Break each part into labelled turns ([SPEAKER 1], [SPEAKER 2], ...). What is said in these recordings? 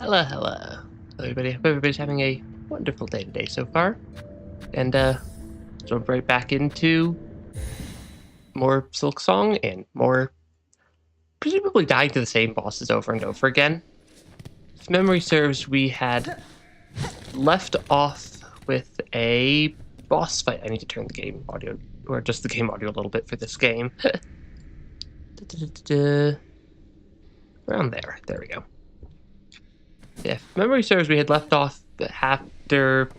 [SPEAKER 1] Hello, hello. Hello, everybody. Hope everybody's having a wonderful day today so far. And, jump right back into more Silksong and more presumably dying to the same bosses over and over again. If memory serves, we had left off with a boss fight. I need to turn the game audio, or just the game audio a little bit for this game. Around there. There we go. Yeah, if memory serves, we had left off after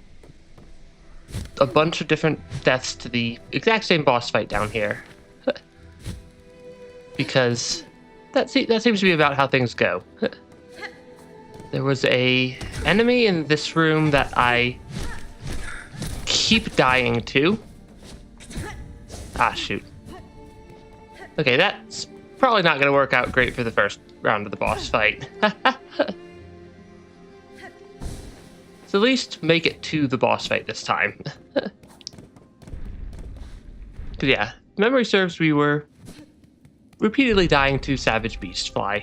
[SPEAKER 1] a bunch of different deaths to the exact same boss fight down here. Because that seems to be about how things go. There was a enemy in this room that I keep dying to. Ah, shoot. Okay, that's probably not going to work out great for the first round of the boss fight. So at least make it to the boss fight this time. Because yeah, memory serves, we were repeatedly dying to Savage Beastfly.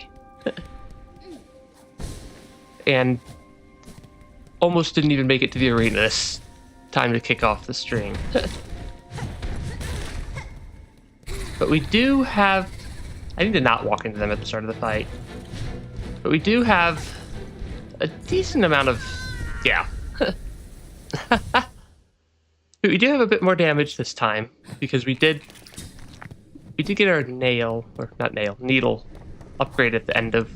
[SPEAKER 1] And almost didn't even make it to the arena this time to kick off the stream. But we do have... I need to not walk into them at the start of the fight. But we do have a decent amount of... Yeah. We do have a bit more damage this time, because we did get our needle upgrade at the end of...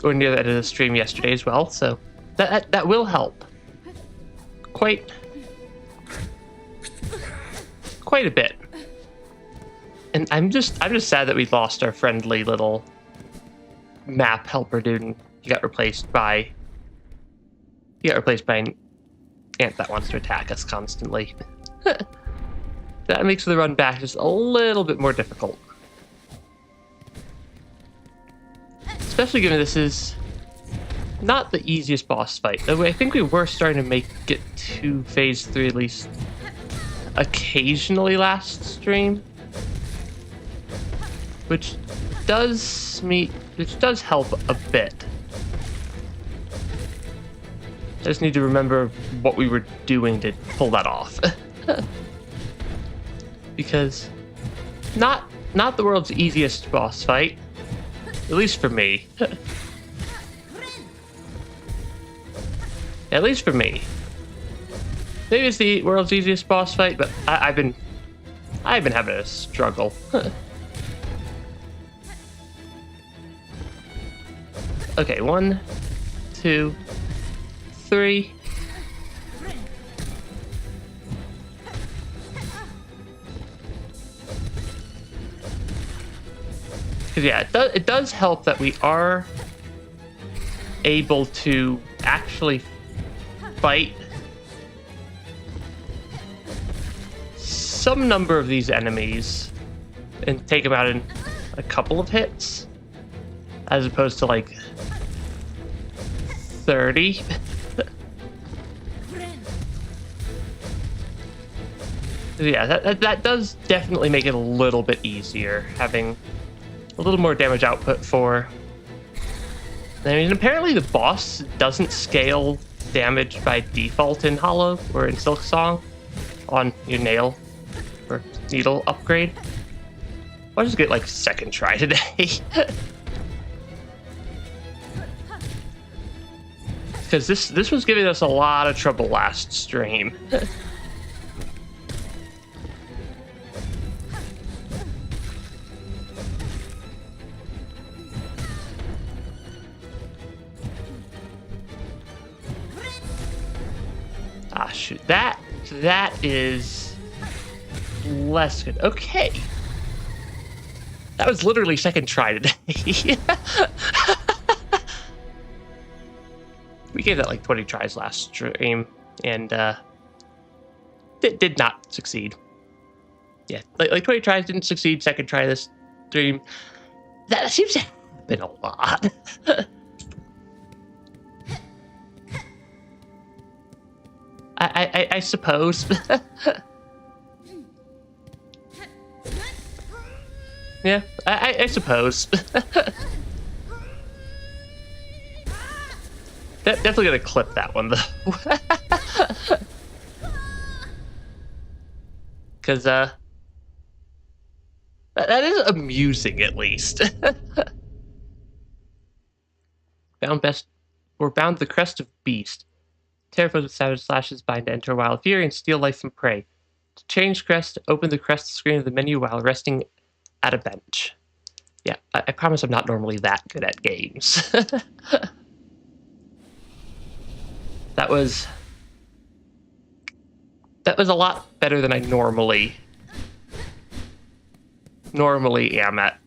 [SPEAKER 1] or near the end of the stream yesterday as well, so that will help. Quite a bit. And I'm just sad that we lost our friendly little map helper dude, and he got replaced by an ant that wants to attack us constantly. That makes the run back just a little bit more difficult. Especially given this is not the easiest boss fight. Though I think we were starting to make it to phase 3 at least occasionally last stream. Which does help a bit. I just need to remember what we were doing to pull that off. Because not the world's easiest boss fight, at least for me. At least for me. Maybe it's the world's easiest boss fight, but I've been having a struggle. Okay, 1, 2, 3. Because yeah, it does help that we are able to actually fight some number of these enemies and take them out in a couple of hits, as opposed to like 30. Yeah, that does definitely make it a little bit easier, having a little more damage output for... I mean, apparently the boss doesn't scale damage by default in Hollow or in Silksong on your nail or needle upgrade. I'll just get like second try today. Because this was giving us a lot of trouble last stream. Ah, shoot. That is less good. Okay. That was literally second try today. We gave that like 20 tries last stream, and did not succeed. Yeah, like 20 tries didn't succeed. Second try this stream. That seems to have been a lot. I suppose. Yeah, I suppose. Definitely gonna clip that one though. Because that is amusing at least. Bound to the crest of beast. Terror with savage slashes bind to enter wild fury and steal life from prey. To change crest, open the crest screen of the menu while resting at a bench. Yeah, I promise I'm not normally that good at games. That was a lot better than I normally am at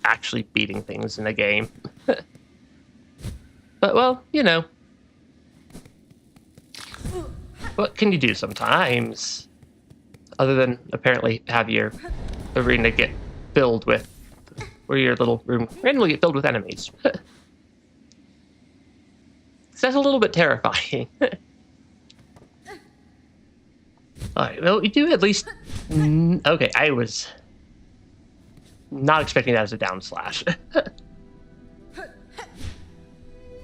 [SPEAKER 1] actually beating things in a game. But, well, you know. What can you do sometimes? Other than, apparently, have your arena get filled with... or your little room randomly get filled with enemies. That's a little bit terrifying. Alright, well, we do at least... okay, I was not expecting that as a down slash.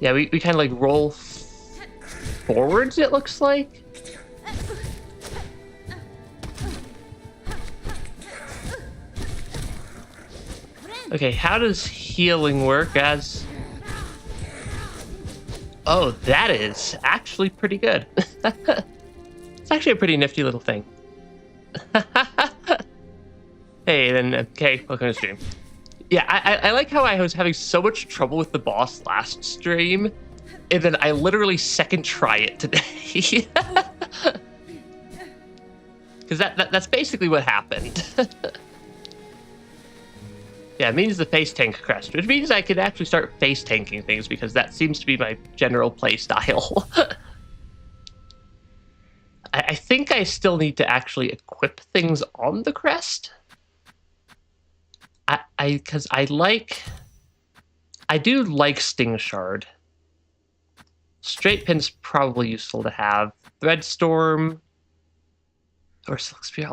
[SPEAKER 1] Yeah, we kind of like roll forwards, it looks like. Okay, how does healing work as... Oh, that is actually pretty good. It's actually a pretty nifty little thing. Hey, then, okay, welcome to the stream. Yeah, I like how I was having so much trouble with the boss last stream, and then I literally second try it today. Because that's basically what happened. Yeah, it means the face tank crest, which means I could actually start face tanking things because that seems to be my general play style. I think I still need to actually equip things on the crest. Because I do like Sting Shard. Straight Pin's probably useful to have. Threadstorm or Silk Spear.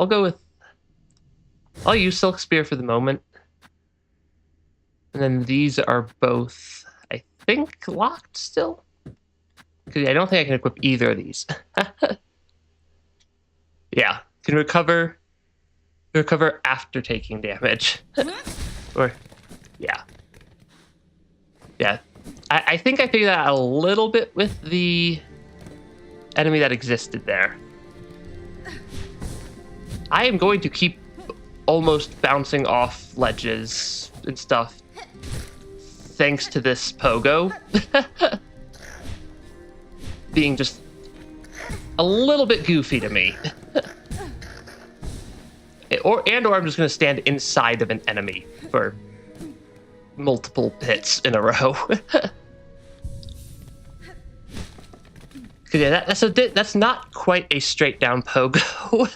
[SPEAKER 1] I'll use Silk Spear for the moment. And then these are both, I think, locked still. Because I don't think I can equip either of these. Yeah, can recover after taking damage. Or, yeah. Yeah. I think I figured that out a little bit with the enemy that existed there. I am going to keep almost bouncing off ledges and stuff thanks to this pogo being just a little bit goofy to me. Or I'm just going to stand inside of an enemy for multiple hits in a row. Because yeah, that's not quite a straight down pogo.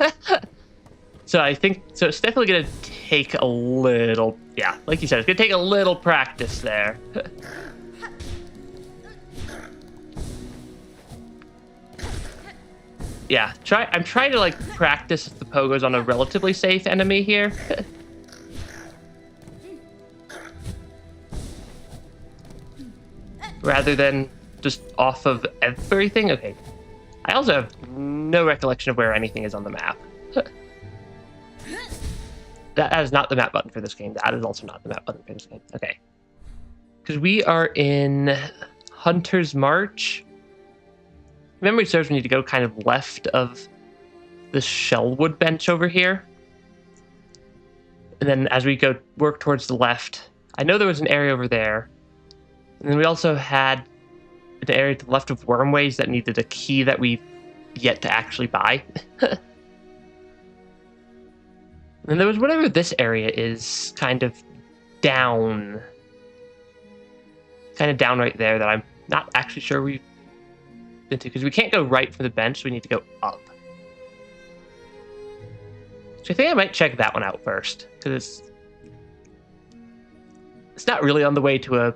[SPEAKER 1] So I think it's definitely going to take a little, yeah, like you said, it's going to take a little practice there. Yeah, I'm trying to like practice the pogos on a relatively safe enemy here. Rather than just off of everything. Okay. I also have no recollection of where anything is on the map. That is not the map button for this game. That is also not the map button for this game. Okay. Because we are in Hunter's March. Memory serves, we need to go kind of left of the Shellwood bench over here. And then as we go work towards the left, I know there was an area over there. And then we also had an area to the left of Wormways that needed a key that we've yet to actually buy. And then there was whatever this area is, kind of down right there that I'm not actually sure we've been to, because we can't go right from the bench, so we need to go up. So I think I might check that one out first, because it's not really on the way to a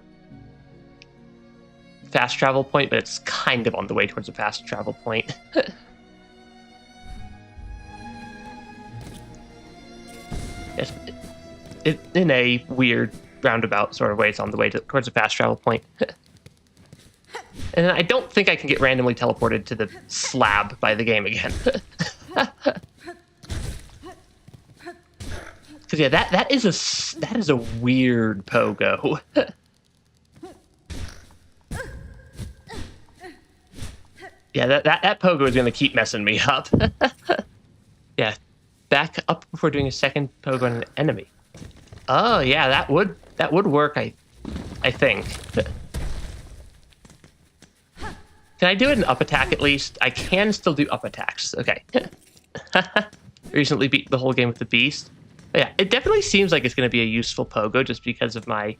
[SPEAKER 1] fast travel point, but it's kind of on the way towards a fast travel point. Yes, in a weird roundabout sort of way, it's on the way towards a fast travel point. And I don't think I can get randomly teleported to the slab by the game again. Because yeah, that is a weird pogo. Yeah, that pogo is gonna keep messing me up. Yeah, back up before doing a second pogo on an enemy. Oh yeah, that would work. I think. Can I do an up attack at least? I can still do up attacks. Okay. Recently beat the whole game with the beast. But yeah, it definitely seems like it's going to be a useful pogo just because of my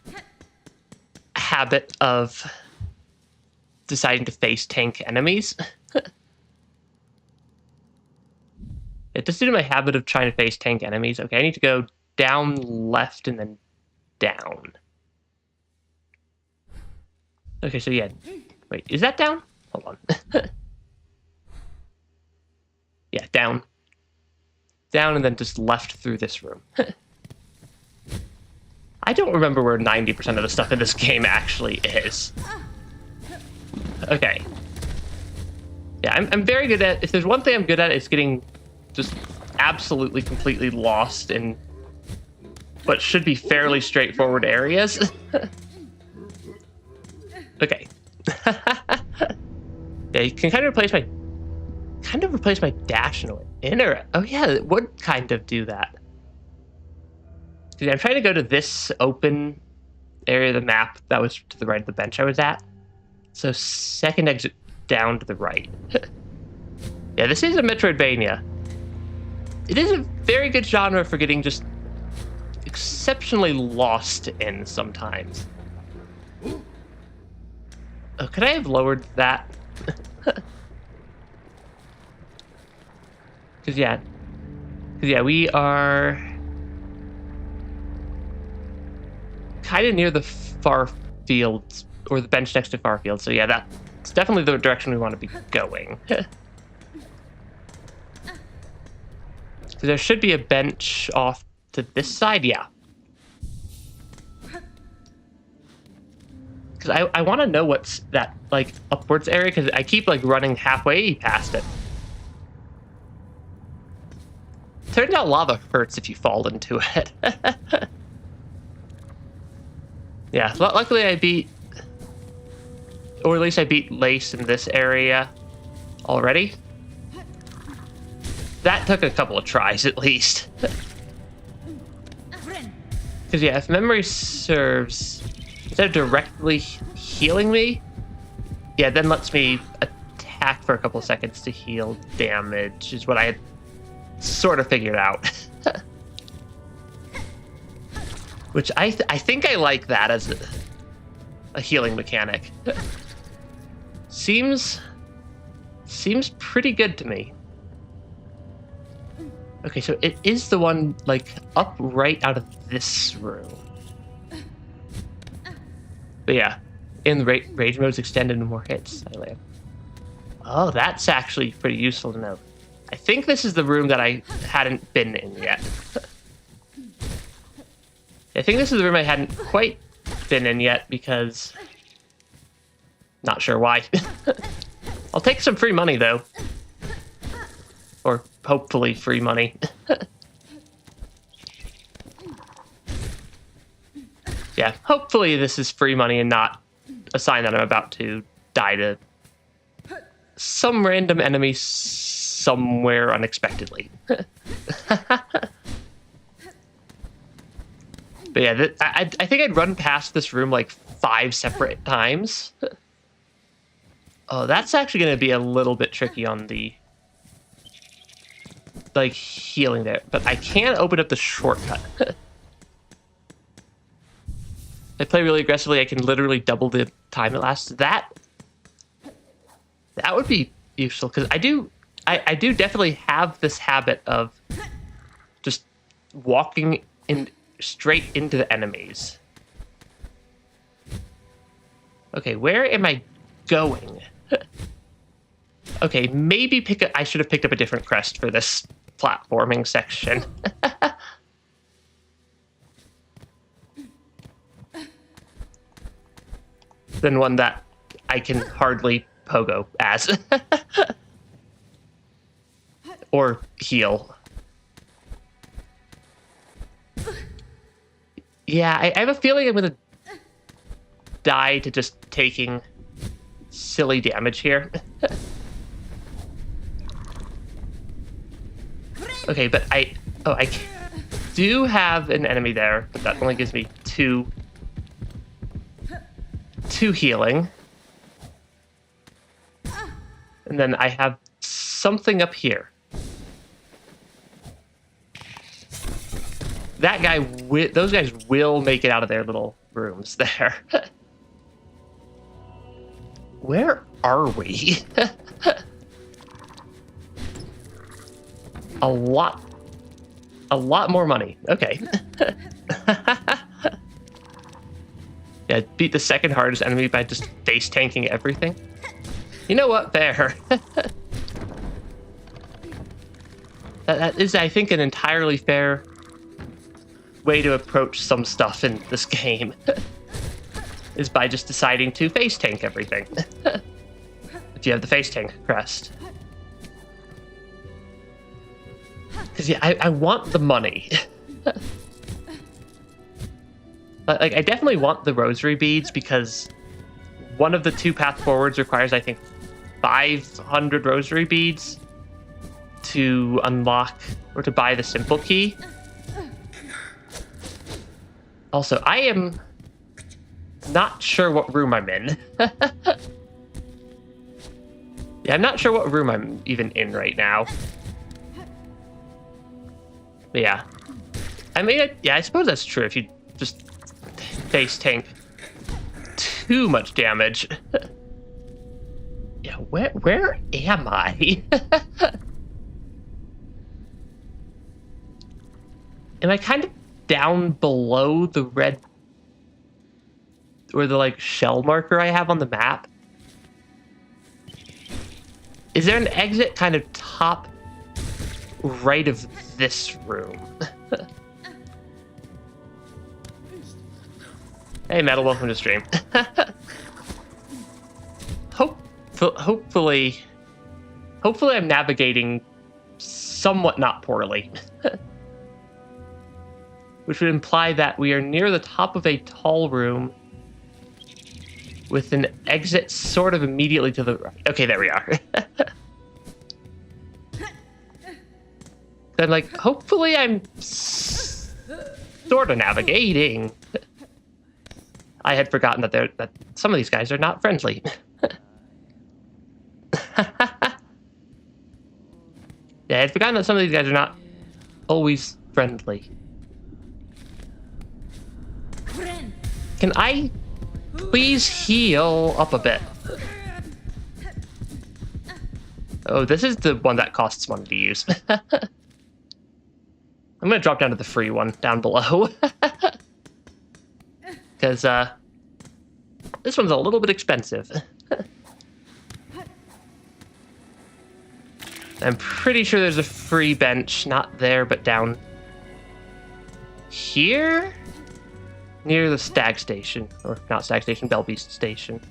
[SPEAKER 1] habit of deciding to face tank enemies. It just due to my habit of trying to face tank enemies. Okay, I need to go down, left, and then down. Okay, so yeah. Wait, is that down? Hold on. Yeah, down. Down and then just left through this room. I don't remember where 90% of the stuff in this game actually is. Okay. Yeah, I'm very good at... If there's one thing I'm good at, it's getting just absolutely, completely lost in what should be fairly straightforward areas. Okay. Yeah, you can kind of replace my dash in a way. Oh yeah, it would kind of do that. See, I'm trying to go to this open area of the map that was to the right of the bench I was at. So second exit down to the right. Yeah, this is a Metroidvania. It is a very good genre for getting just exceptionally lost in sometimes. Oh, could I have lowered that? Because yeah, we are kind of near the far field, or the bench next to far field. So yeah, that's definitely the direction we want to be going. So there should be a bench off to this side, yeah. Because I want to know what's that, like, upwards area, because I keep, like, running halfway past it. Turns out lava hurts if you fall into it. Yeah, luckily I beat... Or at least I beat Lace in this area already. That took a couple of tries, at least. Because, yeah, if memory serves... Instead of directly healing me, yeah, then lets me attack for a couple of seconds to heal damage, is what I had sort of figured out. Which I think I like that as a healing mechanic. Seems pretty good to me. Okay, so it is the one, like, up right out of this room. But yeah, in the rage mode's extended and more hits. I land. Oh, that's actually pretty useful to know. I think this is the room that I hadn't been in yet. I think this is the room I hadn't quite been in yet because... Not sure why. I'll take some free money, though. Or hopefully free money. Yeah, hopefully this is free money and not a sign that I'm about to die to some random enemy somewhere unexpectedly. But yeah, I think I'd run past this room like 5 separate times. Oh, that's actually going to be a little bit tricky on the... like, healing there. But I can open up the shortcut. I play really aggressively, I can literally double the time it lasts. That would be useful, because I do definitely have this habit of just walking in straight into the enemies. Okay, where am I going? Okay, maybe I should have picked up a different crest for this platforming section. Than one that I can hardly pogo as. Or heal. Yeah, I have a feeling I'm gonna die to just taking silly damage here. Okay, but I do have an enemy there, but that only gives me two healing. And then I have something up here. That guy, those guys will make it out of their little rooms there. Where are we? A lot more money. Okay. Yeah, beat the second hardest enemy by just face tanking everything. You know what? Fair. That is, I think, an entirely fair way to approach some stuff in this game. Is by just deciding to face tank everything. If you have the face tank crest. Because yeah, I want the money. Like, I definitely want the rosary beads because one of the two path forwards requires, I think, 500 rosary beads to unlock or to buy the simple key. Also, I am not sure what room I'm in. Yeah, I'm not sure what room I'm even in right now. But yeah. I mean, yeah, I suppose that's true if you just face tank too much damage. Yeah, where am I? Am I kind of down below the red or the like shell marker I have on the map? Is there an exit kind of top right of this room? Hey, Metal, welcome to stream. Hopefully I'm navigating somewhat not poorly. Which would imply that we are near the top of a tall room with an exit sort of immediately to the right. Okay, there we are. Then, like, hopefully I'm sort of navigating. I had forgotten that some of these guys are not friendly. Yeah, I had forgotten that some of these guys are not always friendly. Can I please heal up a bit? Oh, this is the one that costs money to use. I'm gonna drop down to the free one down below. Because this one's a little bit expensive. I'm pretty sure there's a free bench, not there, but down here? Near the stag station, or not stag station, Bellbeast station.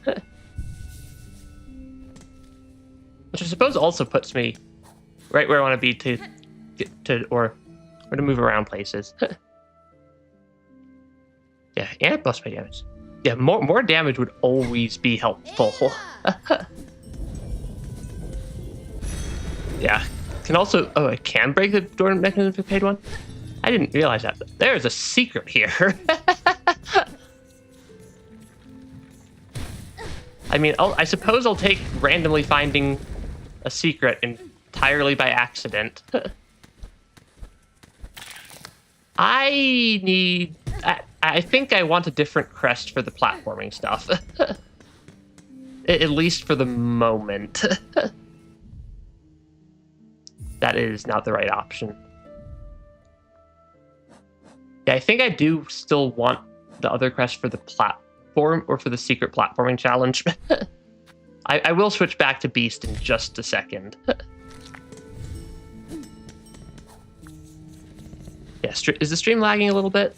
[SPEAKER 1] Which I suppose also puts me right where I want to be to get to, or to move around places. Yeah, and it busts my damage. Yeah, more damage would always be helpful. Yeah, can also, oh, I can break the door mechanism if I paid one? I didn't realize that. There's a secret here. I mean, I suppose I'll take randomly finding a secret entirely by accident. I think I want a different crest for the platforming stuff. At least for the moment. That is not the right option. Yeah, I think I do still want the other crest for the platform or for the secret platforming challenge. I will switch back to Beast in just a second. Yeah, is the stream lagging a little bit?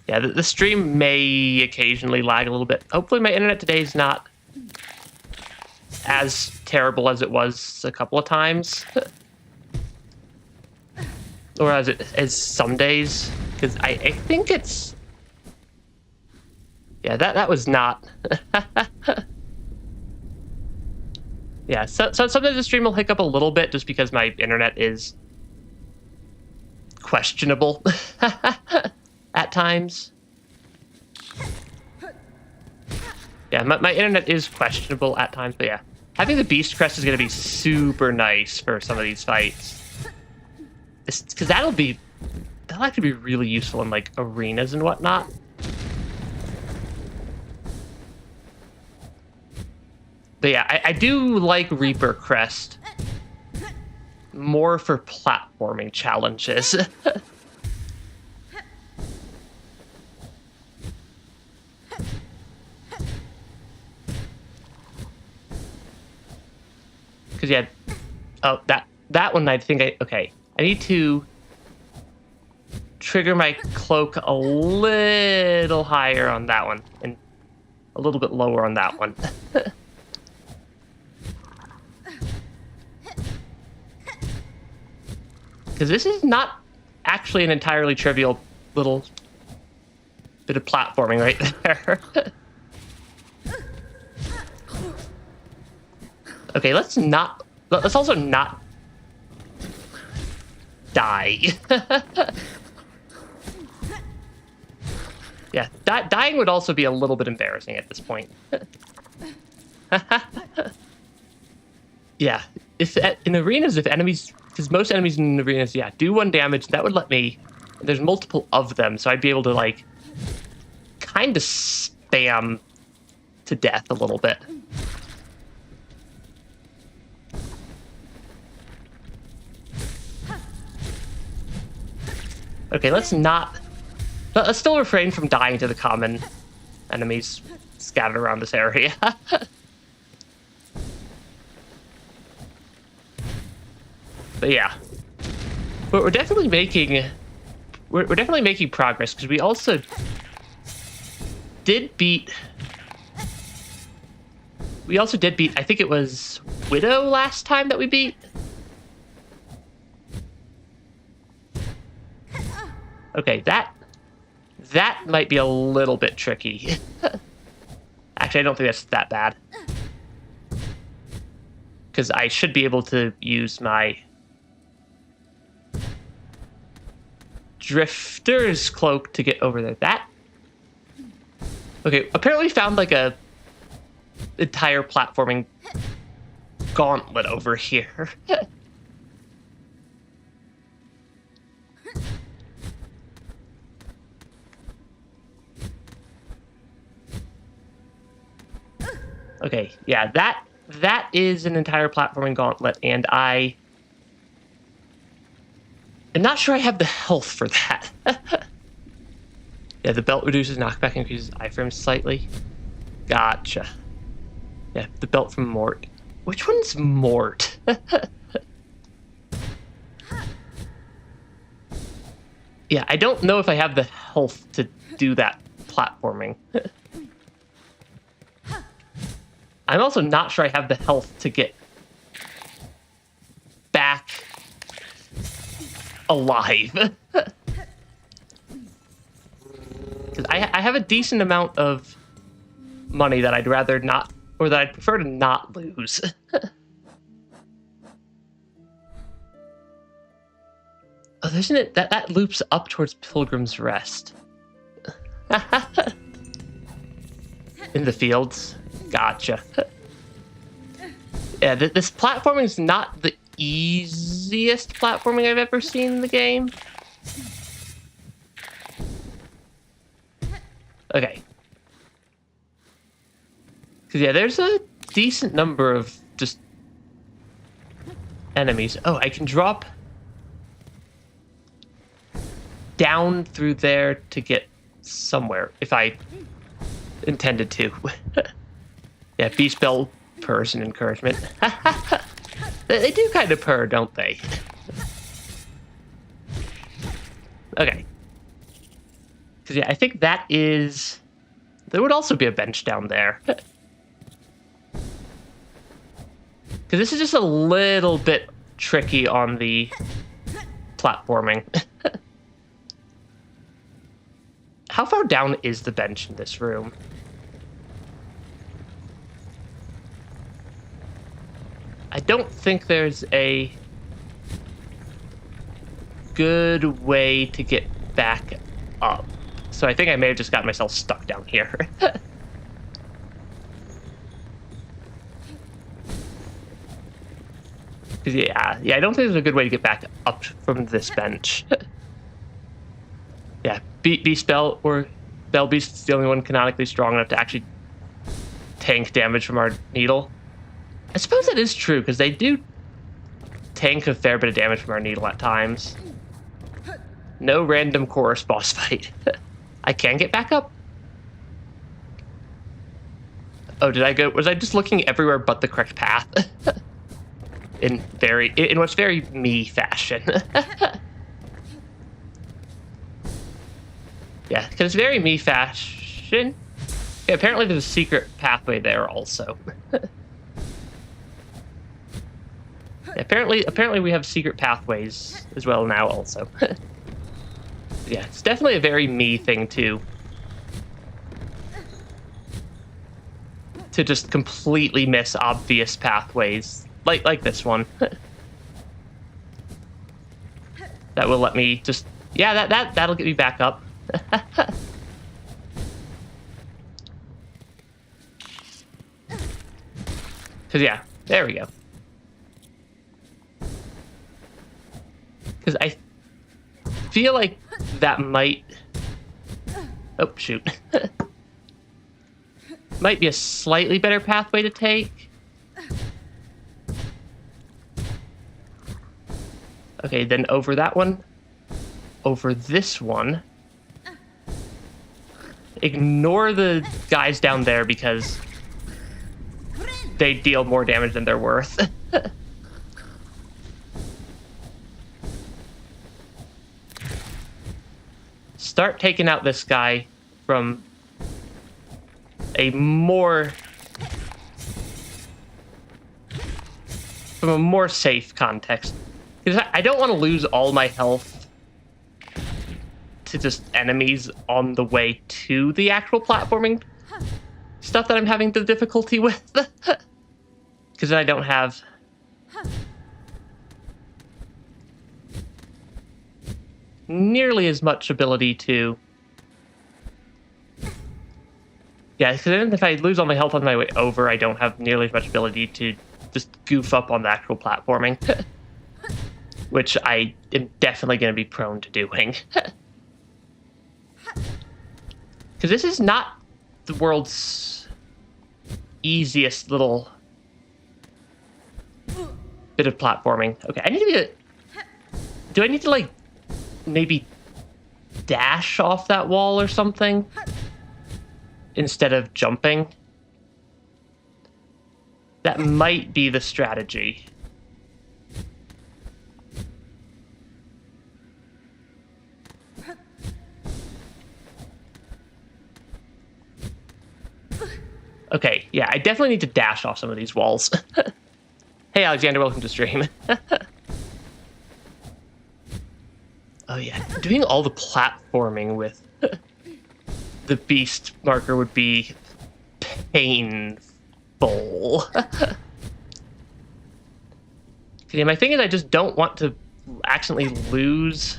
[SPEAKER 1] Yeah, the stream may occasionally lag a little bit. Hopefully my internet today is not as terrible as it was a couple of times. Or as some days. Because I think it's... Yeah, that was not... Yeah, so sometimes the stream will hiccup a little bit just because my internet is questionable at times. Yeah, my internet is questionable at times, but yeah. Having the Beast Crest is going to be super nice for some of these fights. Because that'll actually be really useful in, like, arenas and whatnot. But yeah, I do like Reaper Crest more for platforming challenges. Because yeah, oh, that one I think okay. I need to trigger my cloak a little higher on that one and a little bit lower on that one. Because this is not actually an entirely trivial little bit of platforming right there. Okay, let's also not die. Yeah, dying would also be a little bit embarrassing at this point. Yeah, if in arenas, if enemies, because most enemies in arenas, yeah, do 1 damage, that would let me, there's multiple of them, so I'd be able to, like, kind of spam to death a little bit. Okay, let's still refrain from dying to the common enemies scattered around this area. But yeah, but we're definitely making progress, because we also did beat. I think it was Widow last time that we beat. Okay, that might be a little bit tricky. Actually, I don't think that's that bad, because I should be able to use my Drifter's cloak to get over there. Okay, apparently found like a entire platforming gauntlet over here. Okay, yeah, that is an entire platforming gauntlet, and I am not sure I have the health for that. Yeah, the belt reduces knockback and increases iframes slightly. Gotcha. Yeah, the belt from Mort. Which one's Mort? Yeah, I don't know if I have the health to do that platforming. I'm also not sure I have the health to get back alive. Because I have a decent amount of money that I'd rather not, or that I'd prefer to not lose. Oh, isn't it that loops up towards Pilgrim's Rest? In the fields? Gotcha. Yeah, this platforming is not the easiest platforming I've ever seen in the game. Okay. Because, yeah, there's a decent number of just enemies. Oh, I can drop down through there to get somewhere, if I intended to. Yeah, Beast Bell purrs and encouragement. They do kind of purr, don't they? Okay. Because, yeah, I think that is... There would also be a bench down there. Because this is just a little bit tricky on the platforming. How far down is the bench in this room? I don't think there's a good way to get back up. So I think I may have just got myself stuck down here. Yeah, I don't think there's a good way to get back up from this bench. Yeah, Beast Bell or Bell Beast is the only one canonically strong enough to actually tank damage from our needle. I suppose that is true, because they do tank a fair bit of damage from our needle at times. No random chorus boss fight. I can get back up. Oh, did I go? Was I just looking everywhere but the correct path? in what's very me fashion. Yeah, because it's very me fashion. Yeah, apparently there's a secret pathway there also. Apparently we have secret pathways as well now also. Yeah, it's definitely a very me thing to just completely miss obvious pathways like this one. That will let me just, yeah, that'll get me back up. Cause yeah, there we go. Because I feel like that might... Oh, shoot. Might be a slightly better pathway to take. Okay, then over that one. Over this one. Ignore the guys down there because they deal more damage than they're worth. Start taking out this guy from a more safe context. Because I don't want to lose all my health to just enemies on the way to the actual platforming stuff that I'm having the difficulty with. Because then I don't have... nearly as much ability to... Yeah, because then if I lose all my health on my way over, I don't have nearly as much ability to just goof up on the actual platforming. Which I am definitely going to be prone to doing. Because this is not the world's easiest little bit of platforming. Okay, I need to be... Do I need to, like, maybe dash off that wall or something instead of jumping? That might be the strategy. Okay, yeah, I definitely need to dash off some of these walls. Hey, Alexander, welcome to stream. Oh yeah, doing all the platforming with the beast marker would be painful. Okay, my thing is I just don't want to accidentally lose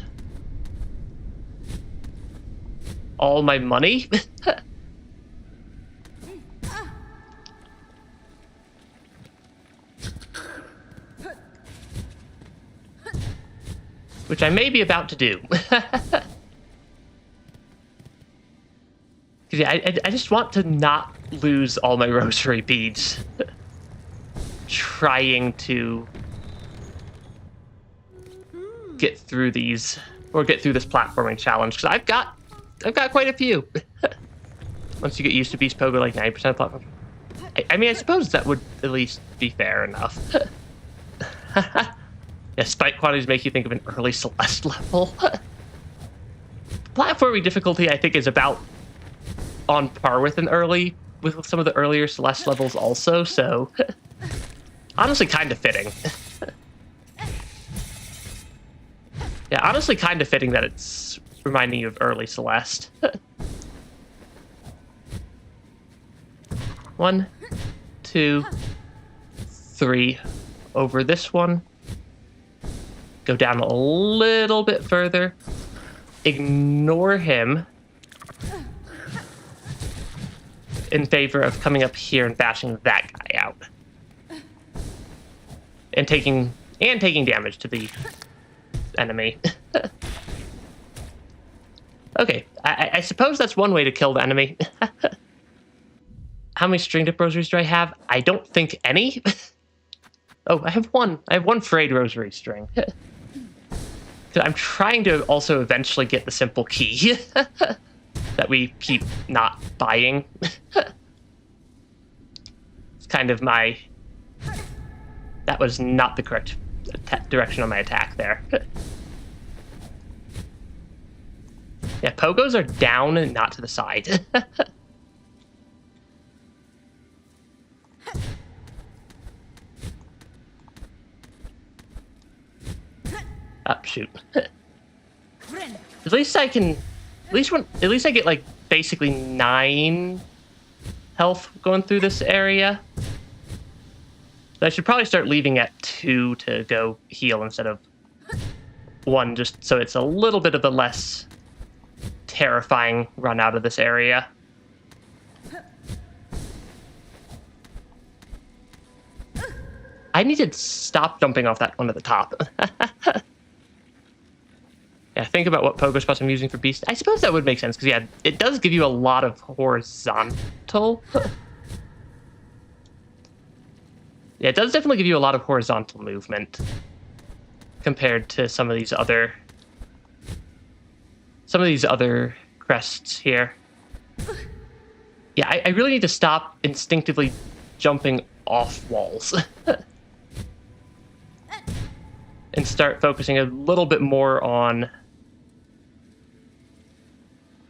[SPEAKER 1] all my money. Which I may be about to do. Yeah, I just want to not lose all my rosary beads trying to get through these, or get through this platforming challenge, because I've got quite a few. Once you get used to Beast Pogo, like 90% of platform. I mean, I suppose that would at least be fair enough. Yeah, spike quantities make you think of an early Celeste level. platforming difficulty, I think, is about on par with with some of the earlier Celeste levels also, so honestly kind of fitting. Yeah, honestly kind of fitting that it's reminding you of early Celeste. 1, 2, 3. Over this one. Go down a little bit further. Ignore him. In favor of coming up here and bashing that guy out. And taking damage to the enemy. Okay, I suppose that's one way to kill the enemy. How many string tip rosaries do I have? I don't think any. Oh, I have one. I have one frayed rosary string. I'm trying to also eventually get the simple key that we keep not buying. It's kind of my... That was not the correct direction on my attack there. Yeah, pogos are down and not to the side. Oh, shoot. At least I can... At least I get, like, basically 9 health going through this area. So I should probably start leaving at 2 to go heal instead of 1, just so it's a little bit of a less terrifying run out of this area. I need to stop jumping off that one at the top. Yeah, think about what pogo spots I'm using for beast. I suppose that would make sense, because, yeah, it does give you a lot of horizontal. Yeah, it does definitely give you a lot of horizontal movement compared to some of these other crests here. Yeah, I really need to stop instinctively jumping off walls. And start focusing a little bit more on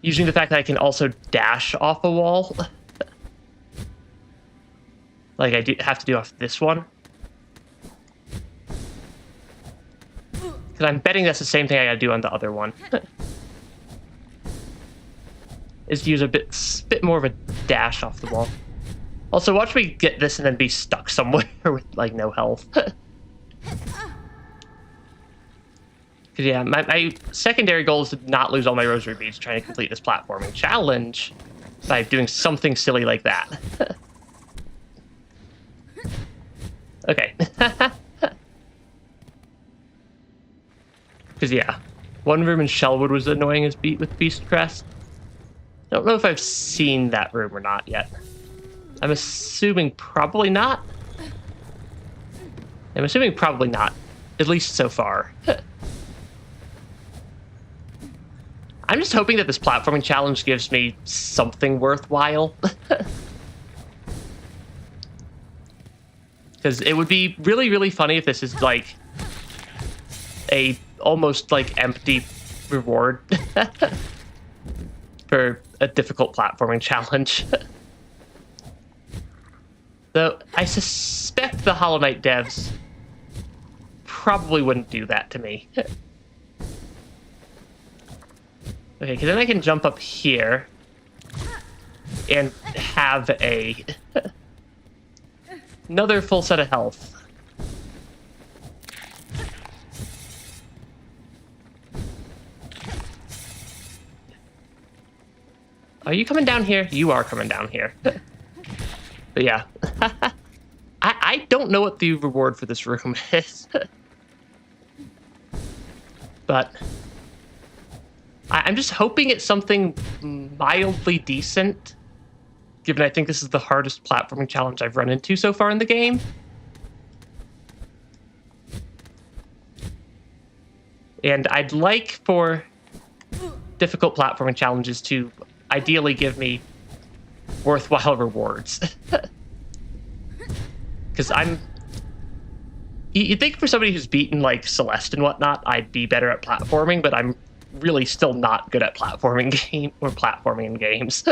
[SPEAKER 1] using the fact that I can also dash off a wall. Like I have to do off this one. Because I'm betting that's the same thing I gotta do on the other one. Is to use a bit more of a dash off the wall. Also, watch me get this and then be stuck somewhere with, like, no health. Because, yeah, my secondary goal is to not lose all my rosary beads trying to complete this platforming challenge by doing something silly like that. Okay. Because, yeah, one room in Shellwood was annoying as with Beast Crest. I don't know if I've seen that room or not yet. I'm assuming probably not. I'm assuming probably not, at least so far. I'm just hoping that this platforming challenge gives me something worthwhile. Because it would be really, really funny if this is, like, a almost, like, empty reward for a difficult platforming challenge. Though I suspect the Hollow Knight devs probably wouldn't do that to me. Okay, because then I can jump up here and have another full set of health. Are you coming down here? You are coming down here. But yeah. I don't know what the reward for this room is. But I'm just hoping it's something mildly decent, given I think this is the hardest platforming challenge I've run into so far in the game. And I'd like for difficult platforming challenges to ideally give me worthwhile rewards. Because you'd think for somebody who's beaten, like, Celeste and whatnot, I'd be better at platforming, but I'm really still not good at platforming in games.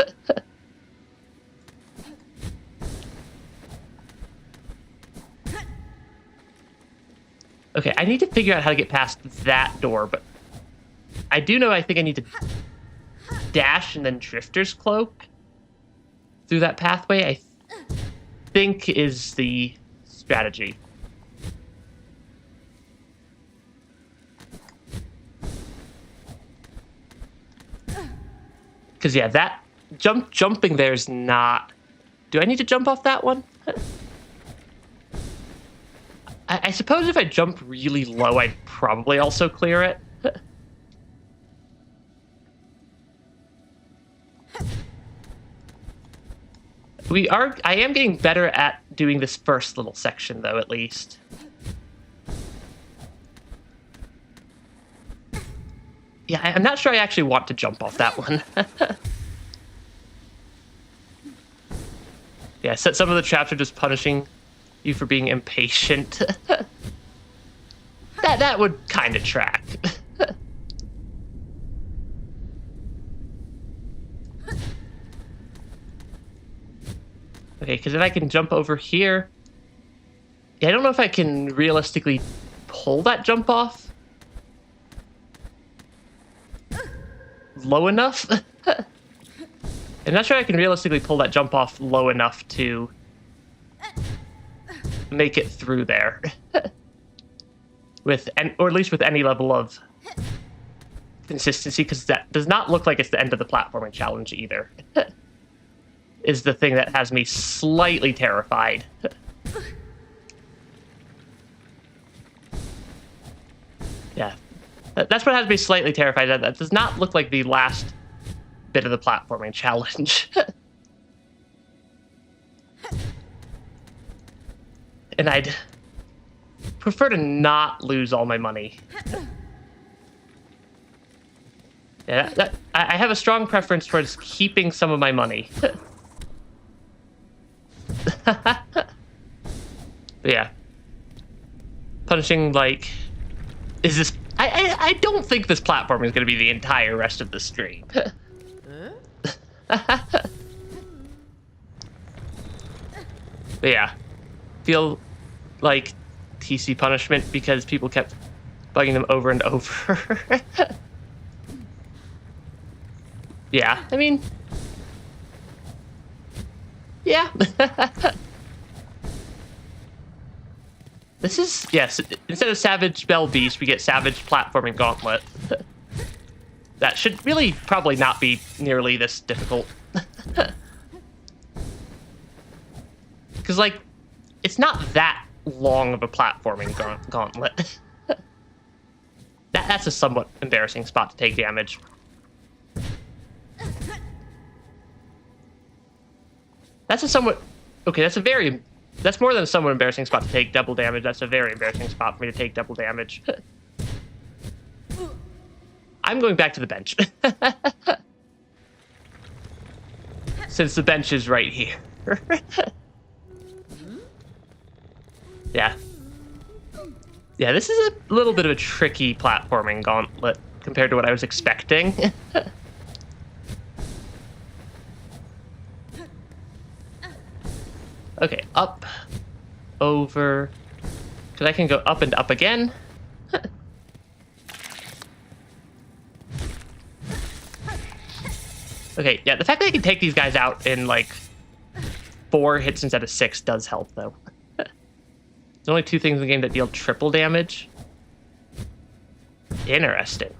[SPEAKER 1] Okay, I need to figure out how to get past that door, but I do know I think I need to dash and then Drifter's Cloak through that pathway, I think is the strategy. Because, yeah, that jumping there is not... Do I need to jump off that one? I suppose if I jump really low, I'd probably also clear it. I am getting better at doing this first little section, though, at least. Yeah, I'm not sure I actually want to jump off that one. Yeah, so some of the traps are just punishing you for being impatient. that would kind of track. Okay, because if I can jump over here... Yeah, I don't know if I can realistically pull that jump off low enough. I'm not sure I can realistically pull that jump off low enough to make it through there. Or at least with any level of consistency, because that does not look like it's the end of the platforming challenge either. Is the thing that has me slightly terrified. Yeah. That's what has me slightly terrified. That does not look like the last bit of the platforming challenge. And I'd prefer to not lose all my money. Yeah, I have a strong preference towards keeping some of my money. But yeah. Punishing, like... Is this... I don't think this platform is going to be the entire rest of the stream. But yeah. Feel like TC punishment because people kept bugging them over and over. Yeah, I mean... Yeah. This is... Yes, instead of Savage Bell Beast, we get Savage Platforming Gauntlet. That should really probably not be nearly this difficult. Because, like, it's not that long of a platforming gauntlet. That's a somewhat embarrassing spot to take damage. That's a somewhat... Okay, that's more than a somewhat embarrassing spot to take double damage. That's a very embarrassing spot for me to take double damage. I'm going back to the bench. Since the bench is right here. Yeah. Yeah, this is a little bit of a tricky platforming gauntlet compared to what I was expecting. Okay, up, over, because I can go up and up again. Okay, yeah, the fact that I can take these guys out in, like, 4 hits instead of 6 does help, though. There's only 2 things in the game that deal triple damage. Interesting.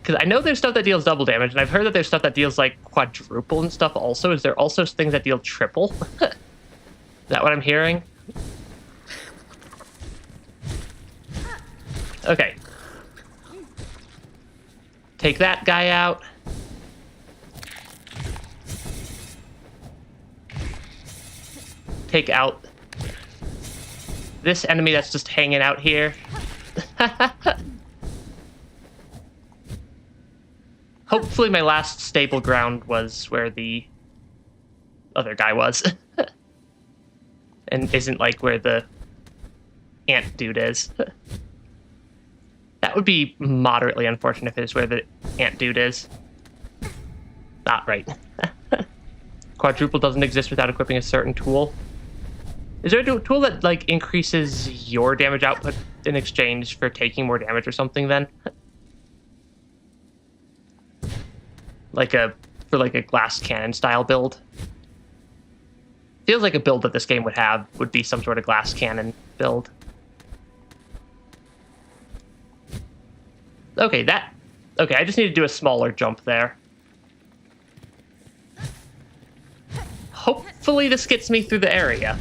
[SPEAKER 1] Because I know there's stuff that deals double damage, and I've heard that there's stuff that deals, like, quadruple and stuff also. Is there also things that deal triple? Is that what I'm hearing? Okay. Take that guy out. Take out this enemy that's just hanging out here. Hopefully my last stable ground was where the other guy was. And isn't like where the ant dude is. That would be moderately unfortunate if it is where the ant dude is. Not right. Quadruple doesn't exist without equipping a certain tool. Is there a tool that, like, increases your damage output in exchange for taking more damage or something, then? For a glass cannon style build? Feels like a build that this game would be some sort of glass cannon build. Okay, I just need to do a smaller jump there. Hopefully this gets me through the area.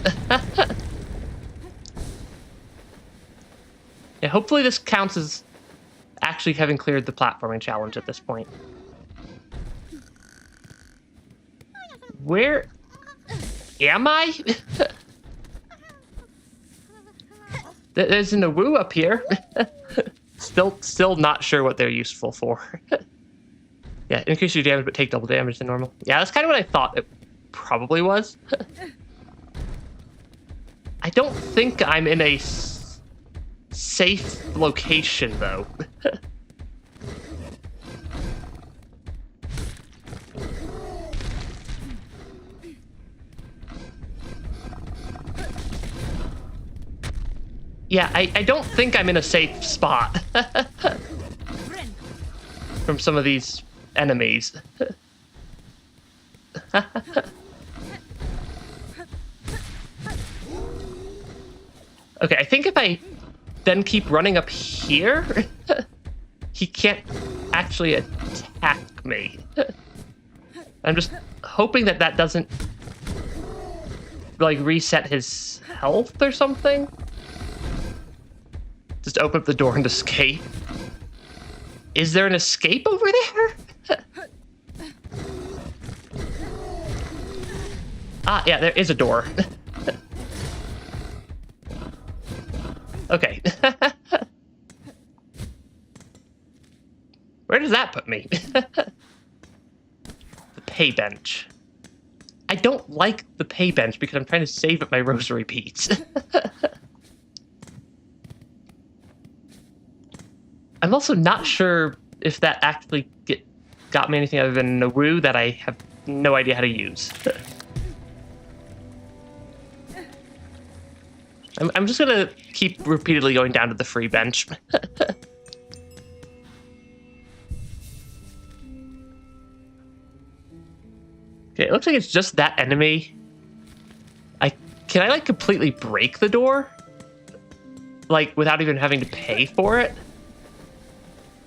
[SPEAKER 1] Yeah, hopefully this counts as actually having cleared the platforming challenge at this point. Where am I? There's an awoo up here. Still not sure what they're useful for. Yeah, increase your damage but take double damage than normal. Yeah, that's kind of what I thought it probably was. I don't think I'm in a safe location, though. Yeah, I don't think I'm in a safe spot. From some of these enemies. Okay, I think if I then keep running up here, he can't actually attack me. I'm just hoping that doesn't, like, reset his health or something. Just open up the door and escape. Is there an escape over there? Ah, yeah, there is a door. Okay. Where does that put me? The pay bench. I don't like the pay bench because I'm trying to save up my rosary beads. I'm also not sure if that actually got me anything other than a woo that I have no idea how to use. I'm just gonna keep repeatedly going down to the free bench. Okay, it looks like it's just that enemy. Can I, like, completely break the door? Like, without even having to pay for it?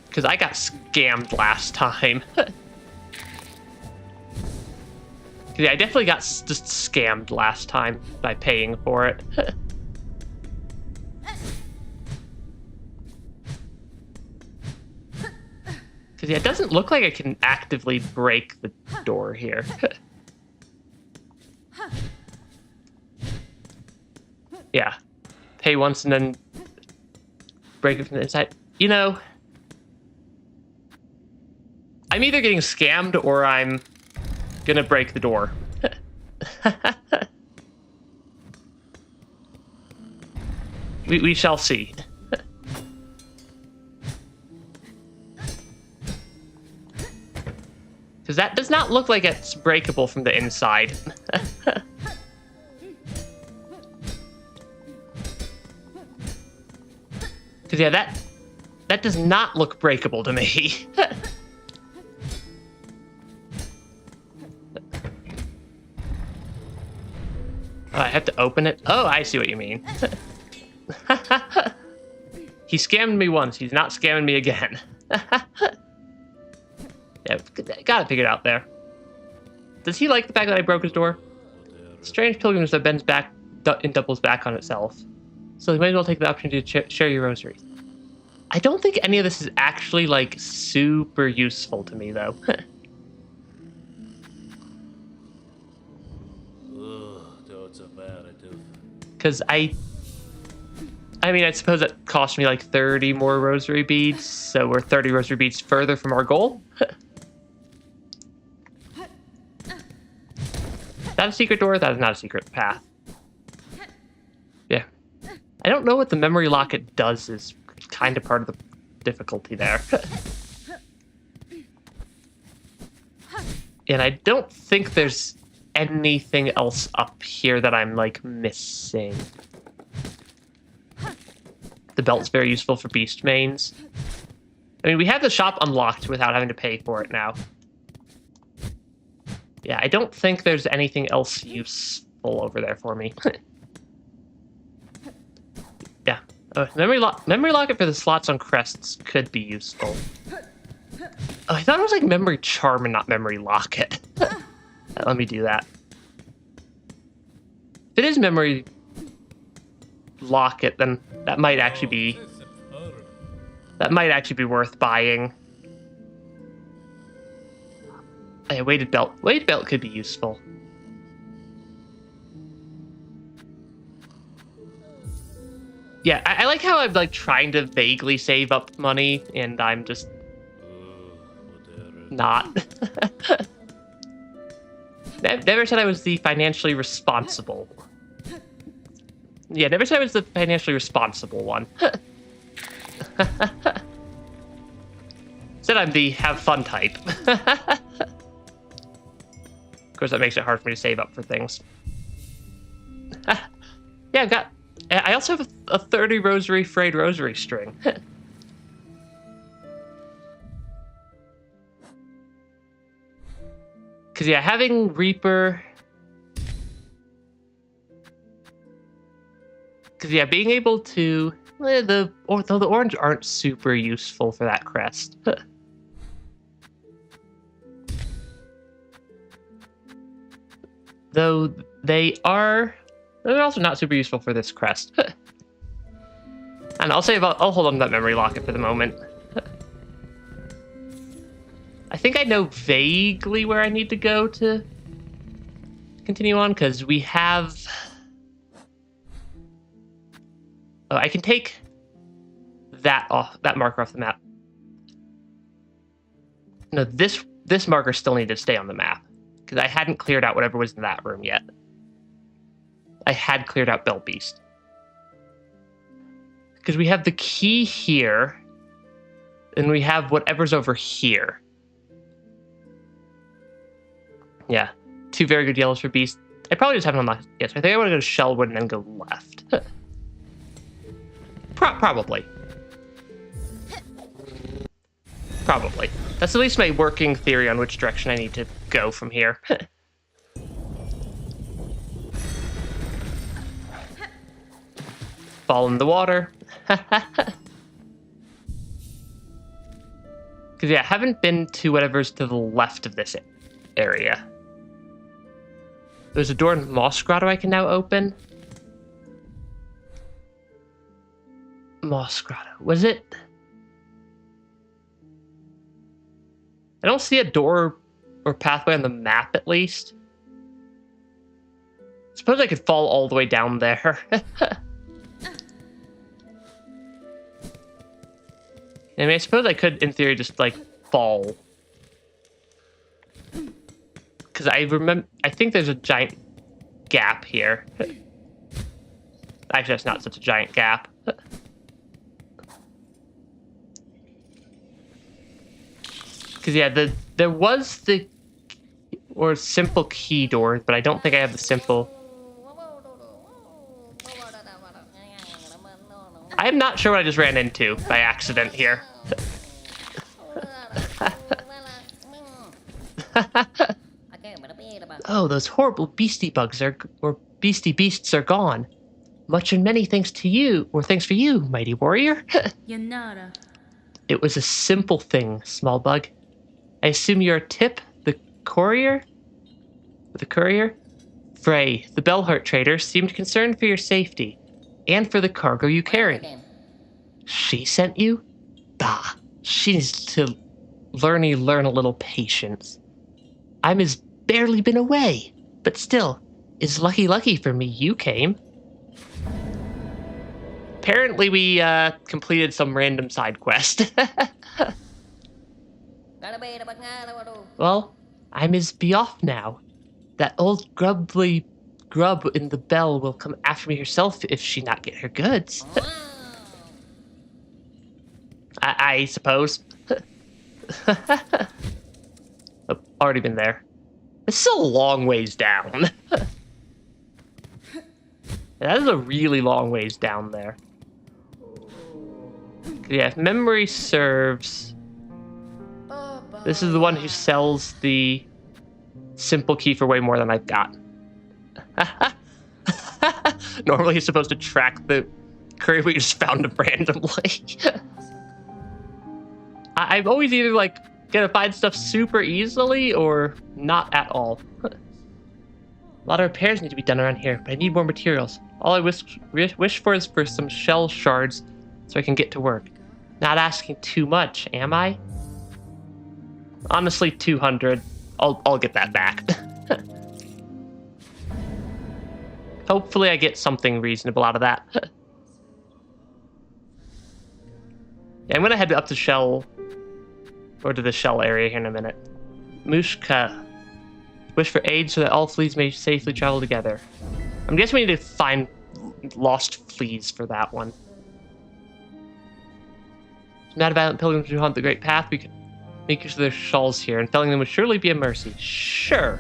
[SPEAKER 1] Because I got scammed last time. Yeah, I definitely got just scammed last time by paying for it. Because, yeah, it doesn't look like I can actively break the door here. Yeah. Pay once and then break it from the inside. You know, I'm either getting scammed or I'm gonna break the door. We shall see. Because that does not look like it's breakable from the inside. Because, yeah, that does not look breakable to me. Oh, I have to open it? Oh, I see what you mean. He scammed me once. He's not scamming me again. Yeah, got it figured out there. Does he like the fact that I broke his door? Strange pilgrims that bends back and doubles back on itself. So you might as well take the opportunity to share your rosary. I don't think any of this is actually, like, super useful to me, though. Because I mean, I suppose that cost me like 30 more rosary beads, so we're 30 rosary beads further from our goal. Is that a secret door? That is not a secret path. Yeah. I don't know what the memory locket does is kind of part of the difficulty there. And I don't think there's anything else up here that I'm, like, missing. The belt's very useful for beast mains. I mean, we have the shop unlocked without having to pay for it now. Yeah, I don't think there's anything else useful over there for me. Yeah. Memory locket for the slots on crests could be useful. Oh, I thought it was like memory charm and not memory locket. Let me do that. If it is memory locket, then that might actually be worth buying. A weighted belt. Weighted belt could be useful. Yeah, I like how I'm like trying to vaguely save up money, and I'm just not. Never said I was the financially responsible. Yeah, never said I was the financially responsible one. Said I'm the have fun type. Of course, that makes it hard for me to save up for things. Yeah, I also have a 30 rosary frayed rosary string. Because, yeah, having Reaper... Because, yeah, being able to... the orange aren't super useful for that crest. Though they're also not super useful for this crest. And I'll hold on to that memory locket for the moment. I think I know vaguely where I need to go to continue on, because we have... Oh, I can take that marker off the map. No, this marker still needed to stay on the map, because I hadn't cleared out whatever was in that room yet. I had cleared out Bell Beast. Because we have the key here, and we have whatever's over here. Yeah, 2 very good yellows for Beast. I probably just haven't unlocked. Yes, I think I want to go to Shellwood and then go left. Probably. Probably. That's at least my working theory on which direction I need to go from here. Fall in the water. Because, yeah, I haven't been to whatever's to the left of this area. There's a door in Moss Grotto I can now open. Moss Grotto. Was it? I don't see a door or pathway on the map, at least. Suppose I could fall all the way down there. I mean, I suppose I could, in theory, just, like, fall. Because I think there's a giant gap here. Actually, that's not such a giant gap. Because, yeah, there was the simple key door, but I don't think I have the simple... I'm not sure what I just ran into by accident here. Oh, those horrible beastie beasts are gone. Much and many thanks to you, or thanks for you, mighty warrior. It was a simple thing, small bug. I assume you're Tip, the courier? The courier? Frey, the Bellheart trader, seemed concerned for your safety, and for the cargo you carry. She sent you? Bah, she needs to learn a little patience. I'm as barely been away, but still, it's lucky for me you came. Apparently we completed some random side quest. Well, I must be off now. That old grub in the bell will come after me herself if she not get her goods. I suppose. I've already been there. It's still a long ways down. That is a really long ways down there. Yeah, if memory serves, this is the one who sells the simple key for way more than I've got. Normally he's supposed to track the curry we just found him randomly. I've always either like gonna find stuff super easily or not at all. A lot of repairs need to be done around here, but I need more materials. All I wish for is for some shell shards so I can get to work. Not asking too much, am I? Honestly, 200. I'll get that back. Hopefully I get something reasonable out of that. Yeah, I'm gonna head up to Shell, or to the Shell area here in a minute. Mushka. Wish for aid so that all fleas may safely travel together. I'm guessing we need to find lost fleas for that one. Mad violent pilgrims who haunt the Great Path, we could make use of their shawls here, and felling them would surely be a mercy. Sure.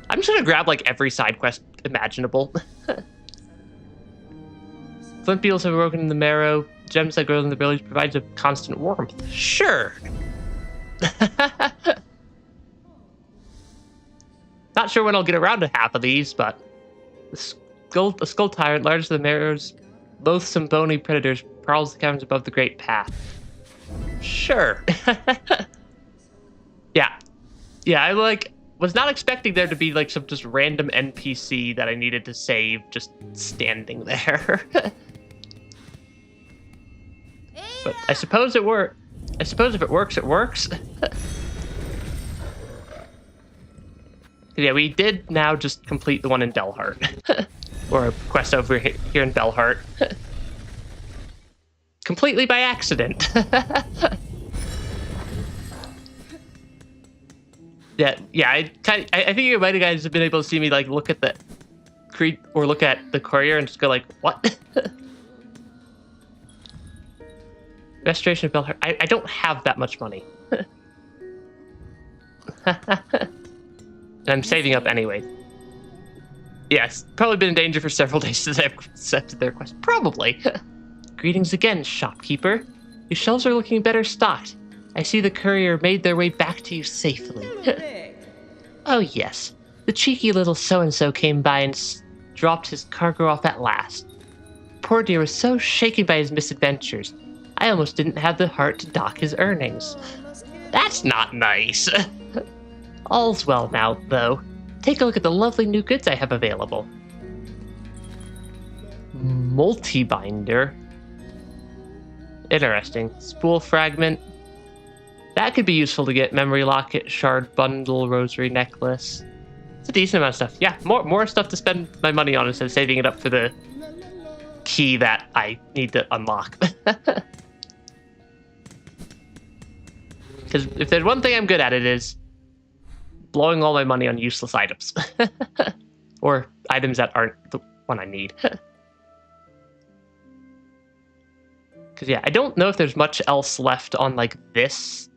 [SPEAKER 1] I'm just gonna grab like every side quest imaginable. Flint beetles have broken in the marrow. Gems that grow in the village provides a constant warmth. Sure. Not sure when I'll get around to half of these, but the skull tyrant, largest of the marrow's loathsome bony predators, prowls the caverns above the Great Path. Sure. Yeah, I was not expecting there to be like some just random NPC that I needed to save just standing there. But I suppose it worked. I suppose if it works, it works. Yeah, we did now just complete the one in Delhart. Or a quest over here in Belhart. Completely by accident. Yeah. I think you might have guys have been able to see me like look at the look at the courier and just go like, what? Restoration of Belhart. I don't have that much money. I'm saving up anyway. Yes, probably been in danger for several days since I've accepted their request. Probably. Greetings again, shopkeeper. Your shelves are looking better stocked. I see the courier made their way back to you safely. Oh yes, the cheeky little so-and-so came by and dropped his cargo off at last. Poor dear was so shaken by his misadventures, I almost didn't have the heart to dock his earnings. That's not nice. All's well now, though. Take a look at the lovely new goods I have available. Multi-binder. Interesting. Spool fragment. That could be useful to get. Memory locket, shard bundle, rosary necklace. It's a decent amount of stuff. Yeah, more stuff to spend my money on instead of saving it up for the key that I need to unlock. Because if there's one thing I'm good at, it is blowing all my money on useless items. Or items that aren't the one I need. Because yeah, I don't know if there's much else left on like this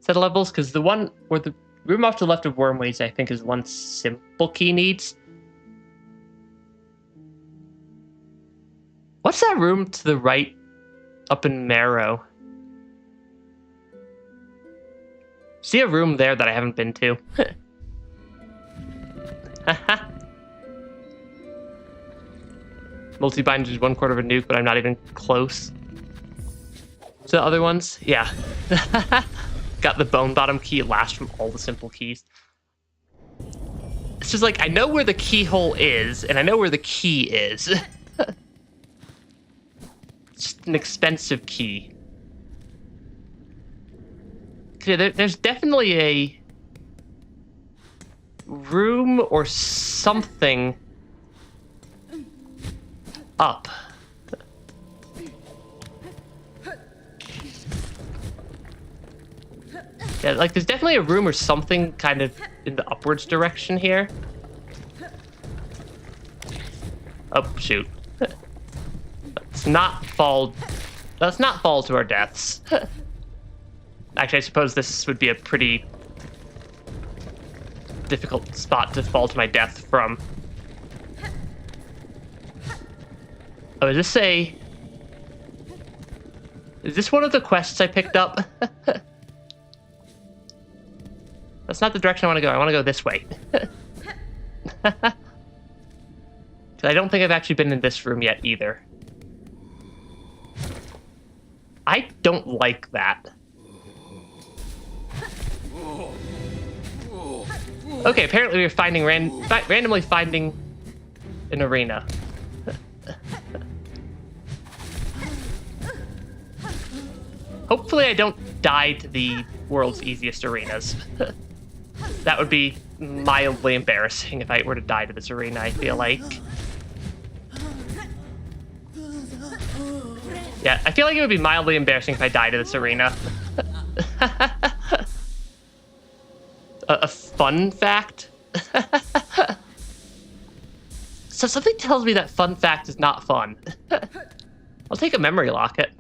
[SPEAKER 1] set of levels, because the one or the room off to the left of Wormways, I think, is one simple key needs. What's that room to the right up in Marrow? See a room there that I haven't been to. Multi-bind is 1/4 of a nuke, but I'm not even close. So the other ones, yeah. Got the bone bottom key last from all the simple keys. It's just like, I know where the keyhole is, and I know where the key is. It's just an expensive key. Yeah, there's definitely a room or something up. Yeah, like there's definitely a room or something kind of in the upwards direction here. Oh, shoot. Let's not fall Let's not fall to our deaths. Actually, I suppose this would be a pretty difficult spot to fall to my death from. Oh, is this one of the quests I picked up? That's not the direction I want to go. I want to go this way. I don't think I've actually been in this room yet either. I don't like that. Okay, apparently we're finding randomly finding an arena. Hopefully I don't die to the world's easiest arenas. That would be mildly embarrassing if I were to die to this arena, I feel like. Yeah, I feel like it would be mildly embarrassing if I died to this arena. A fun fact? So something tells me that fun fact is not fun. I'll take a memory locket.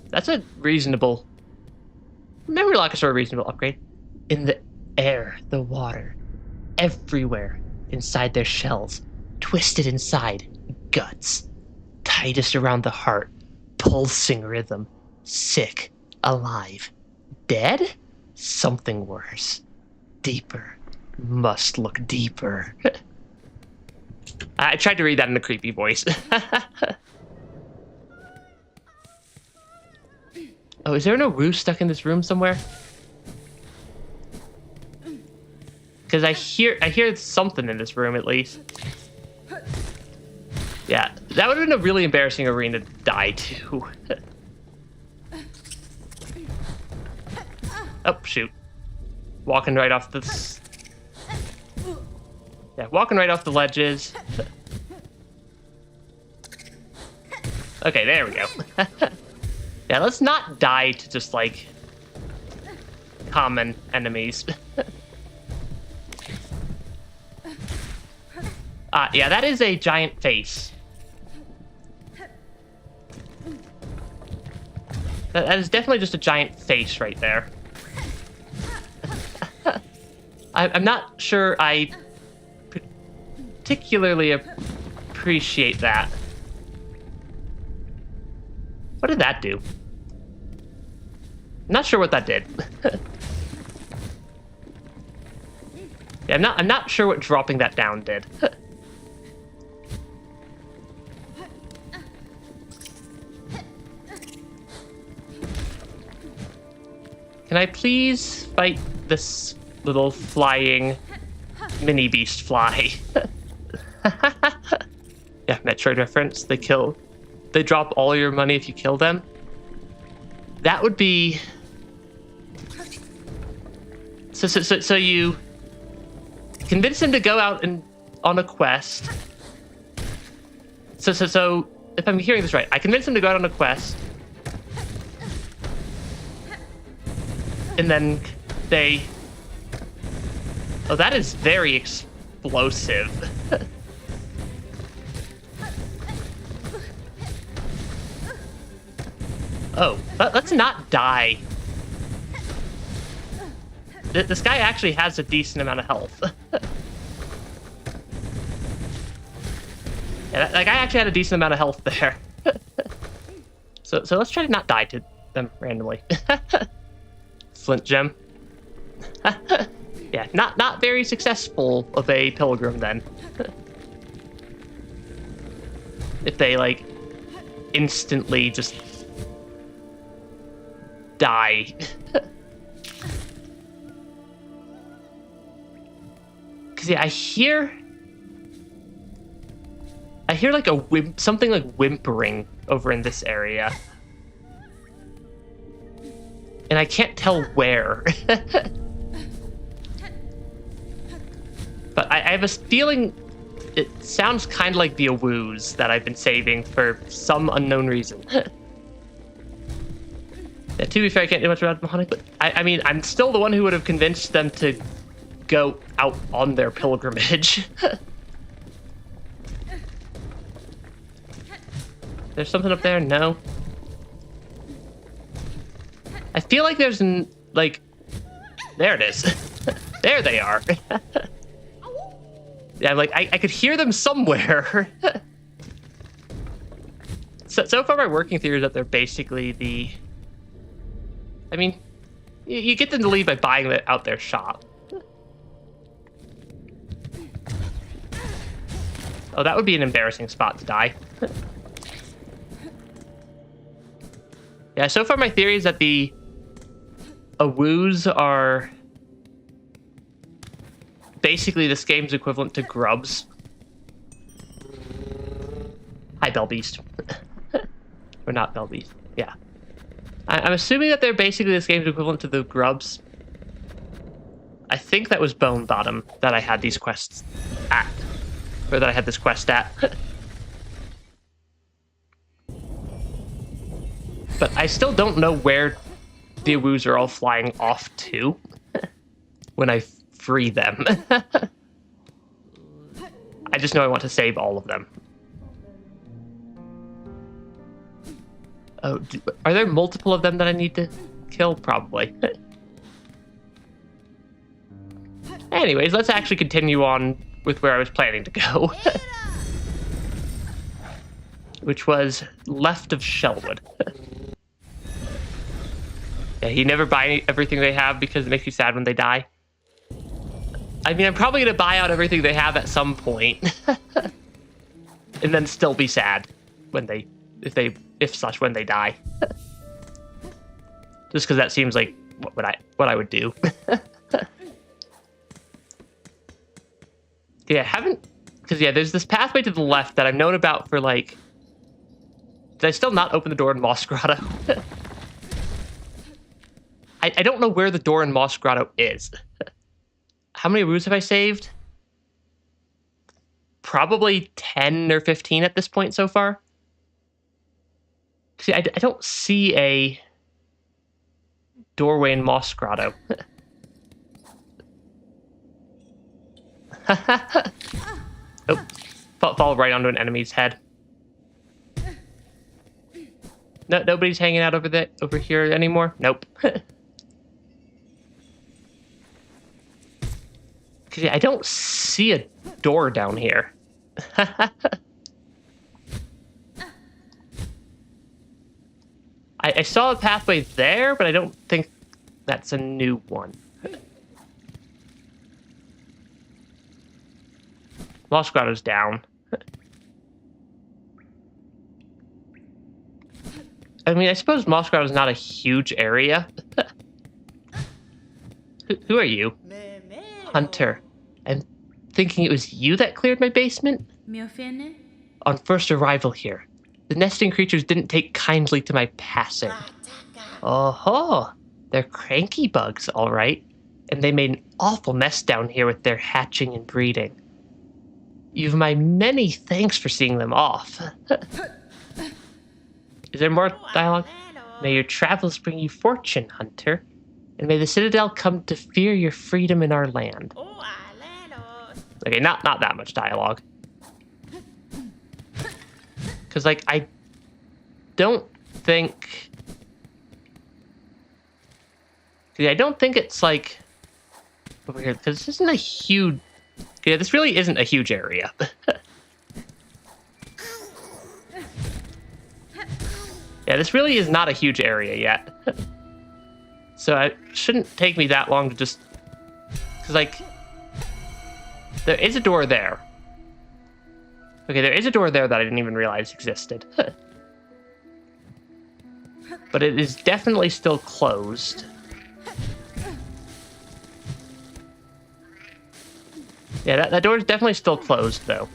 [SPEAKER 1] That's a reasonable... Memory lockets are a reasonable upgrade. In the air, the water, everywhere inside their shells, twisted inside, guts, tightest around the heart, pulsing rhythm, sick, alive, dead? Something worse. Deeper. Must look deeper. I tried to read that in a creepy voice. Oh, is there no roof stuck in this room somewhere? Because I hear something in this room at least. Yeah, that would have been a really embarrassing arena to die to. Oh, shoot. Walking right off the... Yeah, walking right off the ledges. Okay, there we go. Yeah, let's not die to just, like, common enemies. Yeah, that is a giant face. That is definitely just a giant face right there. I'm not sure I particularly appreciate that. What did that do? I'm not sure what that did. Yeah, I'm not sure what dropping that down did. Can I please fight this little flying mini beast fly? Yeah, Metroid reference. They drop all your money if you kill them. That would be... So you convince him to go out on a quest. So if I'm hearing this right, I convince him to go out on a quest. And then they... Oh, that is very explosive. Oh, let's not die. This guy actually has a decent amount of health. Yeah, that guy actually had a decent amount of health there. So let's try to not die to them randomly. Flint gem. Yeah, not very successful of a pilgrim then. If they, like, instantly just die. Because, yeah, I hear like something like whimpering over in this area. And I can't tell where. But I have a feeling it sounds kind of like the awoos that I've been saving for some unknown reason. Yeah, to be fair, I can't do much about Mahonic, but I mean, I'm still the one who would have convinced them to go out on their pilgrimage. There's something up there? No. I feel like there's like... There it is. There they are. Yeah, like, I could hear them somewhere. So far, my working theory is that they're basically the... I mean, you get them to leave by buying out their shop. Oh, that would be an embarrassing spot to die. Yeah, so far my theory is that the awoos are basically this game's equivalent to grubs. Hi, Bellbeast. Or not Bellbeast. Yeah. I'm assuming that they're basically this game's equivalent to the grubs. I think that was Bone Bottom that I had these quests at. Or that I had this quest at. But I still don't know where the awoos are all flying off to when I free them. I just know I want to save all of them. Oh, are there multiple of them that I need to kill? Probably. Anyways, let's actually continue on with where I was planning to go. Which was left of Shellwood. Yeah, you never buy everything they have because it makes you sad when they die. I mean, I'm probably going to buy out everything they have at some point. And then still be sad when they, when they die. Just because that seems like what I would do. Yeah, because there's this pathway to the left that I've known about for like... Did I still not open the door in Moss Grotto? I don't know where the door in Moss Grotto is. How many awoos have I saved? Probably 10 or 15 at this point so far. See, I don't see a doorway in Moss Grotto. Oh, fall right onto an enemy's head. No, nobody's hanging out over here anymore. Nope. Cause I don't see a door down here. I saw a pathway there, but I don't think that's a new one. Moss Grotto's down. I mean, I suppose Moss Grotto's not a huge area. Who are you? Hunter. I'm thinking it was you that cleared my basement? On first arrival here, the nesting creatures didn't take kindly to my passing. Oh-ho! They're cranky bugs, all right. And they made an awful mess down here with their hatching and breeding. You've my many thanks for seeing them off. Is there more dialogue? May your travels bring you fortune, Hunter. And may the Citadel come to fear your freedom in our land. Okay, not that much dialogue. Because, like, I don't think... Yeah, I don't think it's, like... Over here, because this isn't a huge... Yeah, this really isn't a huge area. Yeah, this really is not a huge area yet. So it shouldn't take me that long to just... Because, like... There is a door there. Okay, there is a door there that I didn't even realize existed. But it is definitely still closed. Yeah, that door is definitely still closed, though.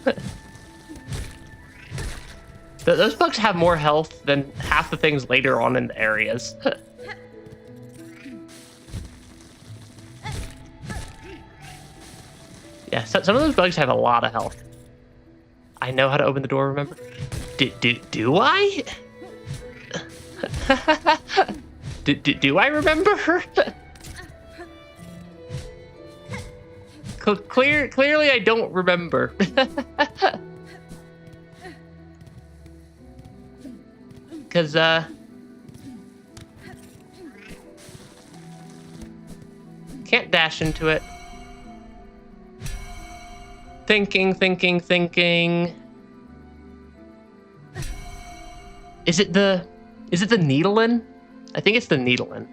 [SPEAKER 1] Those bugs have more health than half the things later on in the areas. Yeah, some of those bugs have a lot of health. I know how to open the door, remember? Do I? do I remember? Clearly I don't remember. Because, can't dash into it. Thinking. Is it the needle-in? I think it's the needle-in.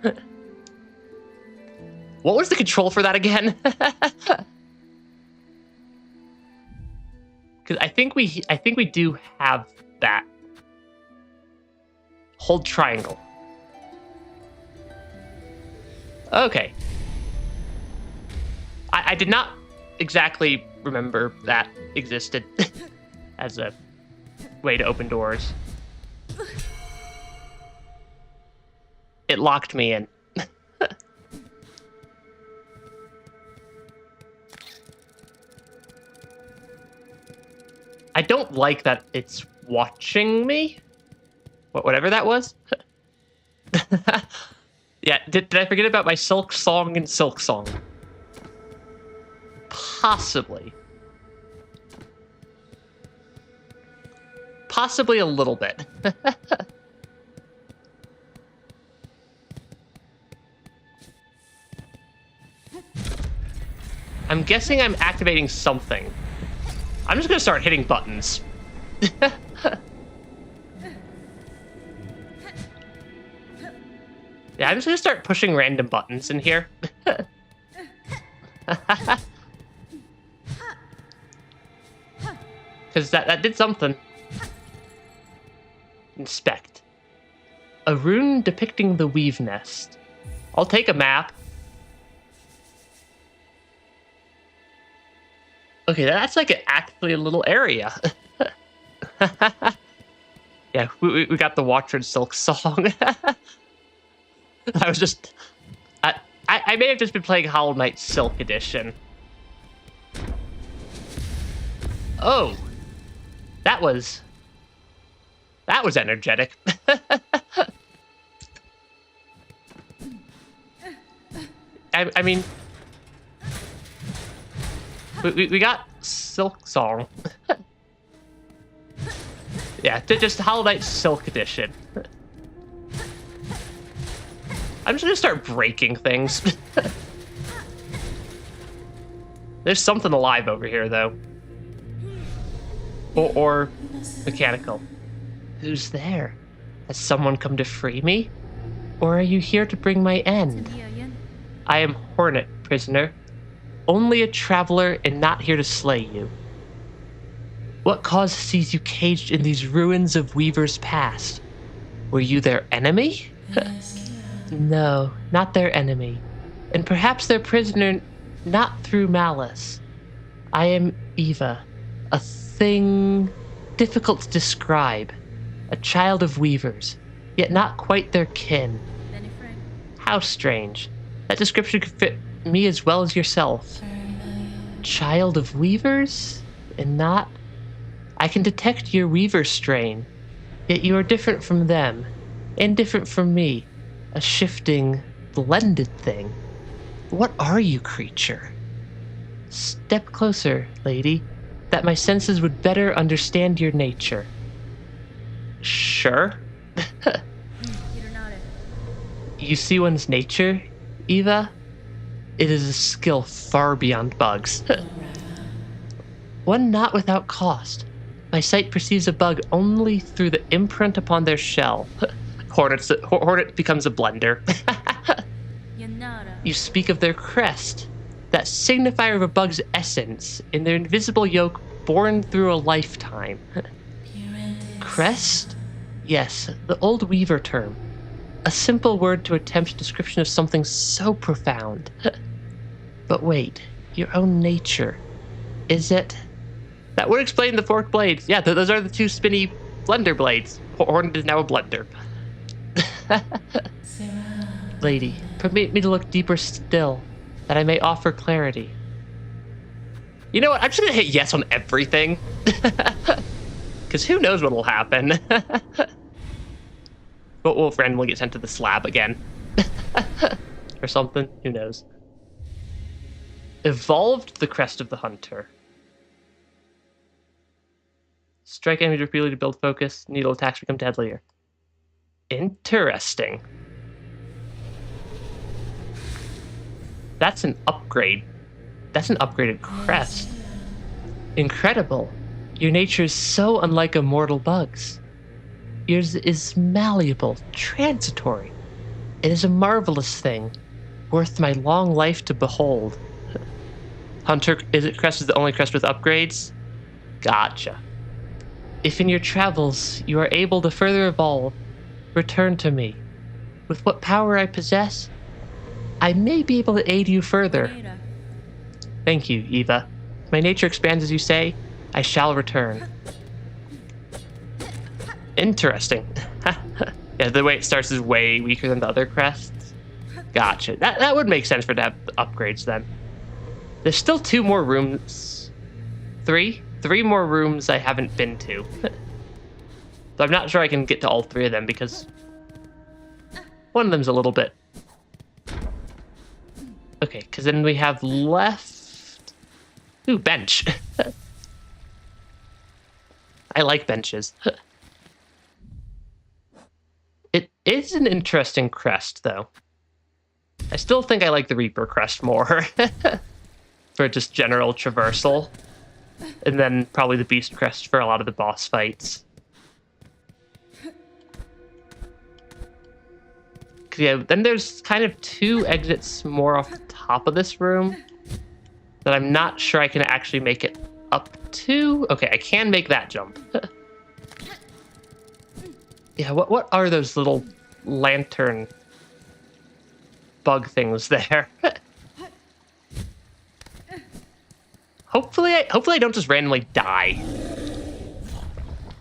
[SPEAKER 1] What was the control for that again? Because I think we do have that. Hold triangle. Okay. I did not exactly remember that existed as a way to open doors. It locked me in. I don't like that it's watching me. Whatever that was. Yeah, did I forget about my Silksong and Silksong? Possibly. Possibly a little bit. I'm guessing I'm activating something. I'm just gonna start hitting buttons. Yeah, I'm just gonna start pushing random buttons in here. Because that did something. Inspect. A rune depicting the weave nest. I'll take a map. Okay, that's like actually a little area. Yeah, we got the Watcher Silksong. I was just... I may have just been playing Hollow Knight Silk Edition. Oh. That was energetic. I mean... We got Silksong. Yeah, just Hollow Knight Silk Edition. I'm just gonna start breaking things. There's something alive over here, though. Or mechanical. Who's there? Has someone come to free me? Or are you here to bring my end? I am Hornet, prisoner. Only a traveler and not here to slay you. What cause sees you caged in these ruins of Weaver's past? Were you their enemy? No, not their enemy. And perhaps their prisoner, not through malice. I am Eva, a thing difficult to describe. A child of Weavers, yet not quite their kin. How strange. That description could fit me as well as yourself. Child of Weavers? And not... I can detect your Weaver strain, yet you are different from them, and different from me. A shifting, blended thing. What are you, creature? Step closer, lady, that my senses would better understand your nature. Sure. You see one's nature, Eva? It is a skill far beyond bugs. One not without cost. My sight perceives a bug only through the imprint upon their shell. Hornet becomes a blender. You speak of their crest, that signifier of a bug's essence, in their invisible yoke born through a lifetime. Crest? Yes, the old Weaver term. A simple word to attempt description of something so profound. But wait, your own nature. Is it? That would explain the forked blades. Yeah, those are the two spinny blender blades. Hornet is now a blender. Lady, permit me to look deeper still, that I may offer clarity. You know what? I'm just gonna hit yes on everything. Because who knows what will happen. But we'll randomly get sent to the slab again. Or something. Who knows? Evolved the crest of the hunter. Strike enemies repeatedly to build focus. Needle attacks become deadlier. Interesting. That's an upgrade. That's an upgraded crest. Incredible. Your nature is so unlike immortal bugs. Yours is malleable, transitory. It is a marvelous thing, worth my long life to behold. Hunter, crest is the only crest with upgrades? Gotcha. If in your travels you are able to further evolve, return to me. With what power I possess, I may be able to aid you further. Thank you, Eva. If my nature expands as you say, I shall return. Interesting. Yeah, the way it starts is way weaker than the other crests. Gotcha. That would make sense for it to have the upgrades then. There's still 2 more rooms. 3 more rooms I haven't been to. So I'm not sure I can get to all 3 of them because one of them's a little bit... Okay, because then we have left... Ooh, bench. I like benches. It is an interesting crest, though. I still think I like the Reaper crest more. For just general traversal. And then probably the Beast crest for a lot of the boss fights. Yeah, then there's kind of 2 exits more off the top of this room that I'm not sure I can actually make it up to. Okay, I can make that jump. Yeah, what are those little lantern bug things there? Hopefully I don't just randomly die.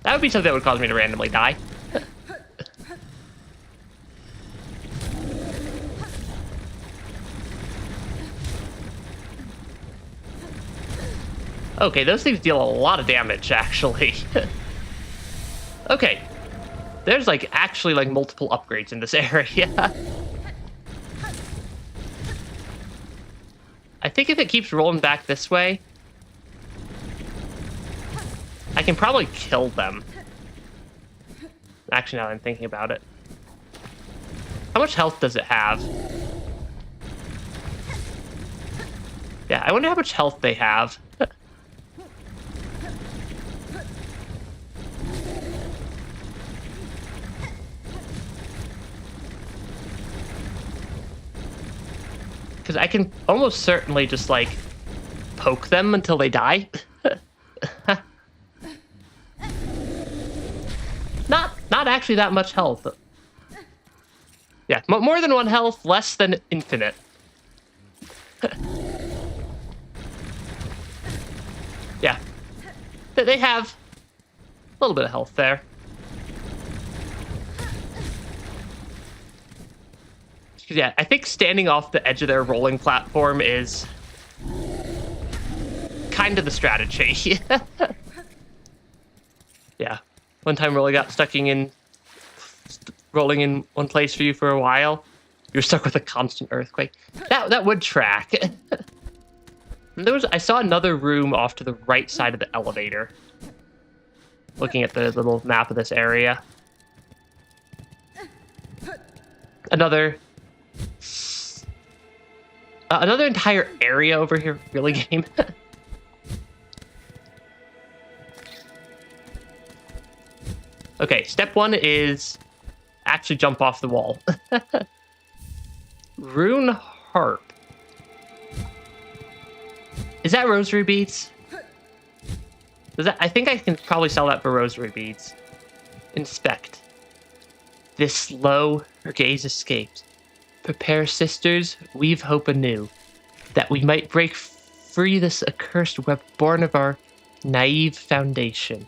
[SPEAKER 1] That would be something that would cause me to randomly die. Okay, those things deal a lot of damage, actually. Okay. There's, like, actually, like, multiple upgrades in this area. I think if it keeps rolling back this way, I can probably kill them. Actually, now that I'm thinking about it. How much health does it have? Yeah, I wonder how much health they have. Because I can almost certainly just, like, poke them until they die. Not actually that much health. Yeah, more than 1 health, less than infinite. Yeah. They have a little bit of health there. Yeah, I think standing off the edge of their rolling platform is kind of the strategy. Yeah. One time rolling in one place for you for a while. You're stuck with a constant earthquake. That would track. I saw another room off to the right side of the elevator. Looking at the little map of this area. Another entire area over here, really, game? Okay, step 1 is actually jump off the wall. Rune harp. Is that rosary beads? I think I can probably sell that for rosary beads. Inspect. This slow, her gaze escapes. Prepare, sisters, weave hope anew, that we might break free this accursed web born of our naive foundation.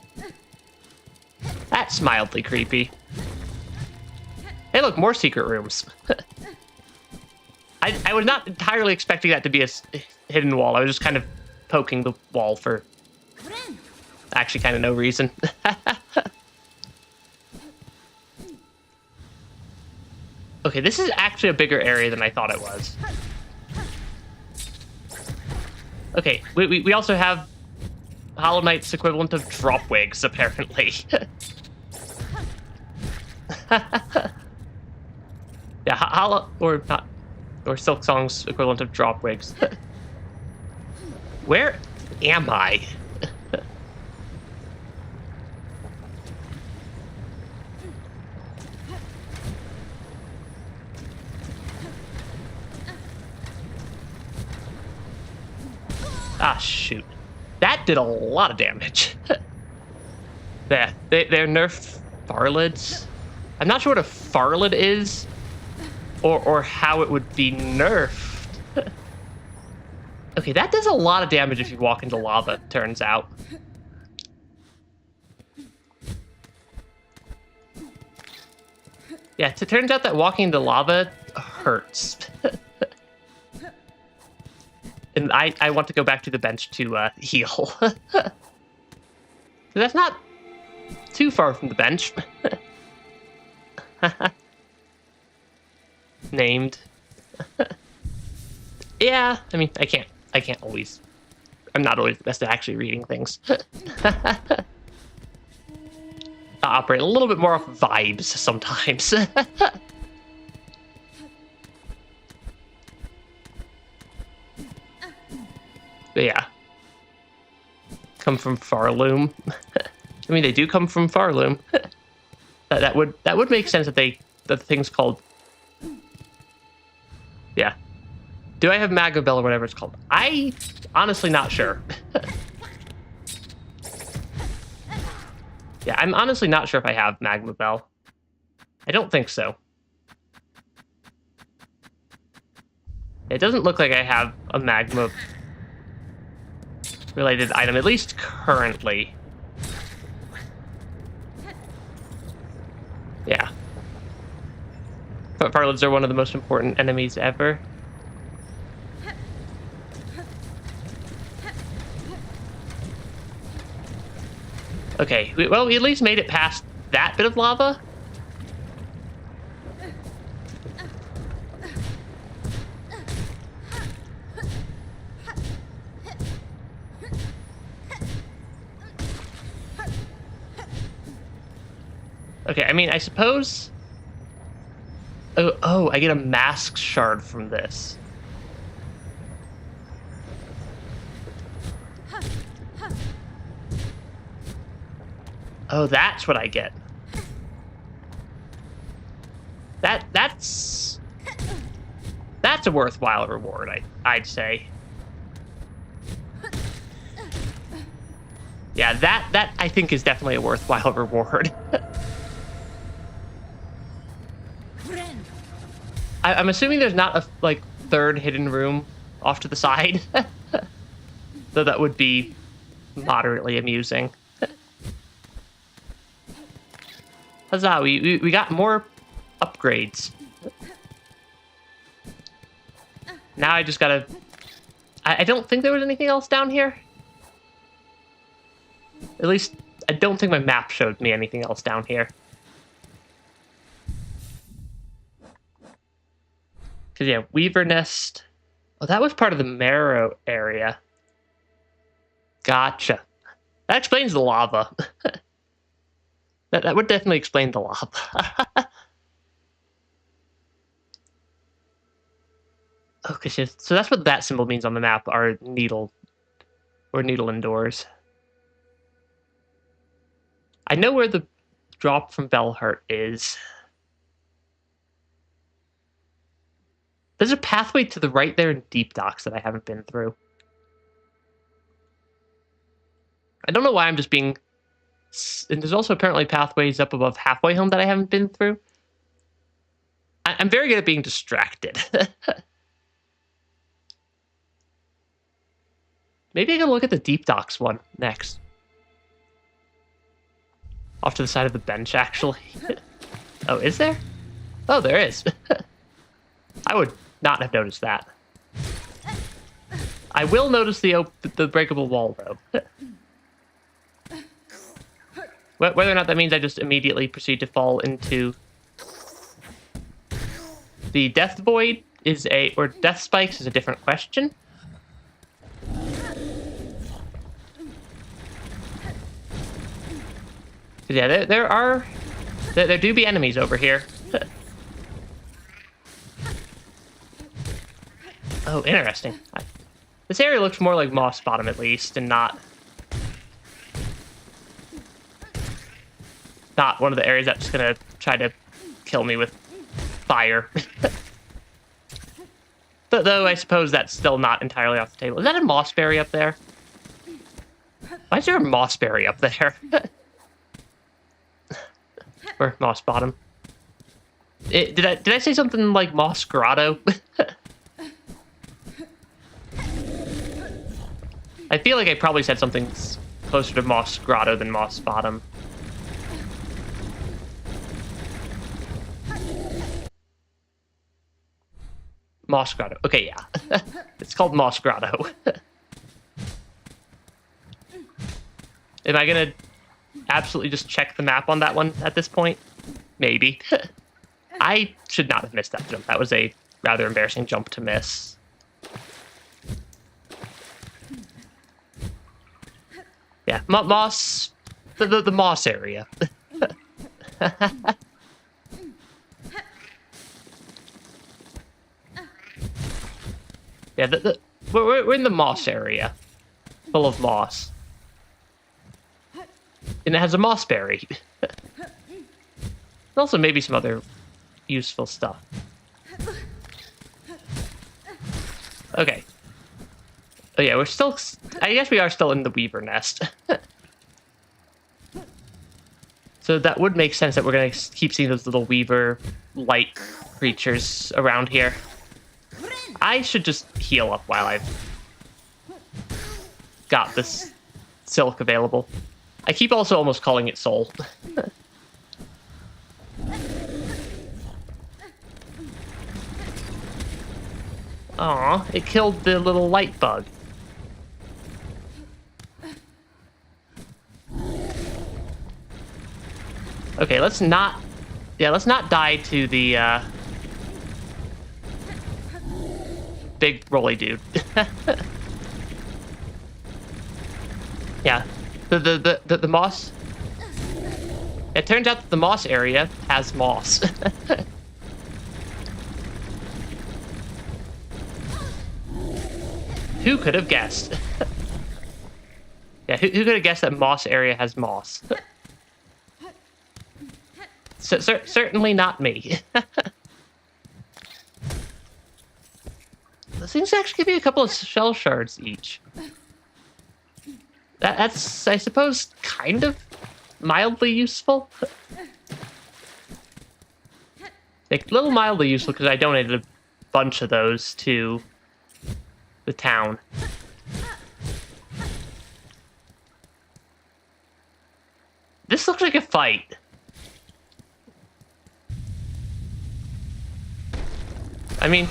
[SPEAKER 1] That's mildly creepy. Hey, look, more secret rooms. I was not entirely expecting that to be a hidden wall. I was just kind of poking the wall for actually kind of no reason. Okay, this is actually a bigger area than I thought it was. Okay, we also have Hollow Knight's equivalent of drop wigs, apparently. Yeah, Hala, or not, or Silksong's equivalent of drop wigs. Where am I? Ah, shoot. That did a lot of damage. Yeah, they're nerfed Farlids. I'm not sure what a Farlid is, or how it would be nerfed. Okay, that does a lot of damage if you walk into lava, turns out. Yeah, it turns out that walking into lava hurts. And I want to go back to the bench to heal. So that's not too far from the bench. Named. Yeah, I mean, I can't always. I'm not always the best at actually reading things. I operate a little bit more off vibes sometimes. But yeah. Come from Pharloom. I mean, they do come from Pharloom. that would make sense that the thing's called. Yeah. Do I have Magma Bell or whatever it's called? I honestly not sure. Yeah, I'm honestly not sure if I have Magma Bell. I don't think so. It doesn't look like I have a magma related item, at least currently. Yeah. But Farlids are one of the most important enemies ever. Okay, well, we at least made it past that bit of lava. Okay, I mean, I suppose... Oh, I get a mask shard from this. Oh, that's what I get. That's a worthwhile reward, I'd say. Yeah, that I think is definitely a worthwhile reward. I'm assuming there's not a third hidden room off to the side. Though that would be moderately amusing. Huzzah, we got more upgrades. Now I just gotta... I don't think there was anything else down here. At least, I don't think my map showed me anything else down here. Because, yeah, Weaver Nest... Oh, that was part of the Marrow area. Gotcha. That explains the lava. That would definitely explain the lava. Okay, so that's what that symbol means on the map, our needle, or needle and doors. I know where the drop from Bellheart is. There's a pathway to the right there in Deep Docks that I haven't been through. I don't know why I'm just being... And there's also apparently pathways up above Halfway Home that I haven't been through. I'm very good at being distracted. Maybe I can look at the Deep Docks one next. Off to the side of the bench, actually. Oh, is there? Oh, there is. I would not have noticed that. I will notice the breakable wall, though. Whether or not that means I just immediately proceed to fall into... The Death Void is or Death Spikes is a different question. Yeah, there's There do be enemies over here. Oh, interesting. This area looks more like Moss Bottom, at least, and not one of the areas that's gonna try to kill me with fire. Though I suppose that's still not entirely off the table. Is that a mossberry up there? Why is there a mossberry up there? Or Moss Bottom? Did I say something like Moss Grotto? I feel like I probably said something closer to Moss Grotto than Moss Bottom. Moss Grotto. Okay, yeah. It's called Moss Grotto. Am I gonna absolutely just check the map on that one at this point? Maybe. I should not have missed that jump. That was a rather embarrassing jump to miss. Yeah, Moss... The Moss area. Yeah, we're in the moss area. Full of moss. And it has a mossberry. And also maybe some other useful stuff. Okay. Oh yeah, we're still... I guess we are still in the Weaver nest. So that would make sense that we're going to keep seeing those little Weaver-like creatures around here. I should just heal up while I've got this silk available. I keep also almost calling it soul. Aw, it killed the little light bug. Okay, let's not die to the big rolly dude. Yeah, the moss. It turns out that the moss area has moss. Who could have guessed? Yeah, who could have guessed that moss area has moss? Certainly not me. Those things actually give you a couple of shell shards each. That's, I suppose, kind of mildly useful. Like, a little mildly useful because I donated a bunch of those to the town. This looks like a fight. I mean,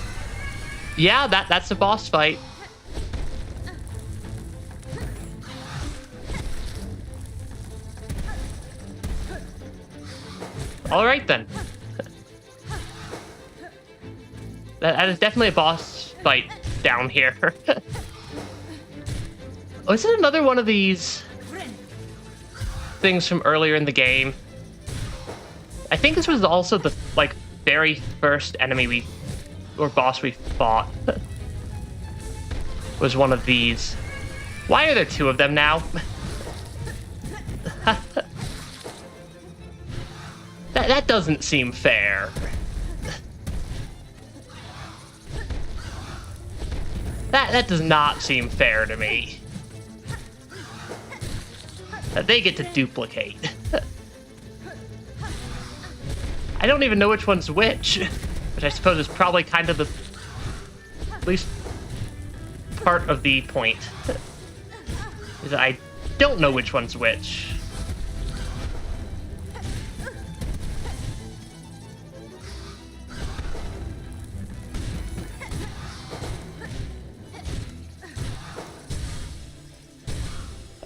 [SPEAKER 1] yeah, that's a boss fight. All right then. That is definitely a boss fight down here. Oh, is it another one of these things from earlier in the game? I think this was also the very first enemy or boss we fought. Was one of these. Why are there two of them now? That doesn't seem fair. That does not seem fair to me. They get to duplicate. I don't even know which one's which. Which I suppose is probably kind of the at least part of the point. Is that I don't know which one's which.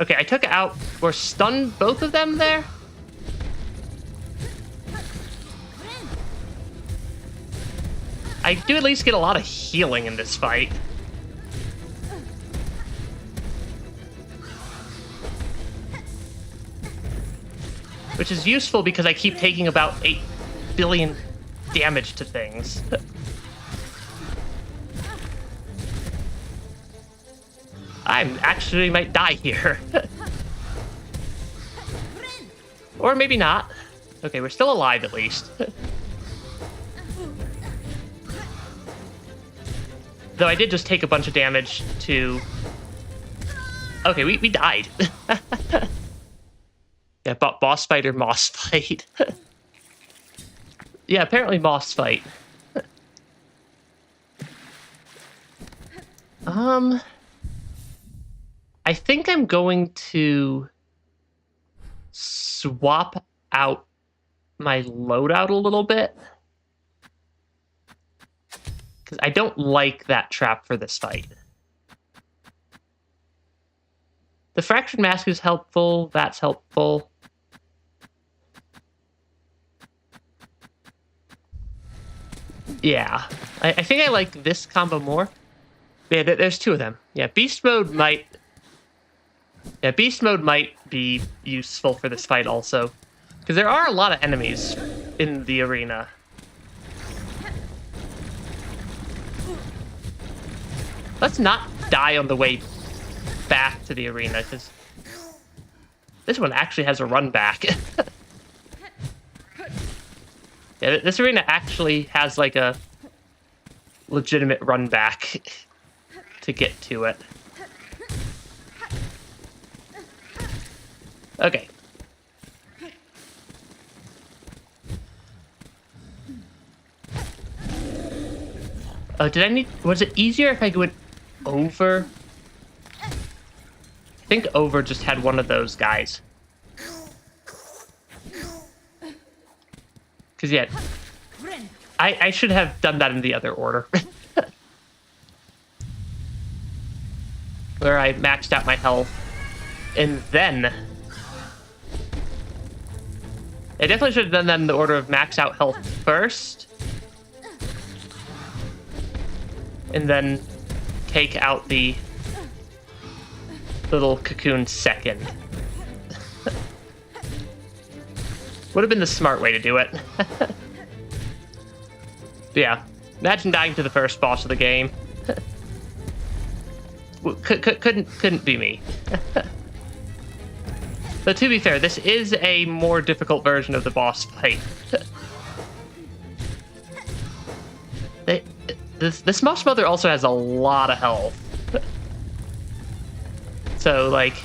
[SPEAKER 1] Okay, I took it out. We're stunned both of them there? I do at least get a lot of healing in this fight. which is useful because I keep taking about 8 billion damage to things. I actually might die here. Or maybe not. Okay, we're still alive at least. Though I did just take a bunch of damage to... Okay, we died. Yeah, boss fight or moss fight. Yeah, apparently moss fight. I think I'm going to swap out my loadout a little bit. Because I don't like that trap for this fight. The Fractured Mask is helpful. That's helpful. Yeah. I think I like this combo more. Yeah, there's 2 of them. Yeah, Beast Mode might... Yeah, Beast Mode might be useful for this fight also. Because there are a lot of enemies in the arena. Let's not die on the way back to the arena, because this one actually has a run back. Yeah, this arena actually has like a legitimate run back to get to it. Okay. Was it easier if I went over? I think over just had one of those guys. Because, yeah, I should have done that in the other order. Where I maxed out my health. And then... I definitely should have done that in the order of max out health first. And then take out the little cocoon second. Would have been the smart way to do it. But yeah, imagine dying to the first boss of the game. Couldn't be me. But to be fair, this is a more difficult version of the boss fight. The Smosh Mother also has a lot of health. So, like...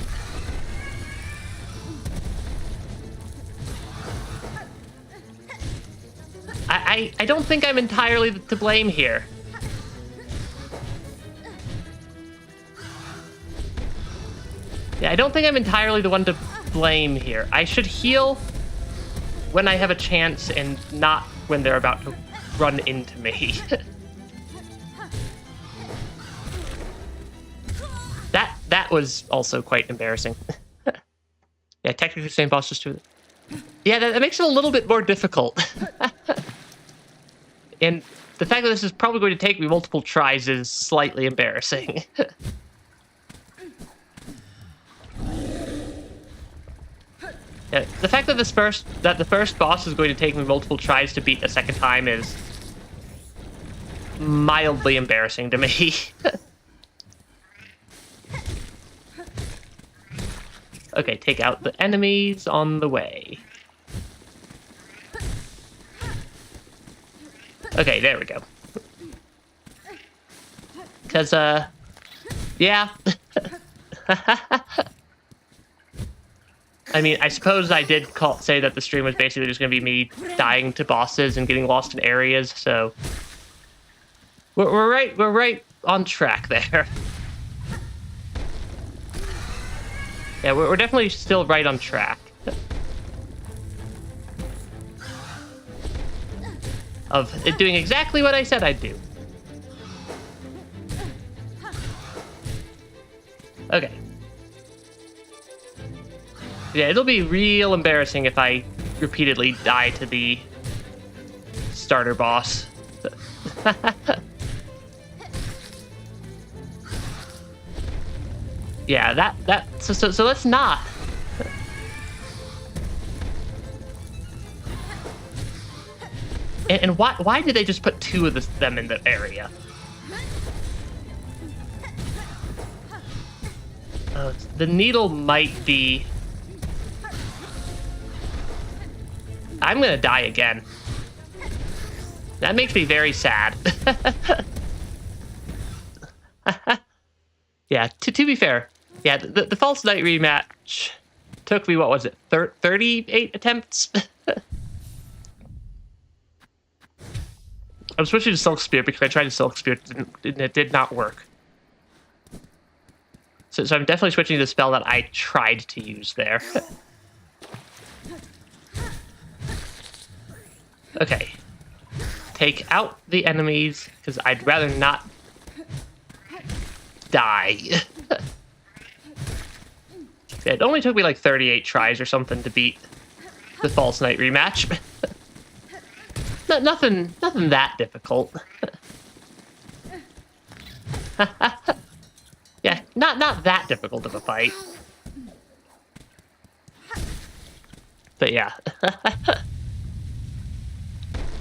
[SPEAKER 1] I don't think I'm entirely to blame here. Yeah, I don't think I'm entirely the one to blame here. I should heal when I have a chance and not when they're about to run into me. That was also quite embarrassing. Yeah, technically the same boss, just 2. Yeah, that makes it a little bit more difficult. And the fact that this is probably going to take me multiple tries is slightly embarrassing. Yeah, the fact that the first boss is going to take me multiple tries to beat a second time is mildly embarrassing to me. Okay, take out the enemies on the way. Okay, there we go. Because, yeah. I mean, I suppose I did say that the stream was basically just going to be me dying to bosses and getting lost in areas, so... We're right on track there. Yeah, we're definitely still right on track. Of it doing exactly what I said I'd do. Okay. Yeah, it'll be real embarrassing if I repeatedly die to the starter boss. Yeah, so let's not. And why did they just put two of them in the area? The needle might be... I'm gonna die again. That makes me very sad. Yeah, to be fair, yeah, the False Knight rematch took me, what was it, 38 attempts? I'm switching to Silk Spear because I tried to Silk Spear and it did not work. So I'm definitely switching to the spell that I tried to use there. Okay. Take out the enemies, because I'd rather not die. It only took me like 38 tries or something to beat the False Knight rematch. Nothing that difficult. Yeah, not that difficult of a fight. But yeah.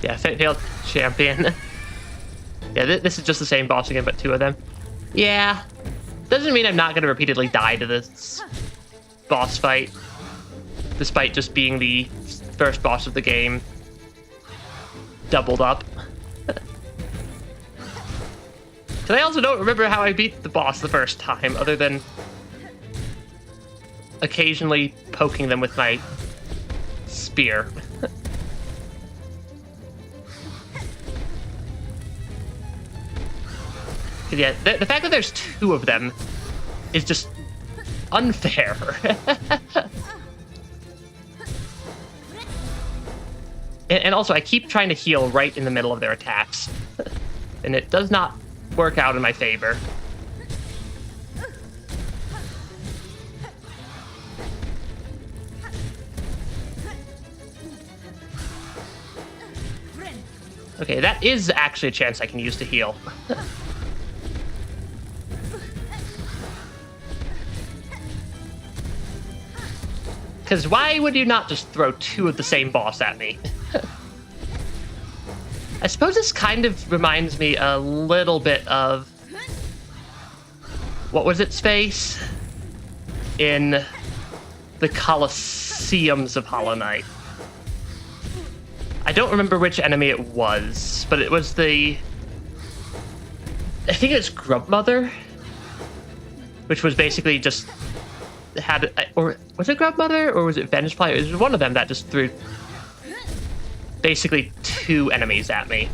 [SPEAKER 1] Yeah, failed champion. Yeah, this is just the same boss again, but two of them. Yeah, doesn't mean I'm not going to repeatedly die to this boss fight, despite just being the first boss of the game doubled up. Because I also don't remember how I beat the boss the first time, other than occasionally poking them with my spear. Yeah, the fact that there's two of them is just unfair. And also, I keep trying to heal right in the middle of their attacks. And it does not work out in my favor. Okay, that is actually a chance I can use to heal. Because why would you not just throw two of the same boss at me? I suppose this kind of reminds me a little bit of... What was it, Space? In the Colosseums of Hollow Knight. I don't remember which enemy it was, but it was the... I think it was Grub Mother? Which was basically just... had, or was it Grub Mother or was it Venge Player? It was one of them that just threw basically two enemies at me.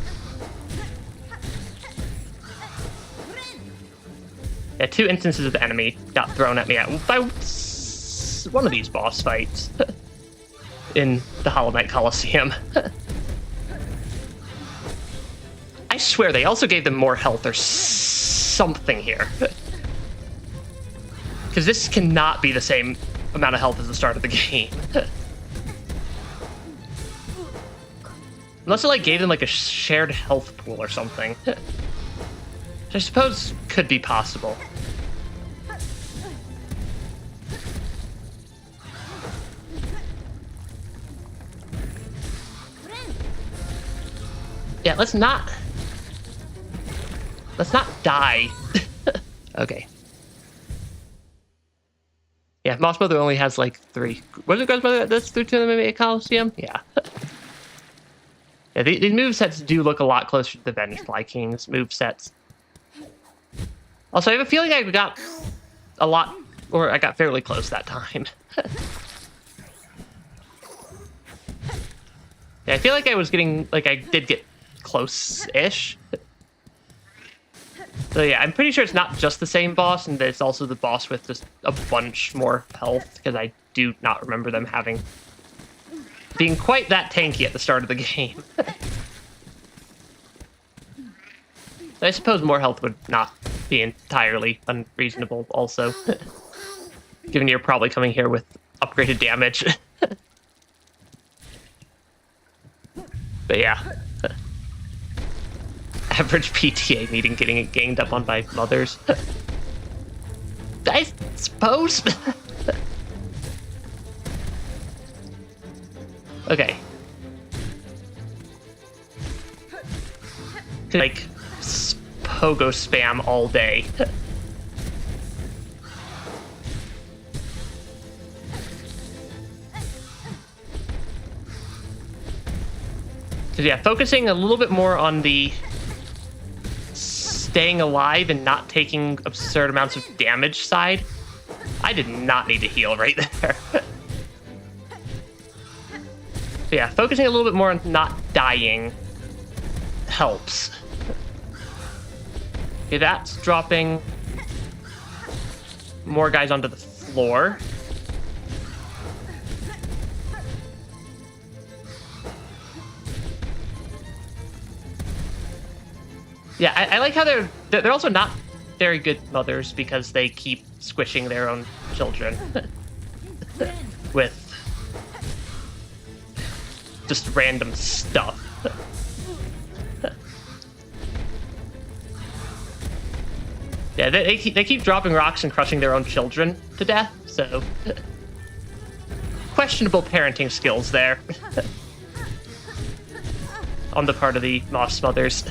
[SPEAKER 1] Yeah, two instances of the enemy got thrown at me by one of these boss fights in the Hollow Knight Coliseum. I swear they also gave them more health or something here. Because this cannot be the same amount of health as the start of the game. Unless it like gave them like a shared health pool or something. Which I suppose could be possible. Yeah, let's not die. Okay. Yeah, Moss Mother only has like 3. Was it Ghost Mother that's through to the Mimic Coliseum? Yeah. Yeah, these movesets do look a lot closer to the Vengefly King's movesets. Also, I have a feeling I got a lot, or I got fairly close that time. Yeah, I feel like I was getting, like I did get close-ish. So yeah, I'm pretty sure it's not just the same boss, and that it's also the boss with just a bunch more health, because I do not remember them being quite that tanky at the start of the game. I suppose more health would not be entirely unreasonable also, given you're probably coming here with upgraded damage. But yeah. Average PTA meeting getting ganged up on by mothers. I suppose. Okay. like pogo spam all day. So yeah, focusing a little bit more on the staying alive and not taking absurd amounts of damage side. I did not need to heal right there. So yeah, focusing a little bit more on not dying helps. Okay, that's dropping more guys onto the floor. Yeah, I like how they're also not very good mothers because they keep squishing their own children with just random stuff. Yeah, they keep dropping rocks and crushing their own children to death, so questionable parenting skills there on the part of the moss mothers.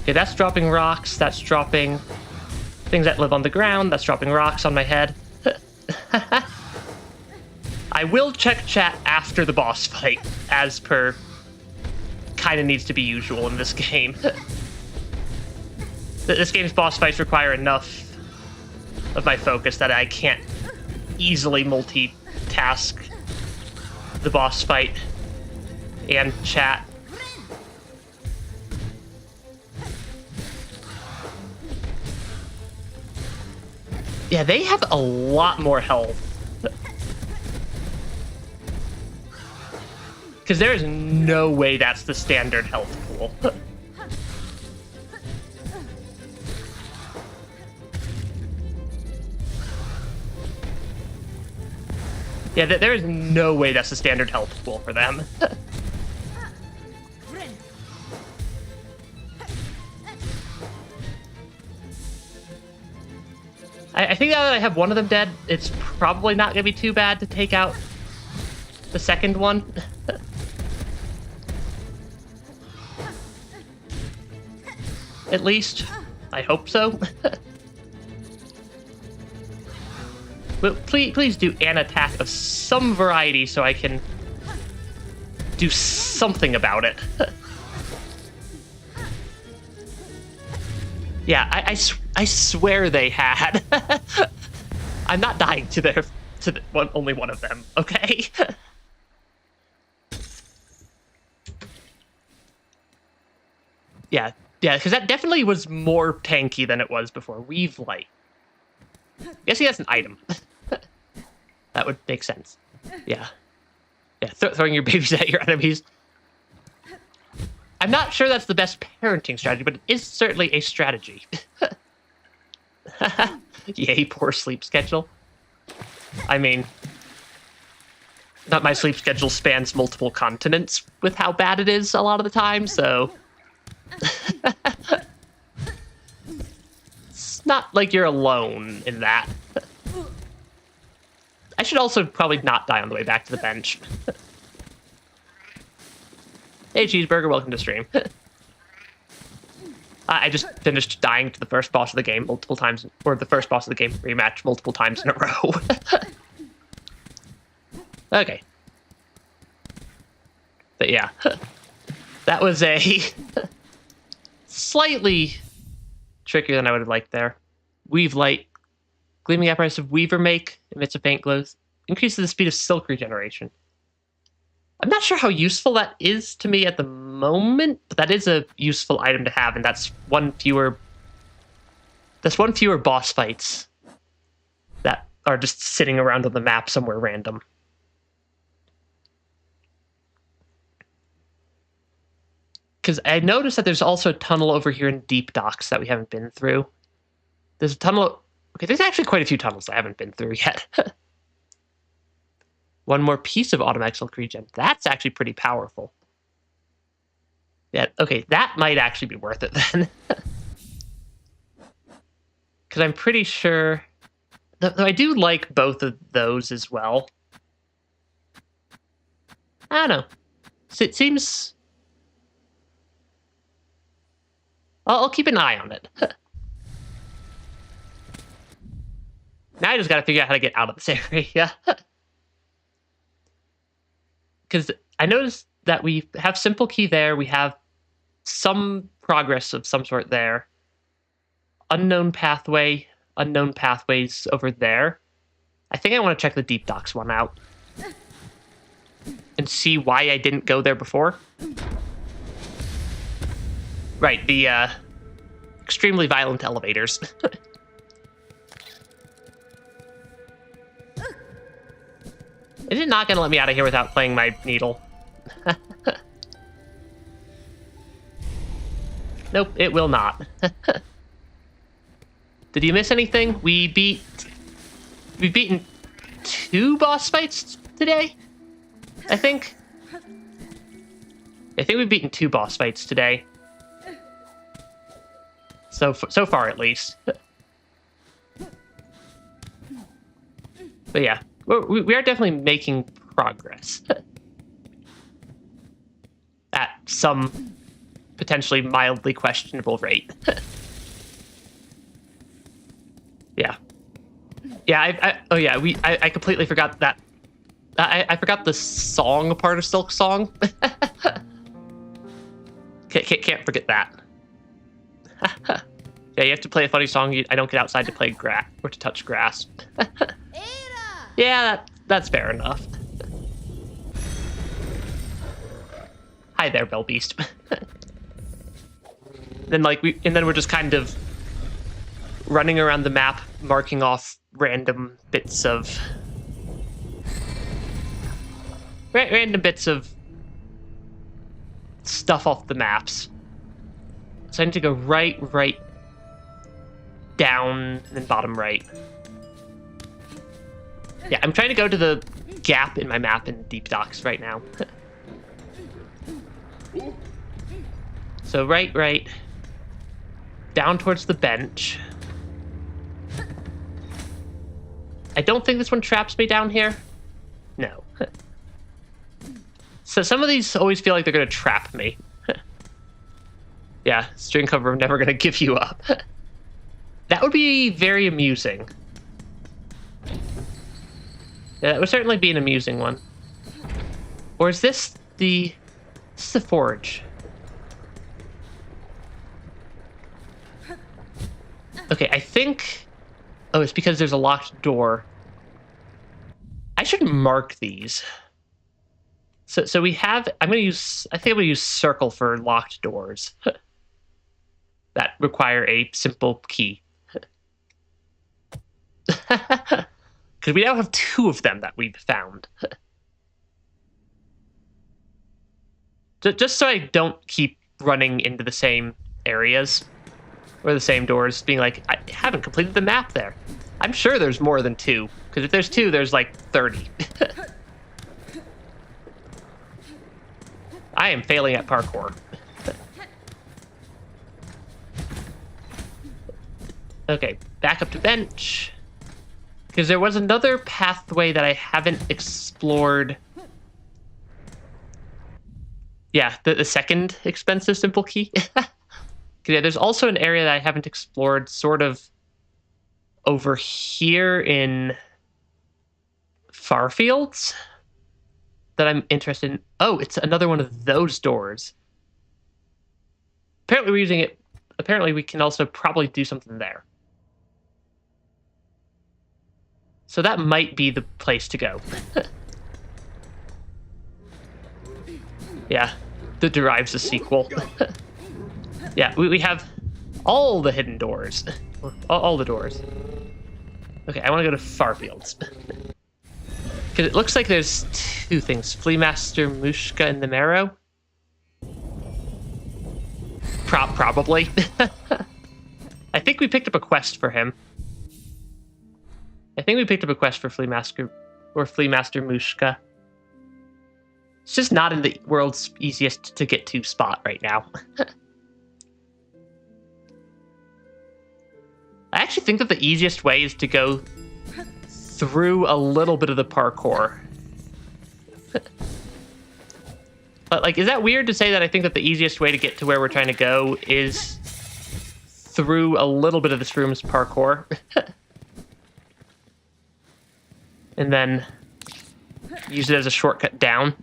[SPEAKER 1] Okay, that's dropping rocks, that's dropping things that live on the ground, that's dropping rocks on my head. I will check chat after the boss fight, as per kind of needs to be usual in this game. This game's boss fights require enough of my focus that I can't easily multitask the boss fight and chat. Yeah, they have a lot more health. Because there is no way that's the standard health pool. Yeah, there is no way that's the standard health pool for them. I think now that I have one of them dead, it's probably not going to be too bad to take out the second one. At least. I hope so. But please do an attack of some variety so I can do something about it. Yeah, I swear they had. I'm not dying to only one of them, okay? Yeah, because that definitely was more tanky than it was before. Weave light. Guessing that's an item. That would make sense. Yeah. Yeah, throwing your babies at your enemies. I'm not sure that's the best parenting strategy, but it is certainly a strategy. Yay, poor sleep schedule. I mean, not my sleep schedule spans multiple continents with how bad it is a lot of the time, so... It's not like you're alone in that. I should also probably not die on the way back to the bench. Hey, Cheeseburger, welcome to stream. I just finished dying to the first boss of the game multiple times, or the first boss of the game rematch multiple times in a row. Okay. But yeah, that was a slightly trickier than I would have liked there. Weave light. Gleaming apparatus of Weaver make emits a faint glow. Increases the speed of silk regeneration. I'm not sure how useful that is to me at the moment, but that is a useful item to have, and that's one fewer boss fights that are just sitting around on the map somewhere random. Because I noticed that there's also a tunnel over here in Deep Docks that we haven't been through. There's a tunnel... Okay, there's actually quite a few tunnels I haven't been through yet. One more piece of automatic silk regen. That's actually pretty powerful. Yeah, okay, that might actually be worth it then. Because I'm pretty sure... Though I do like both of those as well. I don't know. It seems... I'll keep an eye on it. Now I just gotta figure out how to get out of this area. Because I noticed that we have simple key there. We have some progress of some sort there. Unknown pathways over there. I think I want to check the deep docks one out. And see why I didn't go there before. Right, the extremely violent elevators. Is it not going to let me out of here without playing my needle? Nope, it will not. Did you miss anything? We've beaten 2 boss fights today, I think. I think we've beaten 2 boss fights today. So far, at least. But yeah, we are definitely making progress. At some potentially mildly questionable rate. Yeah. Yeah, I completely forgot that. I forgot the song part of Silksong. Can't forget that. Yeah, you have to play a funny song. I don't get outside to play grass or to touch grass. Yeah, that's fair enough. Hi there, Bell Beast. Then we're just kind of running around the map, marking off random bits of stuff off the maps. So I need to go right, down, then bottom right. Yeah, I'm trying to go to the gap in my map in Deep Docks right now. So right, down towards the bench. I don't think this one traps me down here. No. So some of these always feel like they're going to trap me. Yeah, string cover, I'm never going to give you up. That would be very amusing. Yeah, that would certainly be an amusing one. Or is this the... This is the forge. Okay, I think... Oh, it's because there's a locked door. I should mark these. So we have... I think I'm going to use circle for locked doors. That require a simple key. Because we now have 2 of them that we've found. Just so I don't keep running into the same areas or the same doors, being like, I haven't completed the map there. I'm sure there's more than 2, because if there's 2, there's like 30. I am failing at parkour. Okay, back up to bench. Because there was another pathway that I haven't explored. Yeah, the second expensive simple key. Yeah, there's also an area that I haven't explored sort of over here in Farfields that I'm interested in. Oh, it's another one of those doors. Apparently we're using it. Apparently we can also probably do something there. So that might be the place to go. Yeah, that derives a sequel. Yeah, we have all the hidden doors. All the doors. Okay, I want to go to Farfields. Because it looks like there's 2 things. Fleamaster Mushka and the Marrow. Probably. I think we picked up a quest for him. I think we picked up a quest for Fleamaster Mushka. It's just not in the world's easiest to get to spot right now. I actually think that the easiest way is to go through a little bit of the parkour. But, like, is that weird to say that I think that the easiest way to get to where we're trying to go is through a little bit of this room's parkour? And then use it as a shortcut down.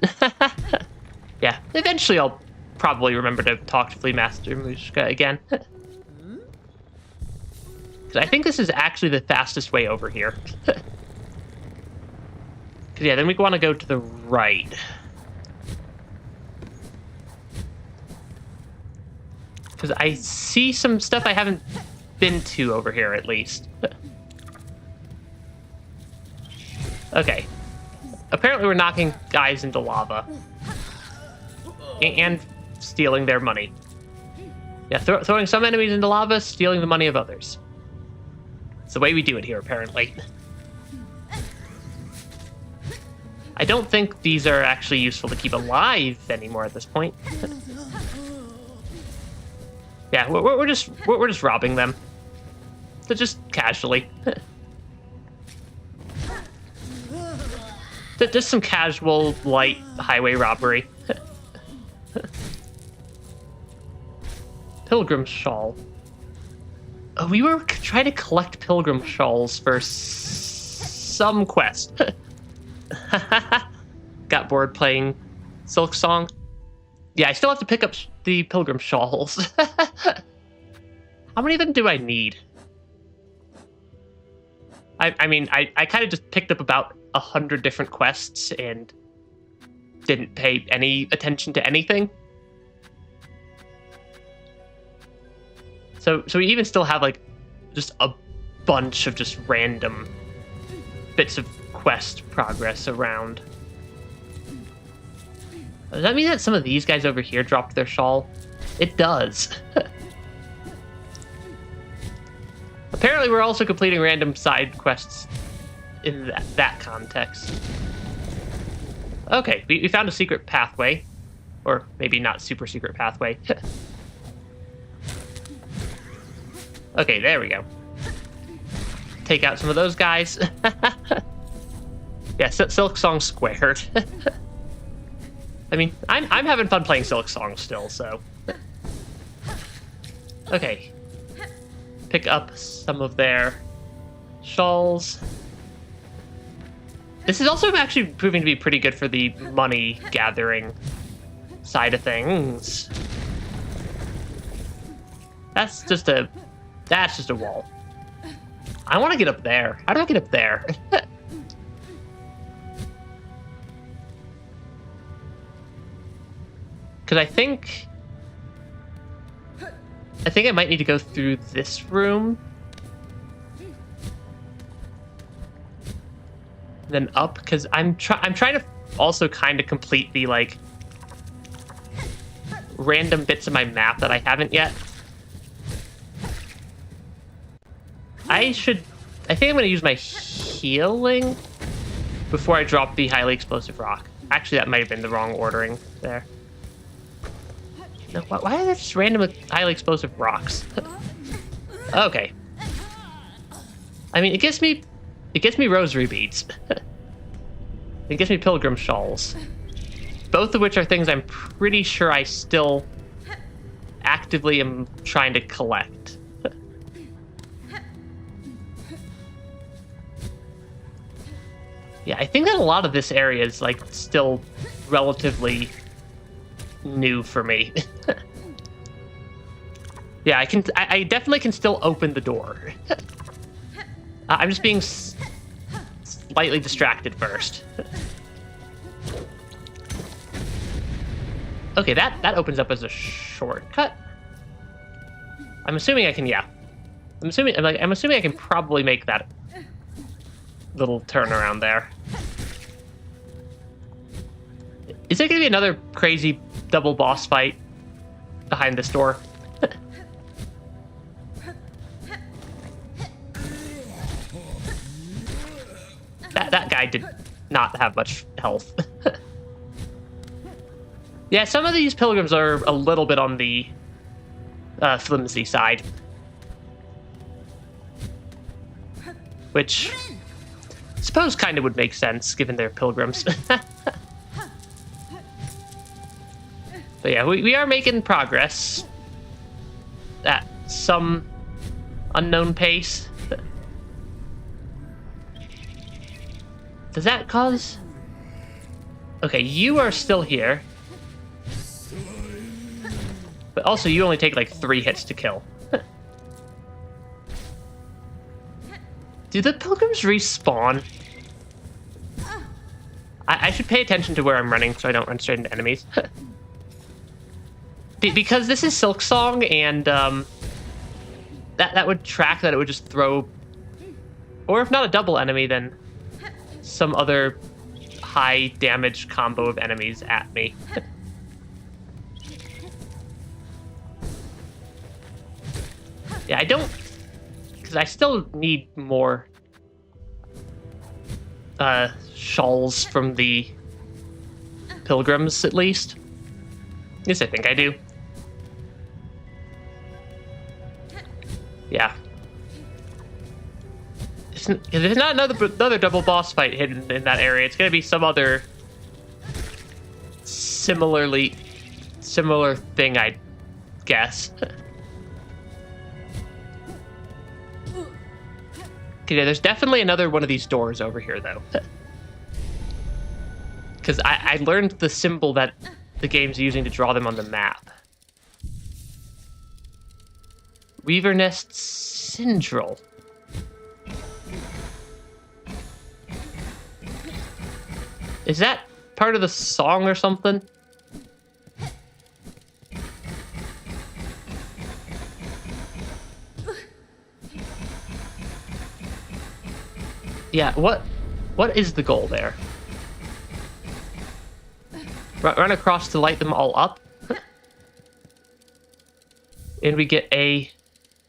[SPEAKER 1] Yeah, eventually I'll probably remember to talk to Flea Master Mushka again. I think this is actually the fastest way over here. Because, yeah, then we want to go to the right. Because I see some stuff I haven't been to over here, at least. Okay. Apparently we're knocking guys into lava. And stealing their money. Yeah, throwing some enemies into lava, stealing the money of others. It's the way we do it here, apparently. I don't think these are actually useful to keep alive anymore at this point. Yeah, we're just robbing them. So just casually. Just some casual, light highway robbery. Pilgrim shawl. Oh, we were trying to collect pilgrim shawls for some quest. Got bored playing Silksong. Yeah, I still have to pick up the pilgrim shawls. How many of them do I need? I mean, I kind of just picked up about 100 different quests and didn't pay any attention to anything. So we even still have, like, just a bunch of just random bits of quest progress around. Does that mean that some of these guys over here dropped their shawl? It does. Apparently we're also completing random side quests in that context. Okay, we found a secret pathway. Or maybe not super secret pathway. Okay, there we go. Take out some of those guys. Yeah, Silksong squared. I mean, I'm having fun playing Silksong still, so. Okay. Pick up some of their shawls. This is also actually proving to be pretty good for the money gathering side of things. That's just a wall. I want to get up there. How do I get up there? Because I think I might need to go through this room. Then up, because I'm trying to also kind of complete the, like, random bits of my map that I haven't yet. I think I'm going to use my healing before I drop the highly explosive rock. Actually, that might have been the wrong ordering there. No, why are there just random highly explosive rocks? Okay. I mean, it gives me rosary beads. It gives me pilgrim shawls. Both of which are things I'm pretty sure I still actively am trying to collect. Yeah, I think that a lot of this area is, like, still relatively new for me. Yeah, I definitely can still open the door. I'm just being slightly distracted first. Okay, that opens up as a shortcut. I'm assuming I can, yeah. I'm assuming I can probably make that little turnaround there. Is there gonna be another crazy double boss fight behind this door? That guy did not have much health. Yeah, some of these pilgrims are a little bit on the flimsy side. Which I suppose kind of would make sense, given they're pilgrims. But yeah, we are making progress at some unknown pace. Does that cause... Okay, you are still here. But also, you only take like 3 hits to kill. Do the pilgrims respawn? I should pay attention to where I'm running so I don't run straight into enemies. Because this is Silksong, and that would track that it would just throw... Or if not a double enemy, then some other high damage combo of enemies at me. Yeah, I don't... Because I still need more shawls from the pilgrims, at least. Yes, I think I do. Yeah. If there's not another double boss fight hidden in that area, it's going to be some other similar thing, I guess. Okay, yeah, there's definitely another one of these doors over here, though. Because I learned the symbol that the game's using to draw them on the map. Weaver Nest Syndrome. Is that part of the song or something? Yeah, what is the goal there? Run across to light them all up? And we get a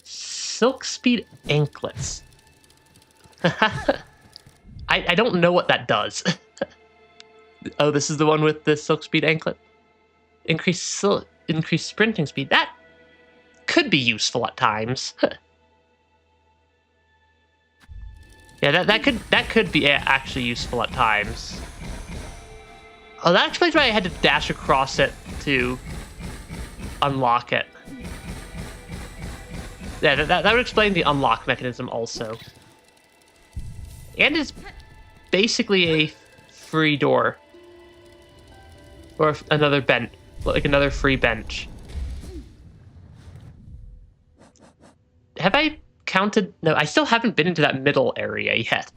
[SPEAKER 1] Silk Speed Anklets. I don't know what that does. Oh, this is the one with the Silk Speed Anklet. Increased sprinting speed. That could be useful at times. Yeah, that could be actually useful at times. Oh, that explains why I had to dash across it to unlock it. Yeah, that would explain the unlock mechanism also. And it's basically a free door. Or another bench, like another free bench. Have I counted? No, I still haven't been into that middle area yet.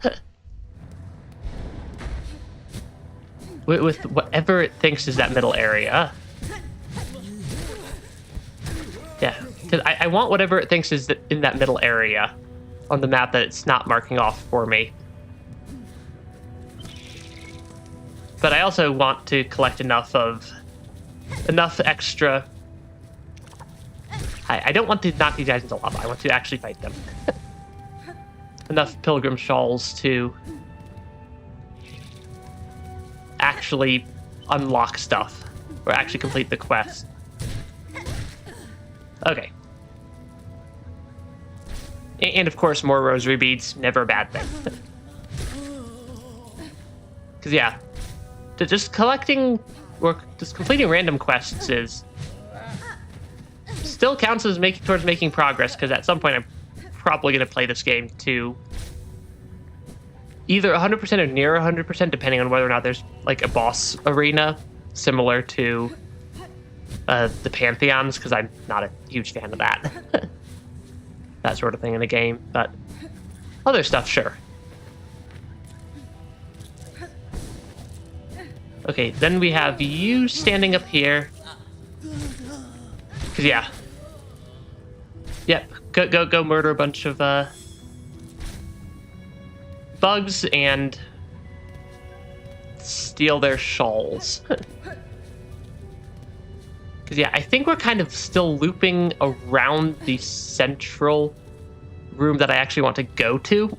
[SPEAKER 1] With whatever it thinks is that middle area. Yeah, because I want whatever it thinks is in that middle area on the map that it's not marking off for me. But I also want to collect enough extra... I don't want to knock these guys into lava. I want to actually fight them. Enough pilgrim shawls to actually unlock stuff. Or actually complete the quest. Okay. And of course, more rosary beads. Never a bad thing. Because, yeah. Just collecting... or just completing random quests is... still counts as towards making progress, because at some point I'm probably going to play this game to either 100% or near 100%, depending on whether or not there's like a boss arena similar to the Pantheons, because I'm not a huge fan of that. That sort of thing in a game, but other stuff, sure. Okay, then we have you standing up here. Because, yeah. Yep, go murder a bunch of bugs and steal their shawls. Because, yeah, I think we're kind of still looping around the central room that I actually want to go to.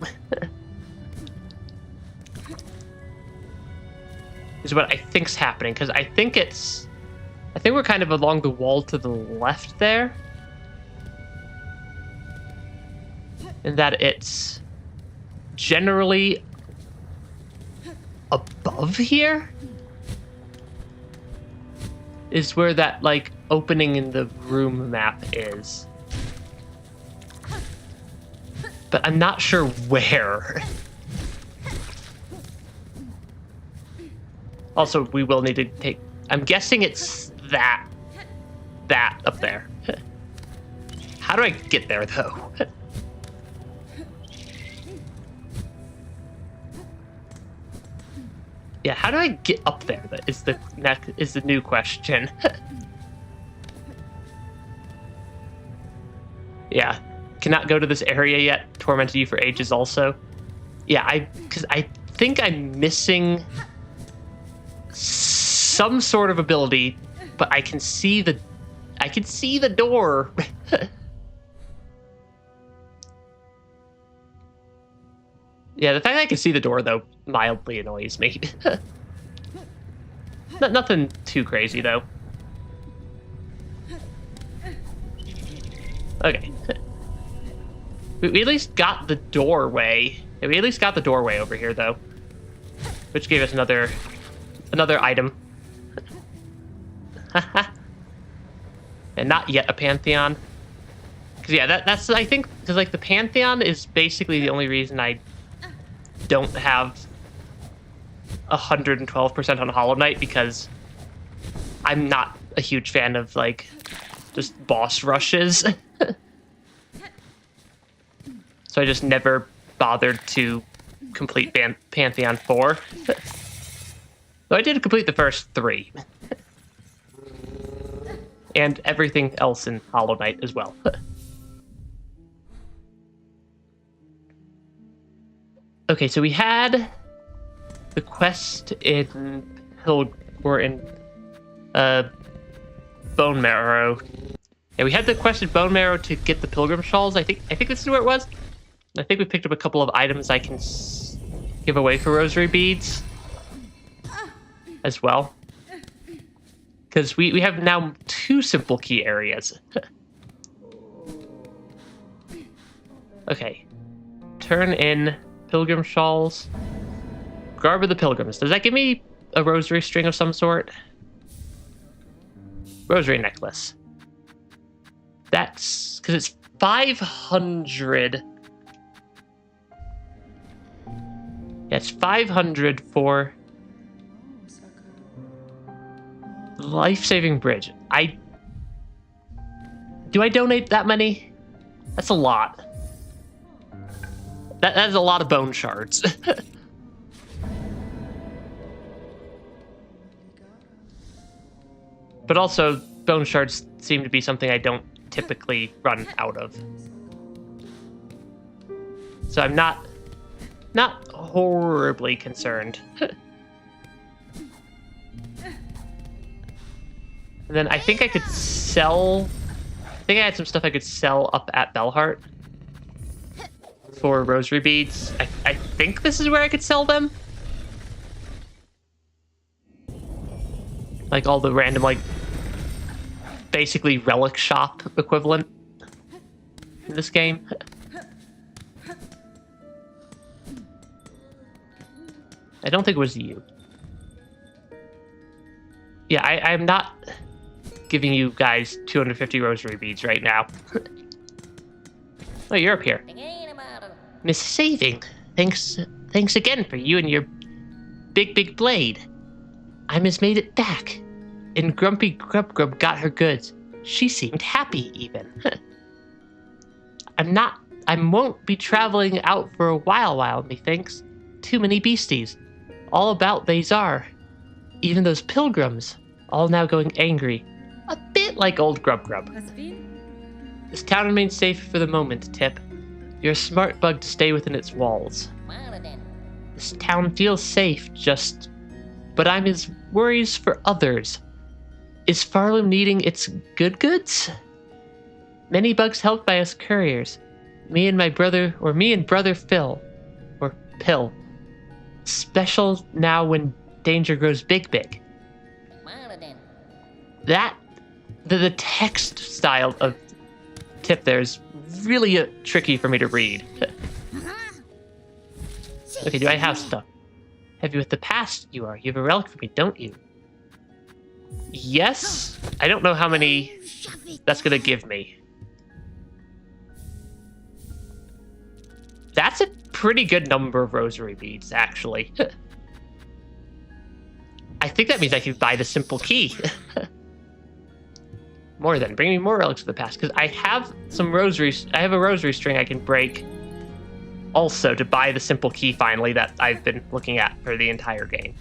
[SPEAKER 1] Is what I think's happening, because I think we're kind of along the wall to the left there. And that it's generally above here? is where that, like, opening in the room map is. But I'm not sure where. Also, we will need to take... I'm guessing it's that up there. How do I get there, though? Yeah, how do I get up there? That is the new question. Yeah, cannot go to this area yet. Tormented you for ages, also. Yeah, because I think I'm missing some sort of ability, but I can see the door. Yeah, the fact that I can see the door, though, mildly annoys me. Nothing too crazy, though. Okay. We at least got the doorway. Yeah, we at least got the doorway over here, though. Which gave us another item. And not yet a Pantheon. Because, yeah, that's, I think, because, like, the Pantheon is basically the only reason I don't have 112% on Hollow Knight, because I'm not a huge fan of, like, just boss rushes. So I just never bothered to complete Pantheon 4. Though I did complete the first 3. And everything else in Hollow Knight as well. Okay, so we had the quest in Bone Marrow. Yeah, we had the quest in Bone Marrow to get the Pilgrim Shawls. I think this is where it was. I think we picked up a couple of items I can give away for rosary beads as well. Because we have now 2 simple key areas. Okay. Turn in Pilgrim Shawls. Garb of the Pilgrims. Does that give me a rosary string of some sort? Rosary necklace. That's... because it's 500... Yeah, it's 500 for... life-saving bridge. Do I donate that many? That's a lot. That is a lot of bone shards. But also, bone shards seem to be something I don't typically run out of. So I'm not horribly concerned. And then I think I could sell... I think I had some stuff I could sell up at Bellheart for rosary beads. I think this is where I could sell them. Like all the random, like, basically relic shop equivalent in this game. I don't think it was you. Yeah, I'm not giving you guys 250 rosary beads right now. Oh, you're up here. Miss Saving, thanks again for you and your big blade. I just made it back. And Grumpy Grub got her goods. She seemed happy, even. I won't be traveling out for a while, methinks. Too many beasties. All about they are. Even those pilgrims, all now going angry. A bit like old Grub. This town remains safe for the moment, Tip. You're a smart bug to stay within its walls. This town feels safe, but I'm his worries for others. Is Pharloom needing its goods? Many bugs helped by us couriers. Me and brother Phil. Or Pill. Special now when danger grows big. The text style of Tip there is really tricky for me to read. Okay, do I have stuff? Heavy with the past you are. You have a relic for me, don't you? Yes. I don't know how many that's gonna give me. That's a pretty good number of rosary beads, actually. I think that means I can buy the simple key. More than. Bring me more relics of the past, because I have some rosaries. I have a rosary string I can break also to buy the simple key finally that I've been looking at for the entire game.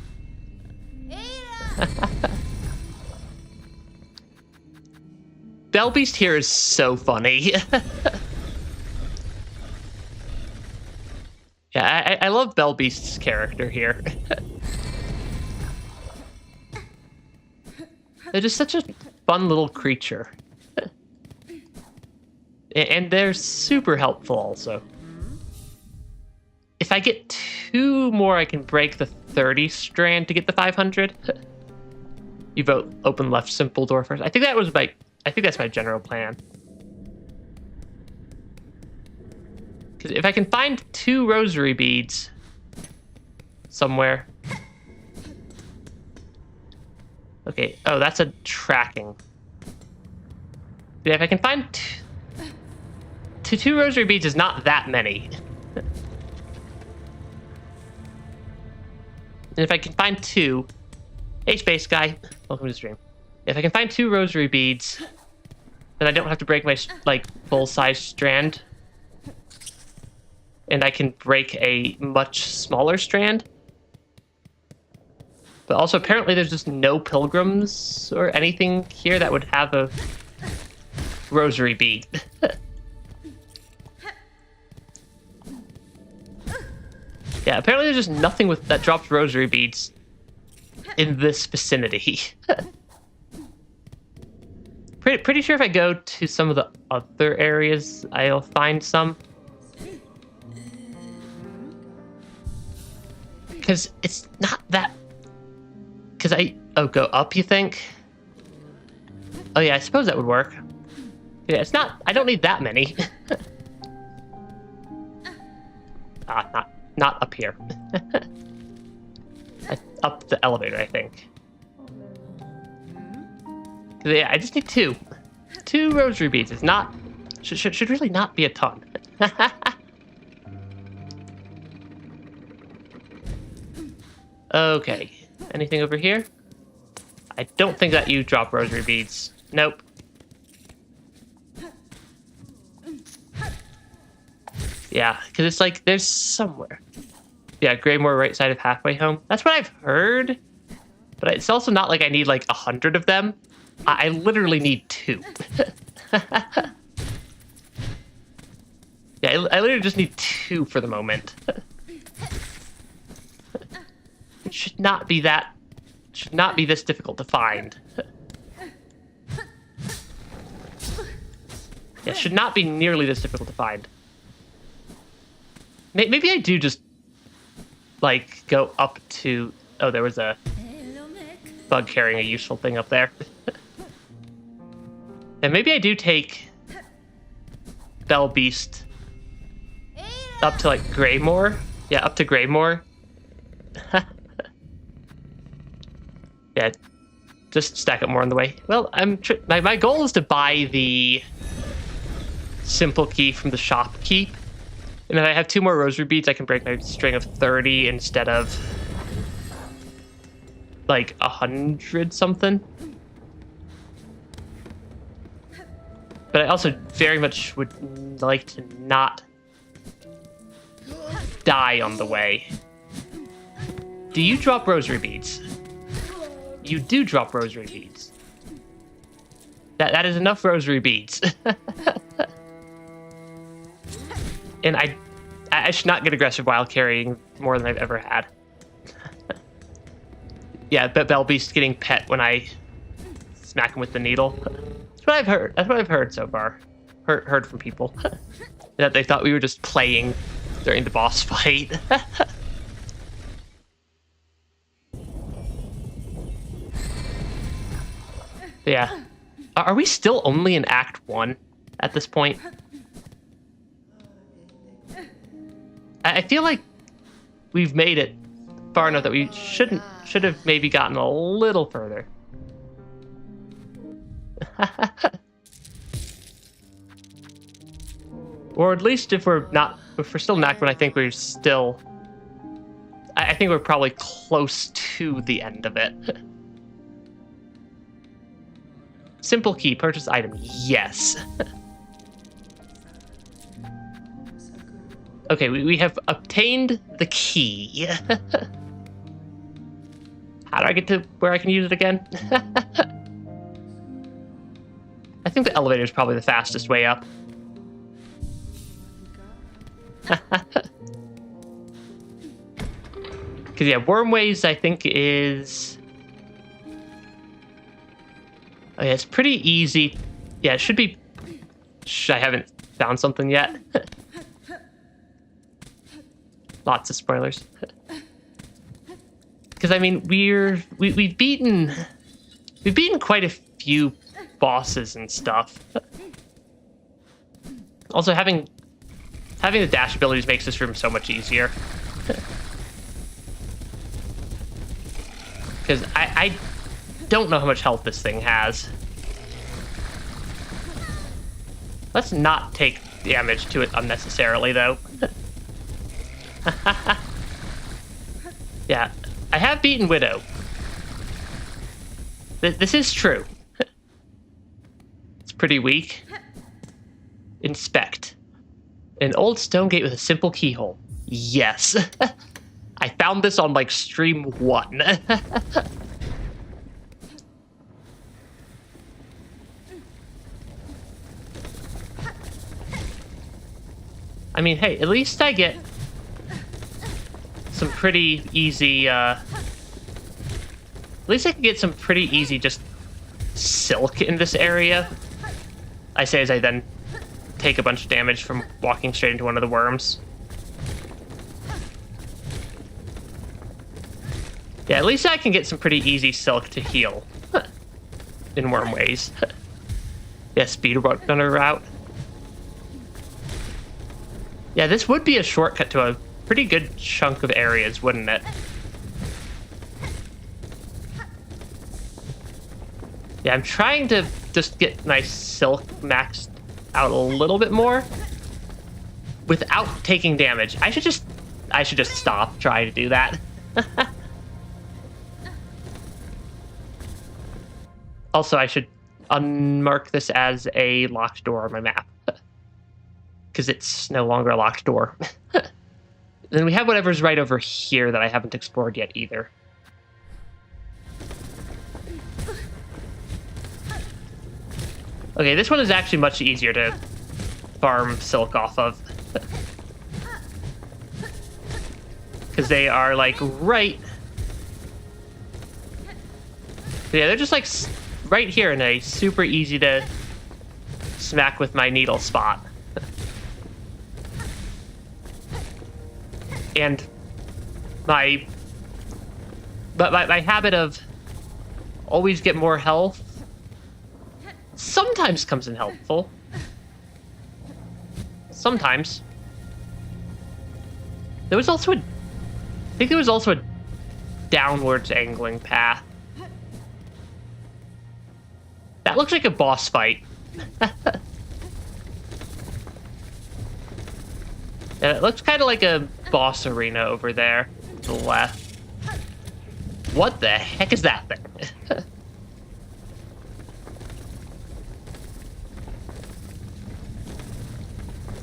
[SPEAKER 1] Bell Beast here is so funny. Yeah, I love Bell Beast's character here. They're just such a fun little creature. And they're super helpful also. If I get 2 more, I can break the 30 strand to get the 500. You vote open left simple door first. I think that's my general plan. Because if I can find 2 rosary beads somewhere. Okay. Oh, that's a tracking. Yeah, if I can find 2 rosary beads is not that many. And if I can find 2, hey space guy, welcome to the stream. If I can find 2 rosary beads, then I don't have to break my full size strand, and I can break a much smaller strand. But also apparently there's just no pilgrims or anything here that would have a rosary bead. Yeah, apparently there's just nothing that drops rosary beads in this vicinity. Pretty sure if I go to some of the other areas, I'll find some. Because it's not that... Oh, go up, you think? Oh yeah, I suppose that would work. Yeah, it's not... I don't need that many. Not up here. Up the elevator, I think. Yeah, I just need 2. 2 rosary beads. It's not... Should really not be a ton. Okay. Anything over here? I don't think that you drop rosary beads. Nope. Yeah, because it's like there's somewhere. Yeah, Greymore right side of halfway home. That's what I've heard. But it's also not like I need like 100 of them. I literally need 2. Yeah, I literally just need 2 for the moment. It should not be this difficult to find. Yeah, it should not be nearly this difficult to find. Maybe I do just, like, go up to... Oh, there was a bug carrying a useful thing up there. And maybe I do take Bell Beast up to, like, Greymore. Yeah, up to Greymore. Yeah, just stack up more on the way. Well, my goal is to buy the simple key from the shopkeep. And if I have 2 more rosary beads, I can break my string of 30 instead of like 100 something. But I also very much would like to not die on the way. Do you drop rosary beads? You do drop rosary beads. That is enough rosary beads. And I should not get aggressive while carrying more than I've ever had. Yeah, but Bell Beast getting pet when I smack him with the needle. That's what I've heard. That's what I've heard so far. Heard from people. That they thought we were just playing during the boss fight. Yeah. Are we still only in Act 1 at this point? I feel like we've made it far enough that we should have maybe gotten a little further. Or at least if we're still not, when I think we're still... I think we're probably close to the end of it. Simple key, purchase item, yes. Okay, we have obtained the key. How do I get to where I can use it again? I think the elevator is probably the fastest way up. Because, yeah, Wormways, I think, is... Oh, yeah, it's pretty easy. Yeah, it should be... I haven't found something yet. Lots of spoilers. Because, I mean, we've beaten quite a few bosses and stuff. Also, having the dash abilities makes this room so much easier. Because I don't know how much health this thing has. Let's not take damage to it unnecessarily, though. Yeah, I have beaten Widow. This is true. It's pretty weak. Inspect. An old stone gate with a simple keyhole. Yes. I found this on, like, stream 1. I mean, hey, at least I get some pretty easy, at least I can get some pretty easy just silk in this area. I say as I then take a bunch of damage from walking straight into one of the worms. Yeah, at least I can get some pretty easy silk to heal in Wormways. Yeah, speedrunner route. Yeah, this would be a shortcut to a pretty good chunk of areas, wouldn't it? Yeah, I'm trying to just get my silk maxed out a little bit more without taking damage. I should just stop trying to do that. Also, I should unmark this as a locked door on my map. Because it's no longer a locked door. Then we have whatever's right over here that I haven't explored yet either. Okay, this one is actually much easier to farm silk off of. Because they are, like, right... Yeah, they're just, like, right here in a super easy to smack with my needle spot. And my habit of always get more health sometimes comes in helpful. Sometimes. There was also I think there was also a downwards angling path. That looks like a boss fight. Yeah, it looks kind of like a boss arena over there to the left. What the heck is that thing?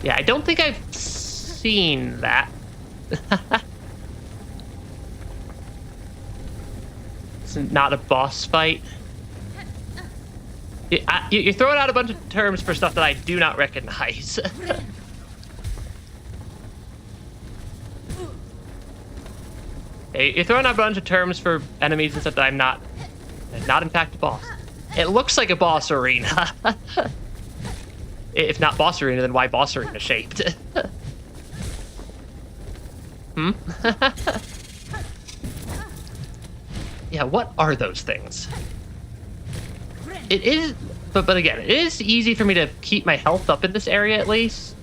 [SPEAKER 1] Yeah, I don't think I've seen that. It's not a boss fight. You're throwing out a bunch of terms for stuff that I do not recognize. You're throwing out a bunch of terms for enemies and stuff that I'm not in fact a boss. It looks like a boss arena. If not boss arena, then why boss arena shaped? Hmm? Yeah, what are those things? It is, but again, it is easy for me to keep my health up in this area at least.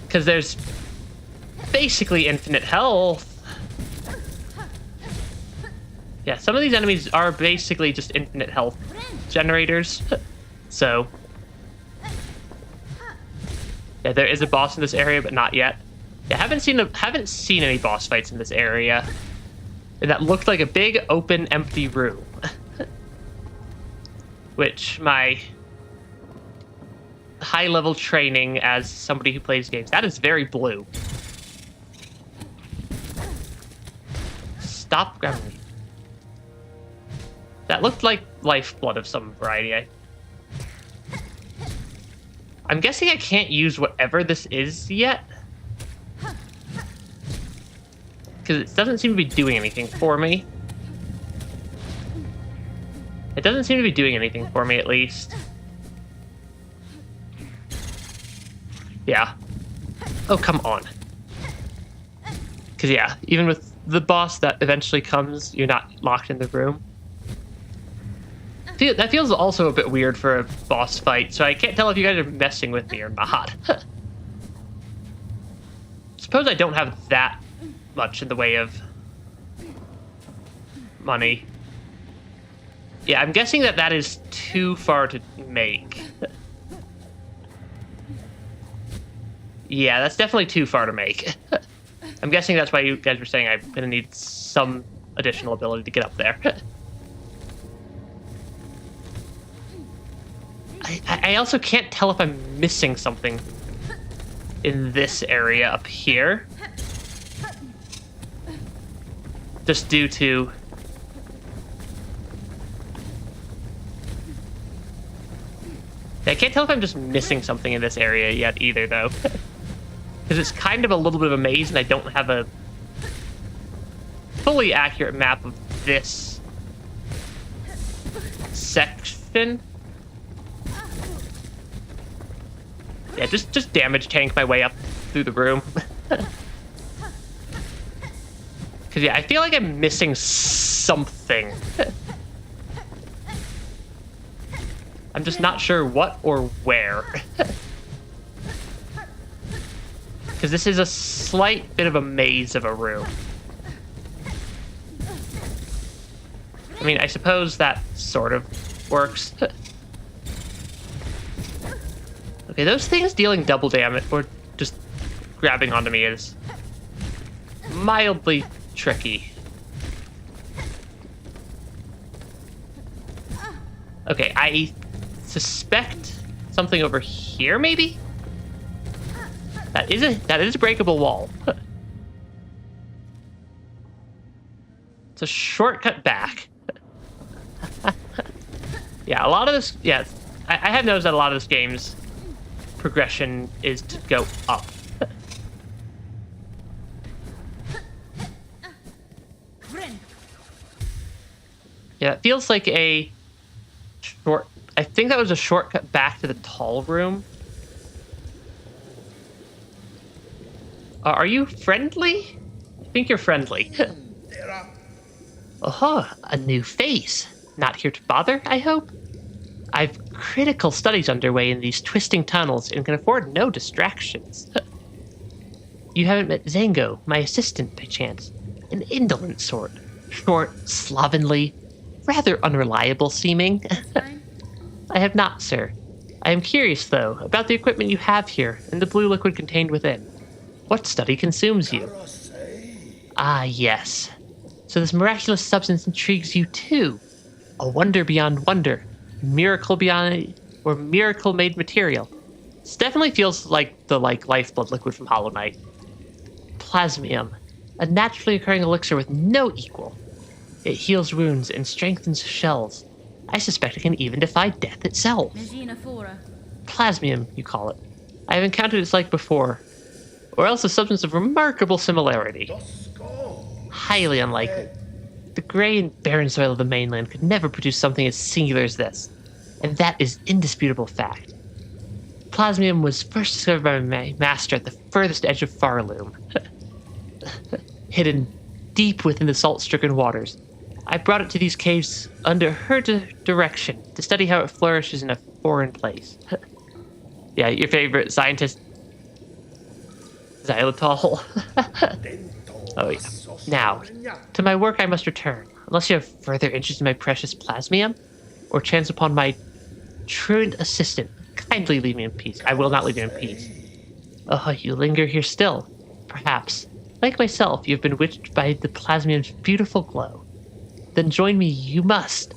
[SPEAKER 1] Because there's basically infinite health. Yeah, some of these enemies are basically just infinite health generators. So, yeah, there is a boss in this area, but not yet. Yeah, haven't seen any boss fights in this area. And that looked like a big, open, empty room. Which my high-level training as somebody who plays games, that is very blue. Stop grabbing me. That looked like lifeblood of some variety. I'm guessing I can't use whatever this is yet. Because it doesn't seem to be doing anything for me. It doesn't seem to be doing anything for me, at least. Yeah. Oh, come on. Because, yeah, even with the boss that eventually comes, you're not locked in the room. That feels also a bit weird for a boss fight, so I can't tell if you guys are messing with me or not. Suppose I don't have that much in the way of money. Yeah, I'm guessing that is too far to make. Yeah, that's definitely too far to make. I'm guessing that's why you guys were saying I'm going to need some additional ability to get up there. I also can't tell if I'm missing something in this area up here. Just due to... I can't tell if I'm just missing something in this area yet either, though. Because it's kind of a little bit of a maze, and I don't have a fully accurate map of this section. Yeah, just damage tank my way up through the room. Because, yeah, I feel like I'm missing something. I'm just not sure what or where. Because this is a slight bit of a maze of a room. I mean, I suppose that sort of works. Okay, those things dealing double damage or just grabbing onto me is mildly tricky. Okay, I suspect something over here, maybe? That is a breakable wall. It's a shortcut back. Yeah, a lot of this... Yeah, I have noticed that a lot of this game's progression is to go up. Yeah, it feels like a short... I think that was a shortcut back to the tall room. Are you friendly? I think you're friendly. Oh, a new face. Not here to bother, I hope? I've critical studies underway in these twisting tunnels and can afford no distractions. You haven't met Zango, my assistant, by chance. An indolent sort. Short, slovenly, rather unreliable seeming. I have not, sir. I am curious, though, about the equipment you have here and the blue liquid contained within. What study consumes you? Ah, yes. So this miraculous substance intrigues you, too. A wonder beyond wonder. Miracle beyond... or miracle-made material. This definitely feels like the, lifeblood liquid from Hollow Knight. Plasmium. A naturally occurring elixir with no equal. It heals wounds and strengthens shells. I suspect it can even defy death itself. Plasmium, you call it. I have encountered its like before. Or else a substance of remarkable similarity. Highly unlikely. The gray and barren soil of the mainland could never produce something as singular as this. And that is indisputable fact. Plasmium was first discovered by my master at the furthest edge of Pharloom. Hidden deep within the salt-stricken waters. I brought it to these caves under her direction to study how it flourishes in a foreign place. Yeah, your favorite scientist, Xylitol. Oh, yeah. Now, to my work I must return, unless you have further interest in my precious plasmium. or chance upon my truant assistant. Kindly leave me in peace. I will not leave you in peace. Oh, you linger here still. Perhaps, like myself, you have been witched by the plasmium's beautiful glow. Then join me, you must.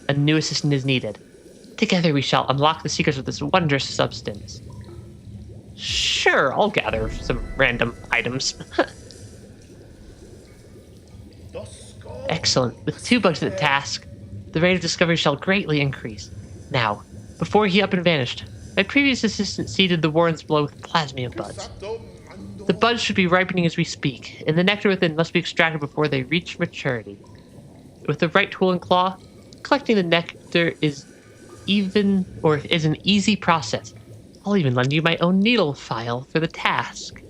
[SPEAKER 1] A new assistant is needed. Together we shall unlock the secrets of this wondrous substance. Sure, I'll gather some random items. Excellent. With 2 bugs at the task, the rate of discovery shall greatly increase. Now, before he up and vanished, my previous assistant seeded the Warrens below with plasmium buds. The buds should be ripening as we speak, and the nectar within must be extracted before they reach maturity. With the right tool and claw, collecting the nectar is an easy process. I'll even lend you my own needle file for the task.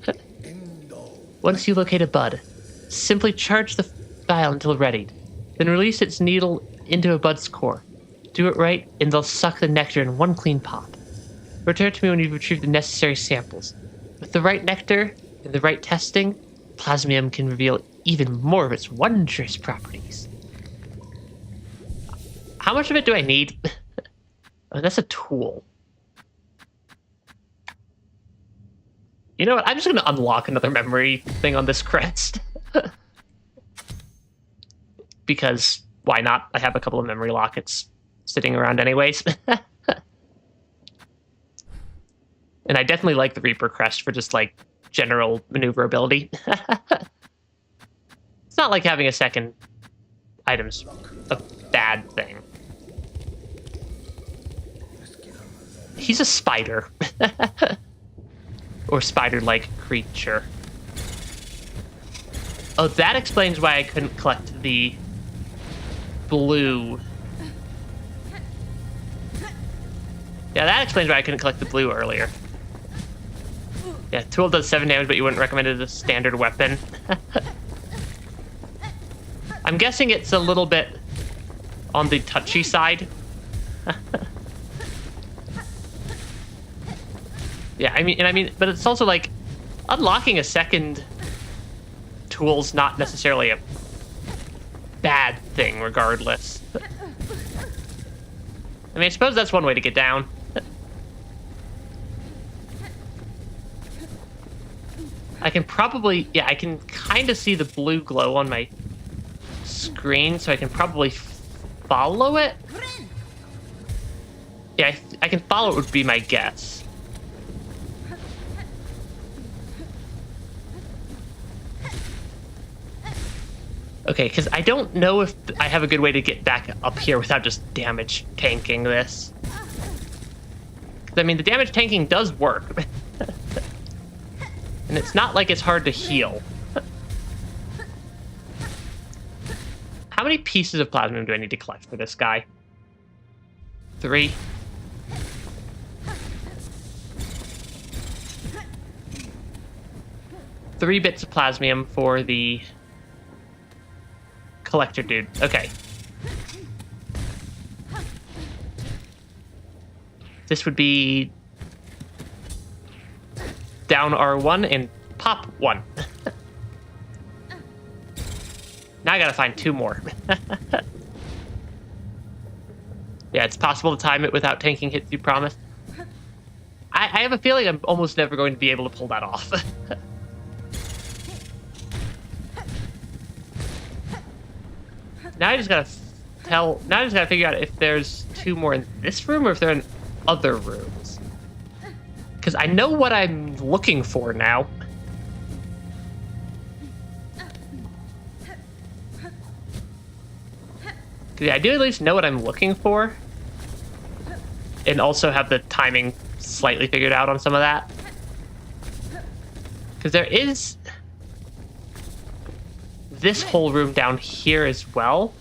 [SPEAKER 1] Once you locate a bud, simply charge the file until readied, then release its needle into a bud's core. Do it right, and they'll suck the nectar in one clean pop. Return to me when you've retrieved the necessary samples. With the right nectar and the right testing, plasmium can reveal even more of its wondrous properties. How much of it do I need? Oh, that's a tool. You know what? I'm just going to unlock another memory thing on this crest. Because why not? I have a couple of memory lockets sitting around anyways. And I definitely like the Reaper crest for just, like, general maneuverability. It's not like having a second item's a bad thing. He's a spider. Or spider-like creature. Oh, that explains why I couldn't collect the blue. Yeah, that explains why I couldn't collect the blue earlier. Yeah, tool does 7 damage, but you wouldn't recommend it as a standard weapon. I'm guessing it's a little bit on the touchy side. Yeah, I mean, but it's also like unlocking a second tool's not necessarily a bad thing, regardless. I mean, I suppose that's one way to get down. I can probably, yeah, I can kind of see the blue glow on my screen, so I can probably follow it. Yeah, I can follow it would be my guess. Okay, because I don't know if I have a good way to get back up here without just damage tanking this. I mean, the damage tanking does work. And it's not like it's hard to heal. How many pieces of plasma do I need to collect for this guy? 3. Three bits of plasmium for the collector dude. Okay. This would be down R1 and pop 1. Now I gotta find 2 more. Yeah, it's possible to time it without tanking hits, you promise. I have a feeling I'm almost never going to be able to pull that off. Now I just gotta figure out if there's 2 more in this room or if they're in other rooms. Because I know what I'm looking for now. Yeah, I do at least know what I'm looking for. And also have the timing slightly figured out on some of that. Because there is this whole room down here as well.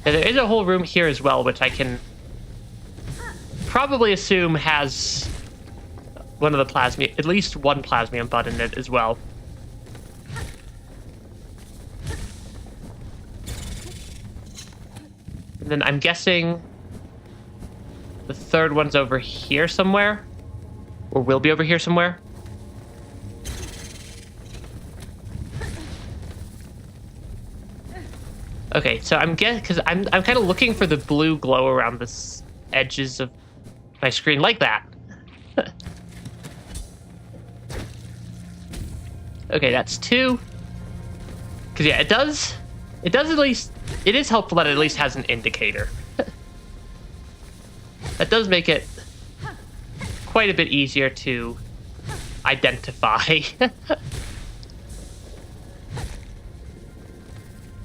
[SPEAKER 1] Yeah, there is a whole room here as well, which I can probably assume has one of the plasmium, at least one plasmium bud in it as well. And then I'm guessing the third one's over here somewhere, or will be over here somewhere. So I'm guessing, because I'm kind of looking for the blue glow around the edges of my screen, like that. Okay, that's 2. Because yeah, it does at least, it is helpful that it at least has an indicator. That does make it quite a bit easier to identify.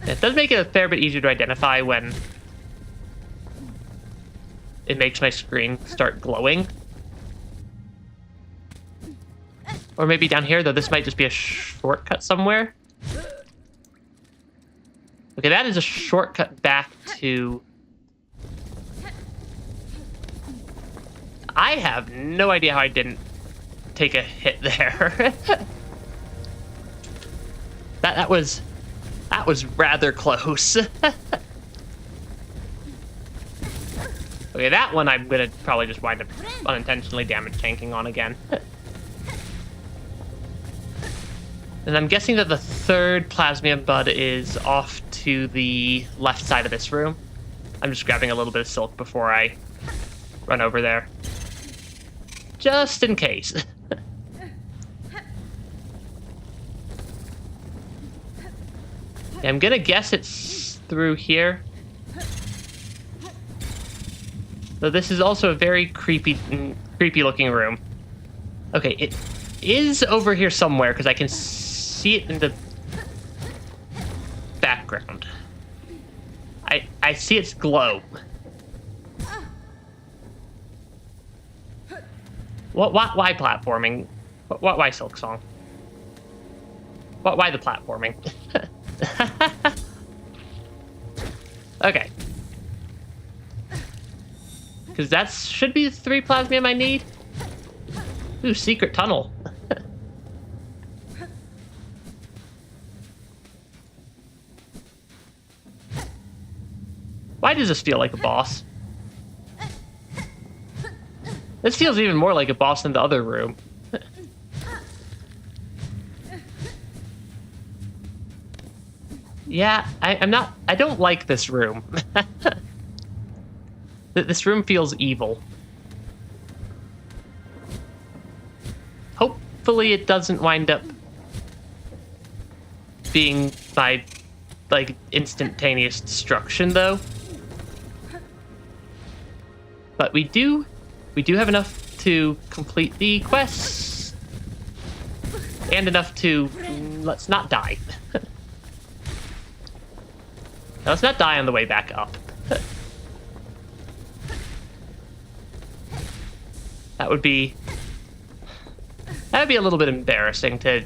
[SPEAKER 1] It does make it a fair bit easier to identify when it makes my screen start glowing. Or maybe down here, though this might just be a shortcut somewhere. Okay, that is a shortcut back to... I have no idea how I didn't take a hit there. That was rather close. Okay, that one I'm gonna probably just wind up unintentionally damage tanking on again. And I'm guessing that the third plasmium bud is off to the left side of this room. I'm just grabbing a little bit of silk before I run over there. Just in case. Yeah, I'm gonna guess it's through here. Though this is also a very creepy looking room. Okay, it is over here somewhere because I can see it in the background. I see its glow. Why platforming? Why Silksong? Why the platforming? Okay. Because that should be the 3 plasmium I need. Ooh, secret tunnel. Why does this feel like a boss? This feels even more like a boss than the other room. Yeah, I don't like this room. This room feels evil. Hopefully it doesn't wind up being my, like, instantaneous destruction, though. But we do have enough to complete the quests. And enough to... let's not die. Now, let's not die on the way back up. That would be a little bit embarrassing to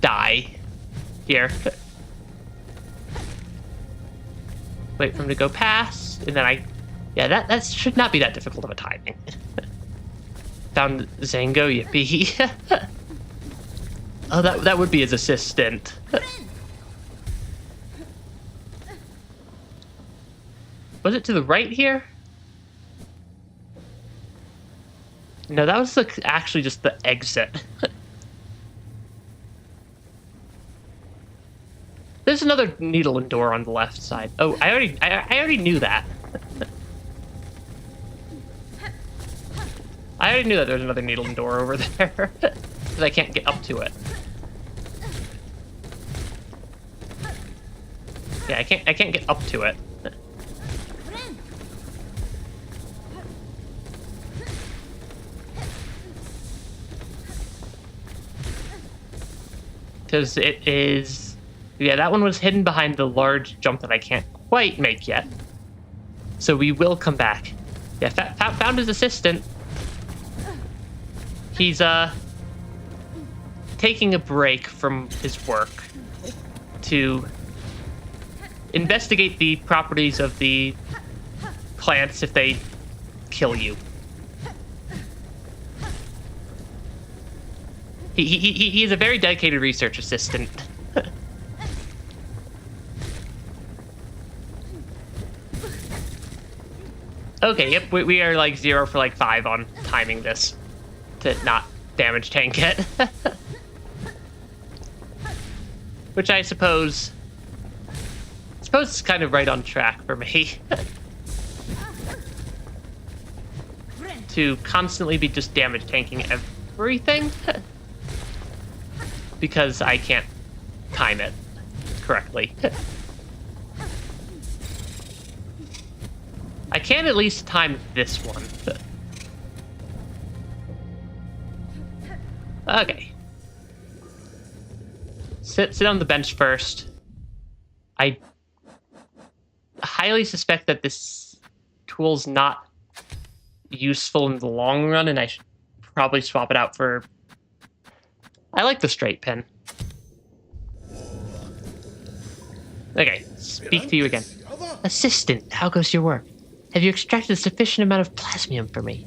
[SPEAKER 1] die here. Wait for him to go past, and then yeah, that should not be that difficult of a timing. Found Zango, yippee. Oh, that would be his assistant. Was it to the right here? No, that was actually just the exit. There's another needle and door on the left side. Oh, I already knew that. I already knew that there was another needle and door over there. Because I can't get up to it. Yeah, I can't get up to it. Because it is... yeah, that one was hidden behind the large jump that I can't quite make yet. So we will come back. Yeah, found his assistant. He's, taking a break from his work to investigate the properties of the plants if they kill you. He is a very dedicated research assistant. Okay, yep, we are like 0 for like 5 on timing this to not damage tank it. Which I suppose suppose it's kind of right on track for me. To constantly be just damage tanking everything. Because I can't time it correctly. I can at least time this one. Okay. Sit on the bench first. I highly suspect that this tool's not useful in the long run, and I should probably swap it out for... I like the straight pin. Okay, speak to you again. Assistant, how goes your work? Have you extracted a sufficient amount of plasmium for me?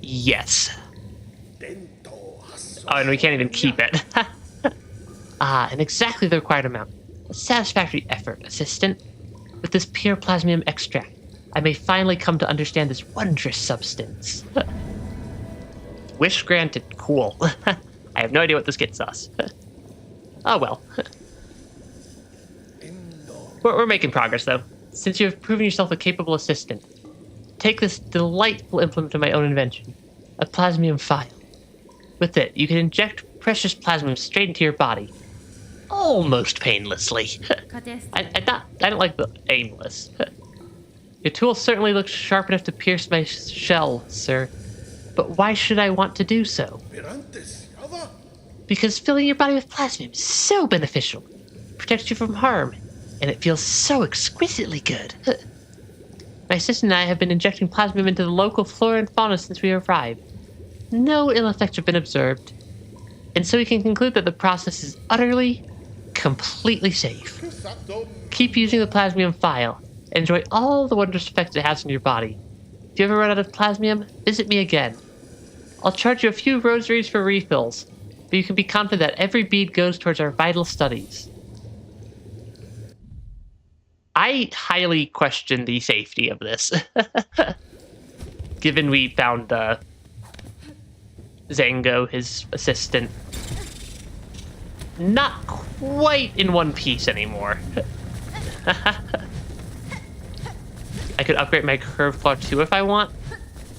[SPEAKER 1] Yes. Oh, and we can't even keep it. And exactly the required amount. A satisfactory effort, Assistant. With this pure plasmium extract, I may finally come to understand this wondrous substance. Wish granted. Cool. I have no idea what this gets us. Oh well. We're making progress, though. Since you have proven yourself a capable assistant, take this delightful implement of my own invention, a plasmium file. With it, you can inject precious plasmium straight into your body, almost painlessly. I don't like the aimless. Your tool certainly looks sharp enough to pierce my shell, sir. But why should I want to do so? Because filling your body with plasmium is so beneficial. Protects you from harm, and it feels so exquisitely good. My assistant and I have been injecting plasmium into the local flora and fauna since we arrived. No ill effects have been observed, and so we can conclude that the process is utterly, completely safe. Keep using the plasmium file, and enjoy all the wondrous effects it has on your body. If you ever run out of plasmium, visit me again. I'll charge you a few rosaries for refills, but you can be confident that every bead goes towards our vital studies. I highly question the safety of this. Given we found Zango, his assistant, not quite in one piece anymore. I could upgrade my curved claw too if I want.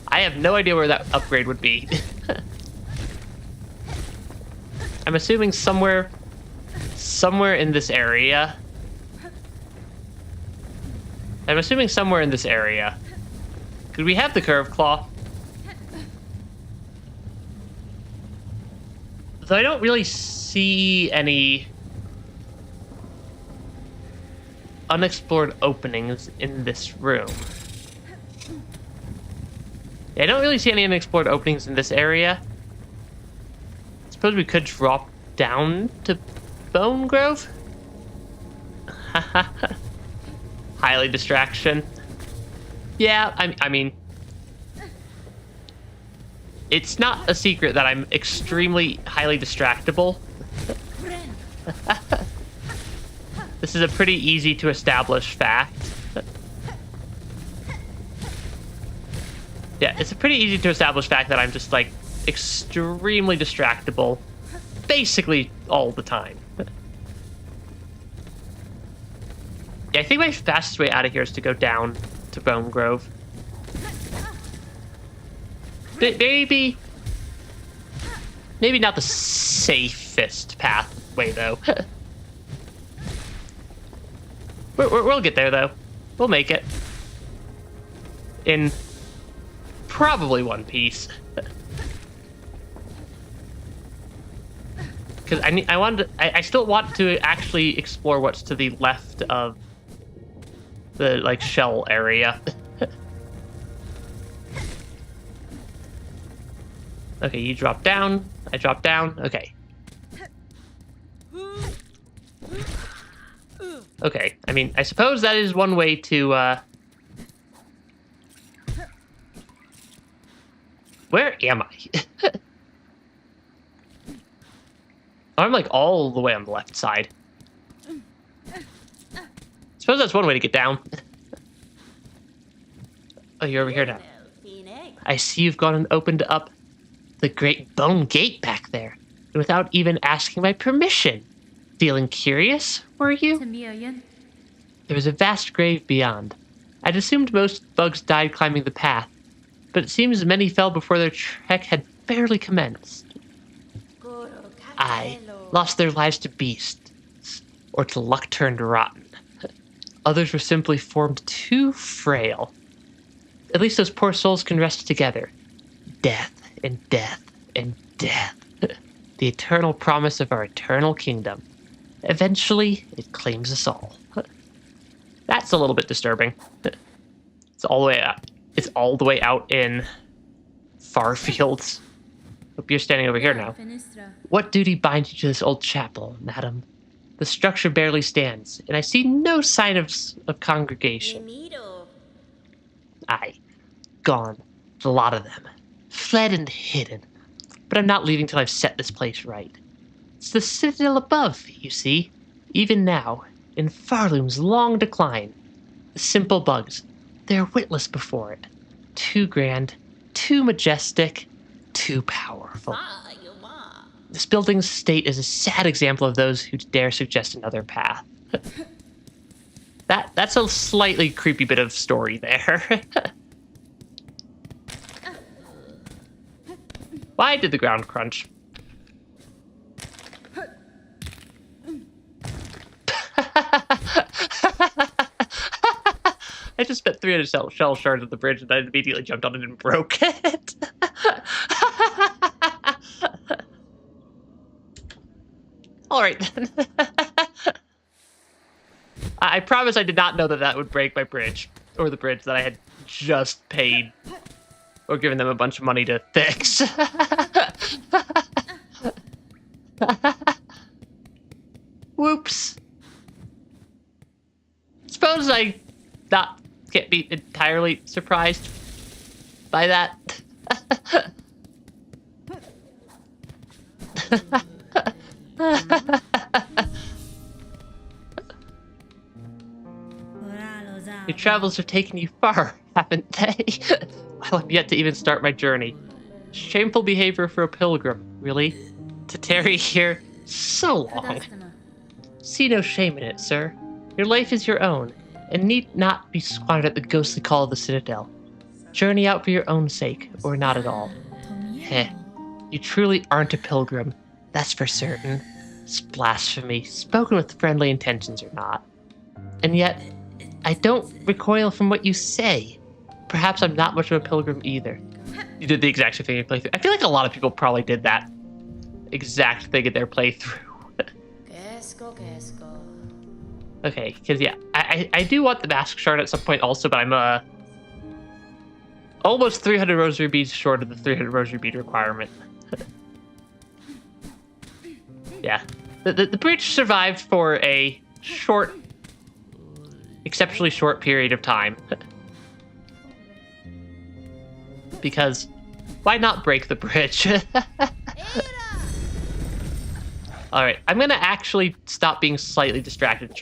[SPEAKER 1] I have no idea where that upgrade would be. I'm assuming somewhere in this area. Because we have the curved claw. Though I don't really see any unexplored openings in this room. Yeah, I don't really see any unexplored openings in this area. I suppose we could drop down to Bone Grove? Highly distraction. Yeah, I mean... It's not a secret that I'm extremely highly distractible. This is a pretty easy to establish fact. Yeah, it's a pretty easy to establish fact that I'm just, like, extremely distractible basically all the time. Yeah, I think my fastest way out of here is to go down to Bone Grove. Maybe not the safest pathway, though. We'll get there, though. We'll make it. In probably one piece. Because I still want to actually explore what's to the left of the, like, shell area. Okay, you drop down. I drop down. Okay. Okay, I mean, I suppose that is one way to, Where am I? I'm, like, all the way on the left side. Suppose that's one way to get down. Oh, you're over here now. I see you've gone and opened up the Great Bone Gate back there, without even asking my permission. Feeling curious, were you? There was a vast grave beyond. I'd assumed most bugs died climbing the path, but it seems many fell before their trek had barely commenced. I lost their lives to beasts, or to luck turned rotten. Others were simply formed too frail. At least those poor souls can rest together. Death and death and death. The eternal promise of our eternal kingdom. Eventually, it claims us all. That's a little bit disturbing. It's all the way out. It's all the way out in far fields. Hope you're standing over here now. What duty binds you to this old chapel, madam? The structure barely stands, and I see no sign of congregation. Aye, gone. A lot of them. Fled and hidden. But I'm not leaving till I've set this place right. It's the citadel above, you see. Even now, in Pharloom's long decline. The simple bugs, they're witless before it. Too grand, too majestic, too powerful. This building's state is a sad example of those who dare suggest another path. That's a slightly creepy bit of story there. Why did the ground crunch? I just spent 300 shell shards at the bridge and I immediately jumped on it and broke it. All right, then. I promise I did not know that that would break my bridge, or the bridge that I had just paid, or given them a bunch of money to fix. Whoops. Suppose I can't be entirely surprised by that. Your travels have taken you far, haven't they? While I'm yet to even start my journey. Shameful behavior for a pilgrim, really? To tarry here so long. See no shame in it, sir. Your life is your own, and need not be squandered at the ghostly call of the Citadel. Journey out for your own sake, or not at all. Heh, you truly aren't a pilgrim, that's for certain. It's blasphemy, spoken with friendly intentions or not. And yet, I don't recoil from what you say. Perhaps I'm not much of a pilgrim either. You did the exact same thing in your playthrough. I feel like a lot of people probably did that exact thing in their playthrough. Okay, because yeah, I do want the mask shard at some point also, but I'm almost 300 rosary beads short of the 300 rosary bead requirement. Yeah, the bridge survived for a short, exceptionally short period of time. Because why not break the bridge? Alright, I'm gonna actually stop being slightly distracted and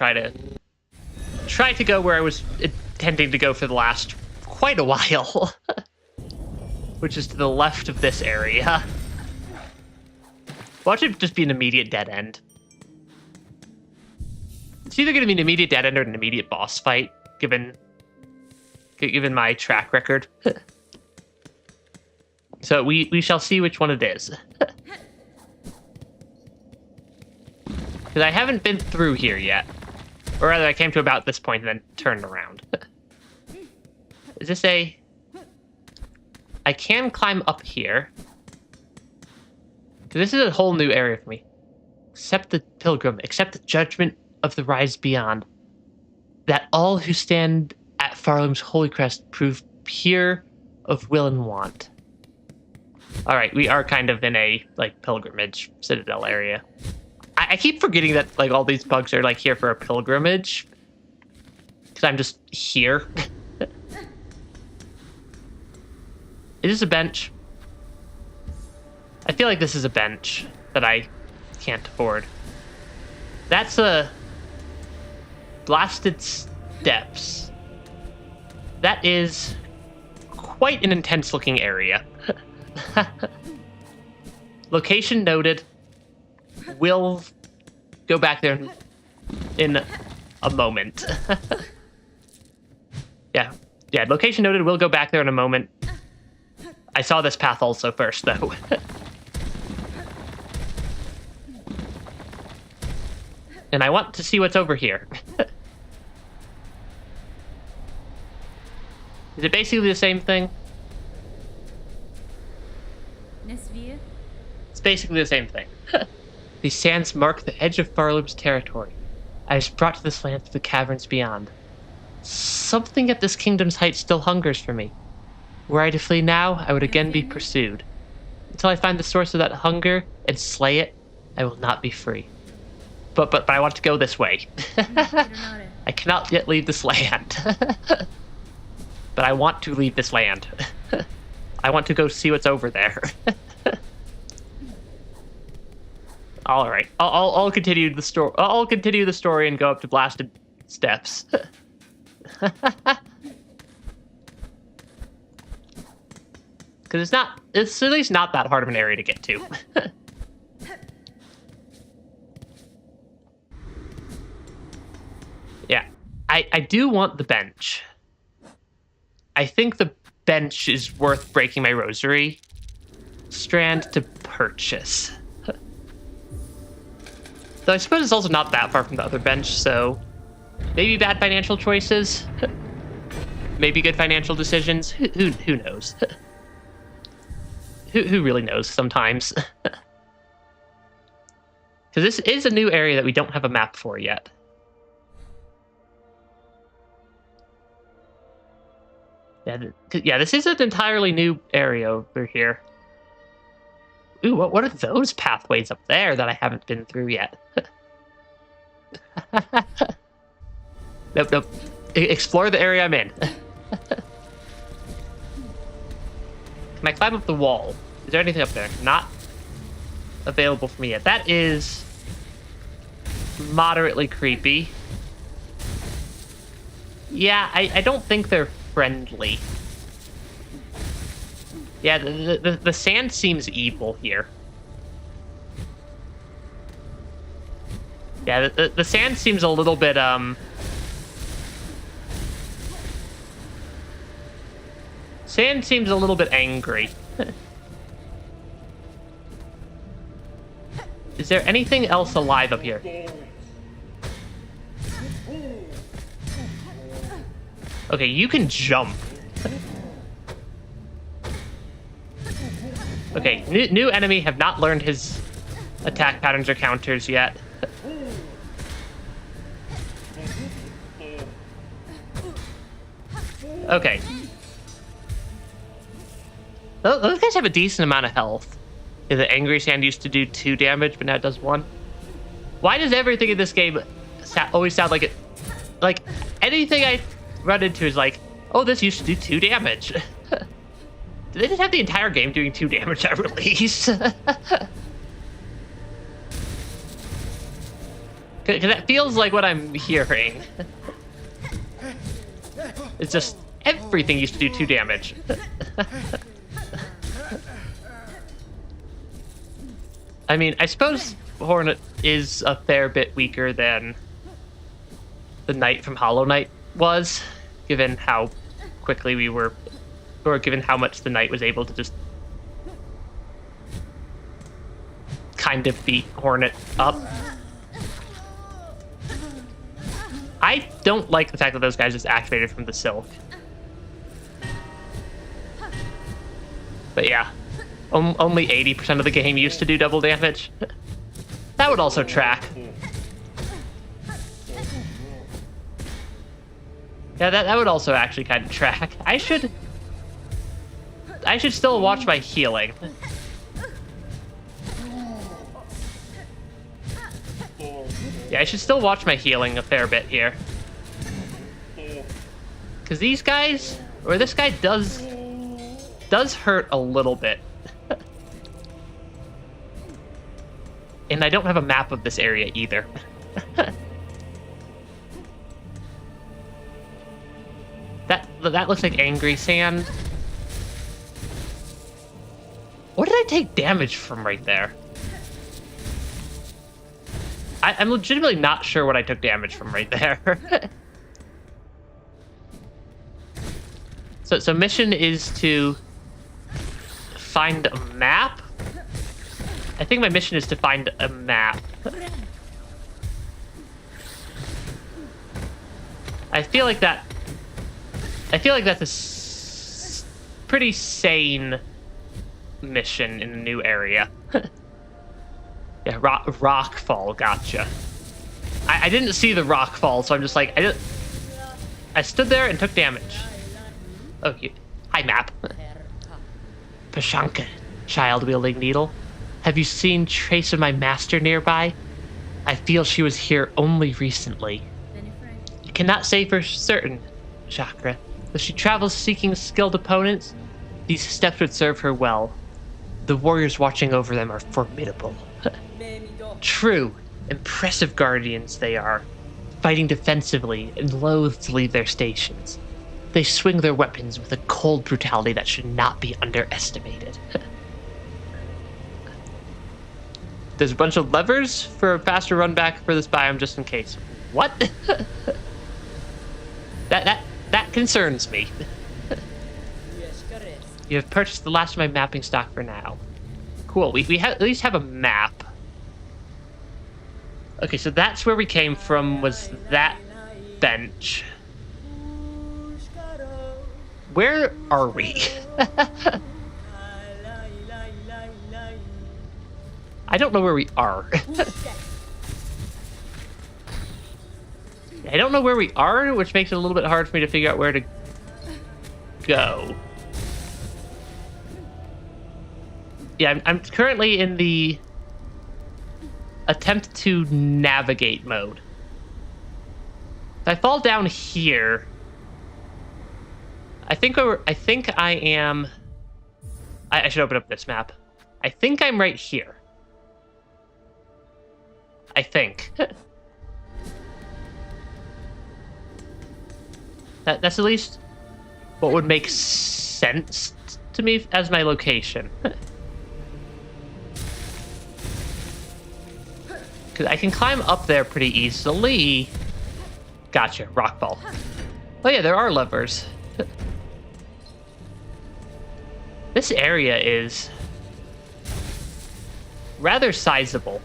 [SPEAKER 1] try to go where I was intending to go for the last quite a while. Which is to the left of this area. Watch it just be an immediate dead end. It's either gonna be an immediate dead end or an immediate boss fight, given my track record. So we shall see which one it is. Because I haven't been through here yet. Or rather, I came to about this point and then turned around. Is this a... I can climb up here. Because this is a whole new area for me. Accept the pilgrim. Accept the judgment of the rise beyond. That all who stand at Pharloom's holy crest prove pure of will and want. Alright, we are kind of in a, like, pilgrimage citadel area. I keep forgetting that, like, all these bugs are, like, here for a pilgrimage. Because I'm just here. Is this a bench? I feel like this is a bench that I can't afford. That's a... Blasted steps. That is quite an intense-looking area. Location noted. We'll go back there in a moment. Yeah, location noted. We'll go back there in a moment. I saw this path also first, though. And I want to see what's over here. Is it basically the same thing? It's basically the same thing. These sands mark the edge of Pharloom's territory. I was brought to this land through the caverns beyond. Something at this kingdom's height still hungers for me. Were I to flee now, I would again be pursued. Until I find the source of that hunger and slay it, I will not be free. But I want to go this way. I cannot yet leave this land. But I want to leave this land. I want to go see what's over there. All right, I'll continue the story. I'll continue the story and go up to blasted steps. Because it's at least not that hard of an area to get to. Yeah, I do want the bench. I think the bench is worth breaking my rosary strand to purchase. Though I suppose it's also not that far from the other bench, so maybe bad financial choices, maybe good financial decisions. Who knows? Who really knows sometimes? Because this is a new area that we don't have a map for yet. Yeah, this is an entirely new area over here. Ooh, what are those pathways up there that I haven't been through yet? Nope. Explore the area I'm in. Can I climb up the wall? Is there anything up there? Not available for me yet. That is moderately creepy. Yeah, I don't think they're friendly. Yeah, the sand seems evil here. Yeah, the sand seems a little bit, Sand seems a little bit angry. Is there anything else alive up here? Okay, you can jump. Okay, new enemy, have not learned his attack patterns or counters yet. Okay. Those guys have a decent amount of health. Yeah, the angry sand used to do 2 damage, but now it does 1. Why does everything in this game always sound like it? Like, anything I run into is like, oh, this used to do 2 damage. Did they just have the entire game doing 2 damage at release? Because that feels like what I'm hearing. It's just, everything used to do 2 damage. I mean, I suppose Hornet is a fair bit weaker than the Knight from Hollow Knight was, given how quickly we were, or given how much the Knight was able to just kind of beat Hornet up. I don't like the fact that those guys just activated from the Silk. But yeah, only 80% of the game used to do double damage. That would also track. Yeah, that would also actually kind of track. I should still watch my healing. Yeah, I should still watch my healing a fair bit here. Because these guys, or this guy does hurt a little bit. And I don't have a map of this area either. That looks like angry sand. What did I take damage from right there? I'm legitimately not sure what I took damage from right there. So mission is to find a map. I think my mission is to find a map. I feel like that's a pretty sane mission in a new area. Yeah, rock fall, gotcha. I didn't see the rock fall, so I'm just like, I stood there and took damage. Okay, hi map. Pashanka, child-wielding needle. Have you seen trace of my master nearby? I feel she was here only recently. I cannot say for certain, Chakra. If she travels seeking skilled opponents, these steps would serve her well. The warriors watching over them are formidable. True, impressive guardians they are, fighting defensively and loath to leave their stations. They swing their weapons with a cold brutality that should not be underestimated. There's a bunch of levers for a faster run back for this biome just in case. What? That concerns me. You have purchased the last of my mapping stock for now. Cool, we at least have a map. Okay, so that's where we came from, was that bench. Where are we? I don't know where we are. I don't know where we are, which makes it a little bit hard for me to figure out where to go. Yeah, I'm currently in the attempt to navigate mode. If I fall down here, I think I am. I should open up this map. I think I'm right here. I think. That's at least what would make sense to me as my location. Because I can climb up there pretty easily. Gotcha, rockfall. Oh yeah, there are levers. This area is rather sizable.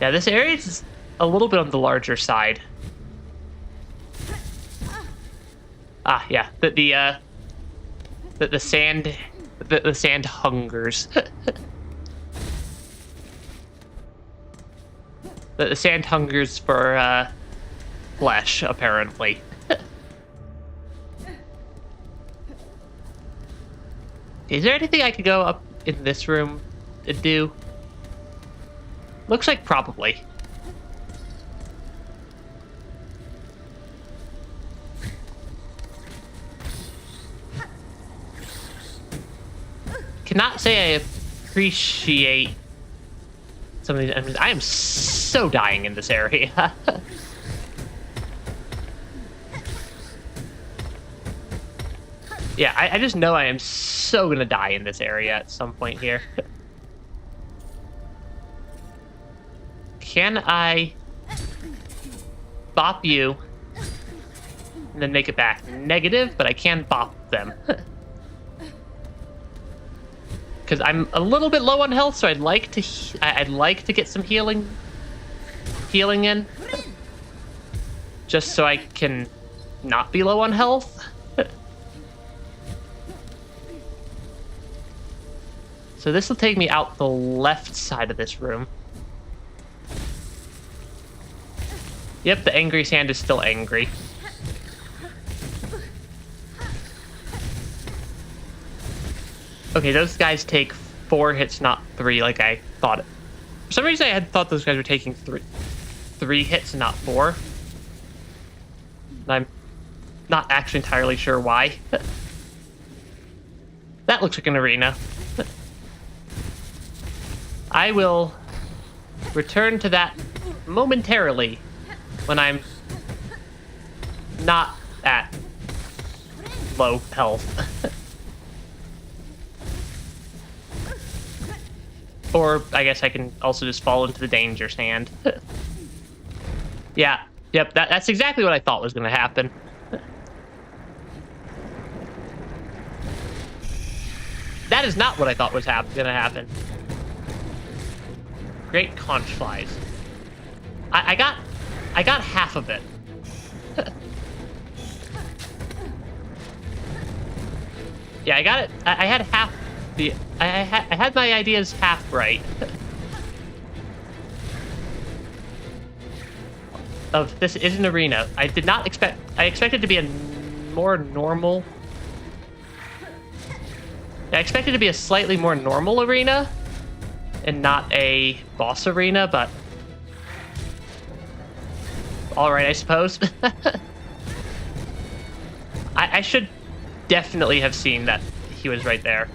[SPEAKER 1] Yeah, this area is a little bit on the larger side. Ah, yeah, the sand, the sand hungers. The sand hungers for flesh, apparently. Is there anything I could go up in this room and do? Looks like probably. Cannot say I appreciate some of these. I mean, I am so dying in this area. Yeah, I just know I am so gonna die in this area at some point here. Can I bop you and then make it back? Negative, but I can bop them. Because I'm a little bit low on health, so I'd like to get some healing in, just so I can not be low on health. So this will take me out the left side of this room. Yep, the angry sand is still angry. Okay, those guys take 4 hits, not 3, like I thought it. For some reason, I had thought those guys were taking 3 hits and not 4. I'm not actually entirely sure why. That looks like an arena. I will return to that momentarily when I'm not at low health. Or I guess I can also just fall into the danger stand. Yeah, yep, that's exactly what I thought was going to happen. That is not what I thought was going to happen. Great conch flies. I got half of it. Yeah, I got it. I had half the. I had my ideas half right. Of this is an arena. I did not expect. I expected to be a more normal. I expected to be a slightly more normal arena, and not a boss arena. But all right, I suppose. I should definitely have seen that he was right there.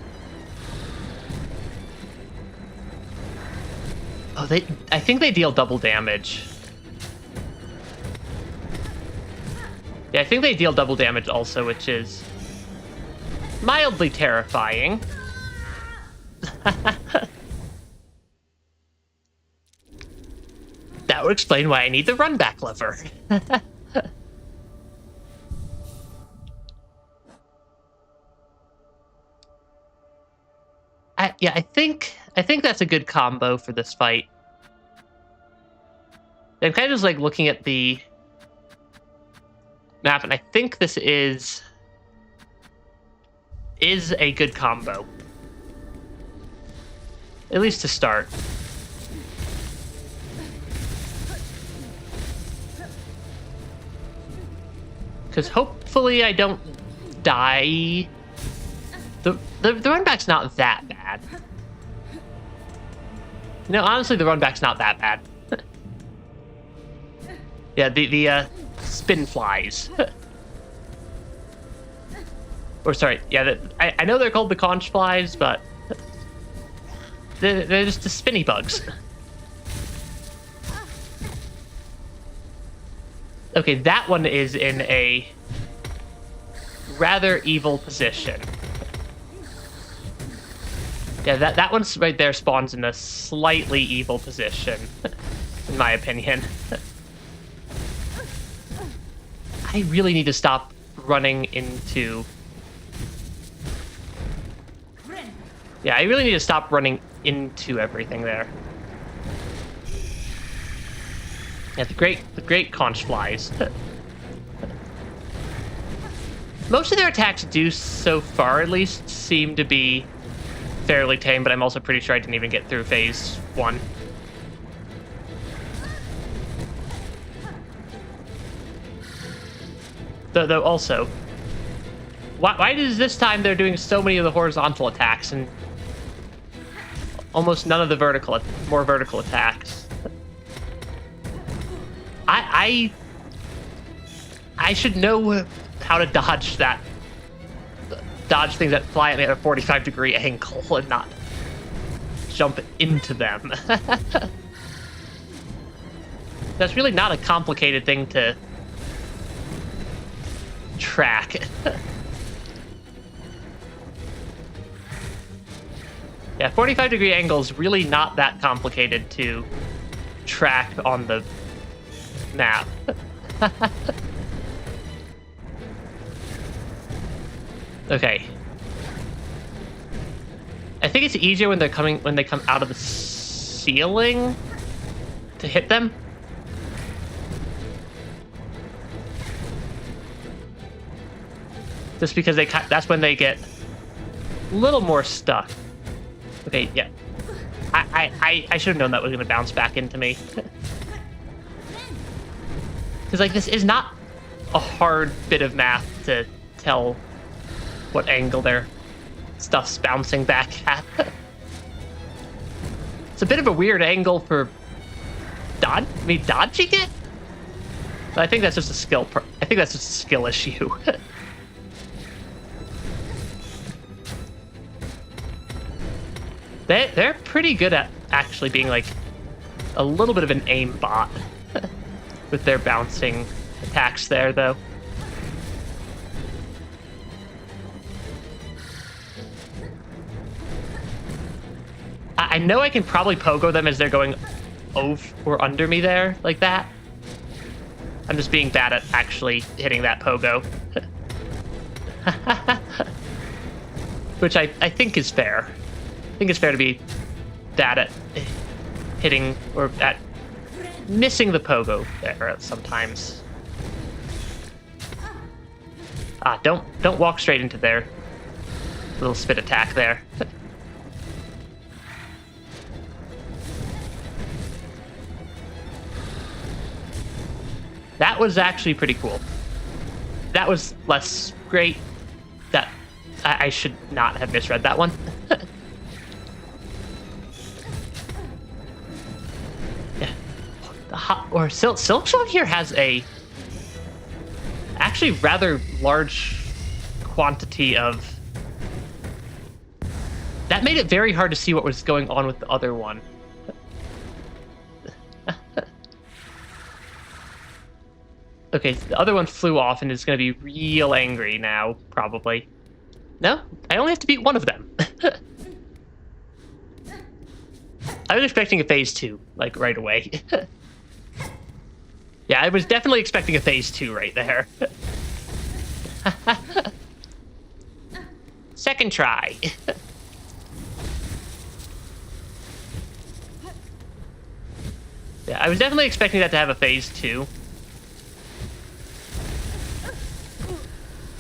[SPEAKER 1] Oh, I think they deal double damage. Yeah, I think they deal double damage also, which is mildly terrifying. That would explain why I need the run back lever. Yeah, I think that's a good combo for this fight. I'm kind of just like looking at the map, and I think this is a good combo. At least to start. Because hopefully I don't die. The run back's not that bad. No, honestly, the run back's not that bad. Yeah, the spin flies. Or sorry, yeah, I know they're called the conch flies, but they're just the spinny bugs. Okay, that one is in a rather evil position. Yeah, that one's right there spawns in a slightly evil position, in my opinion. I really need to stop running into... Yeah, I really need to stop running into everything there. Yeah, the great conch flies. Most of their attacks do, so far at least, seem to be fairly tame, but I'm also pretty sure I didn't even get through phase 1. Though also, why does this time they're doing so many of the horizontal attacks and almost none of the more vertical attacks? I should know how to dodge things that fly at me at a 45-degree angle and not jump into them. That's really not a complicated thing to track. Yeah, 45-degree angle is really not that complicated to track on the map. Okay. I think it's easier when they come out of the ceiling to hit them. Just because that's when they get a little more stuck. Okay, yeah. I should have known that was going to bounce back into me. Because, like, this is not a hard bit of math to tell what angle their stuff's bouncing back at. It's a bit of a weird angle for dodging it? But I think that's just a skill issue. They're pretty good at actually being like a little bit of an aim bot with their bouncing attacks there, though. I I know I can probably pogo them as they're going over or under me there, like that. I'm just being bad at actually hitting that pogo. Which I think is fair. I think it's fair to be bad at hitting or at missing the pogo there sometimes. Ah, don't walk straight into their little spit attack there. That was actually pretty cool. That was less great. That I should not have misread that one. Yeah. Silksong here has a actually rather large quantity of. That made it very hard to see what was going on with the other one. Okay, the other one flew off and is going to be real angry now, probably. No, I only have to beat one of them. I was expecting a phase 2, like, right away. Yeah, I was definitely expecting a phase 2 right there. Second try. Yeah, I was definitely expecting that to have a phase 2.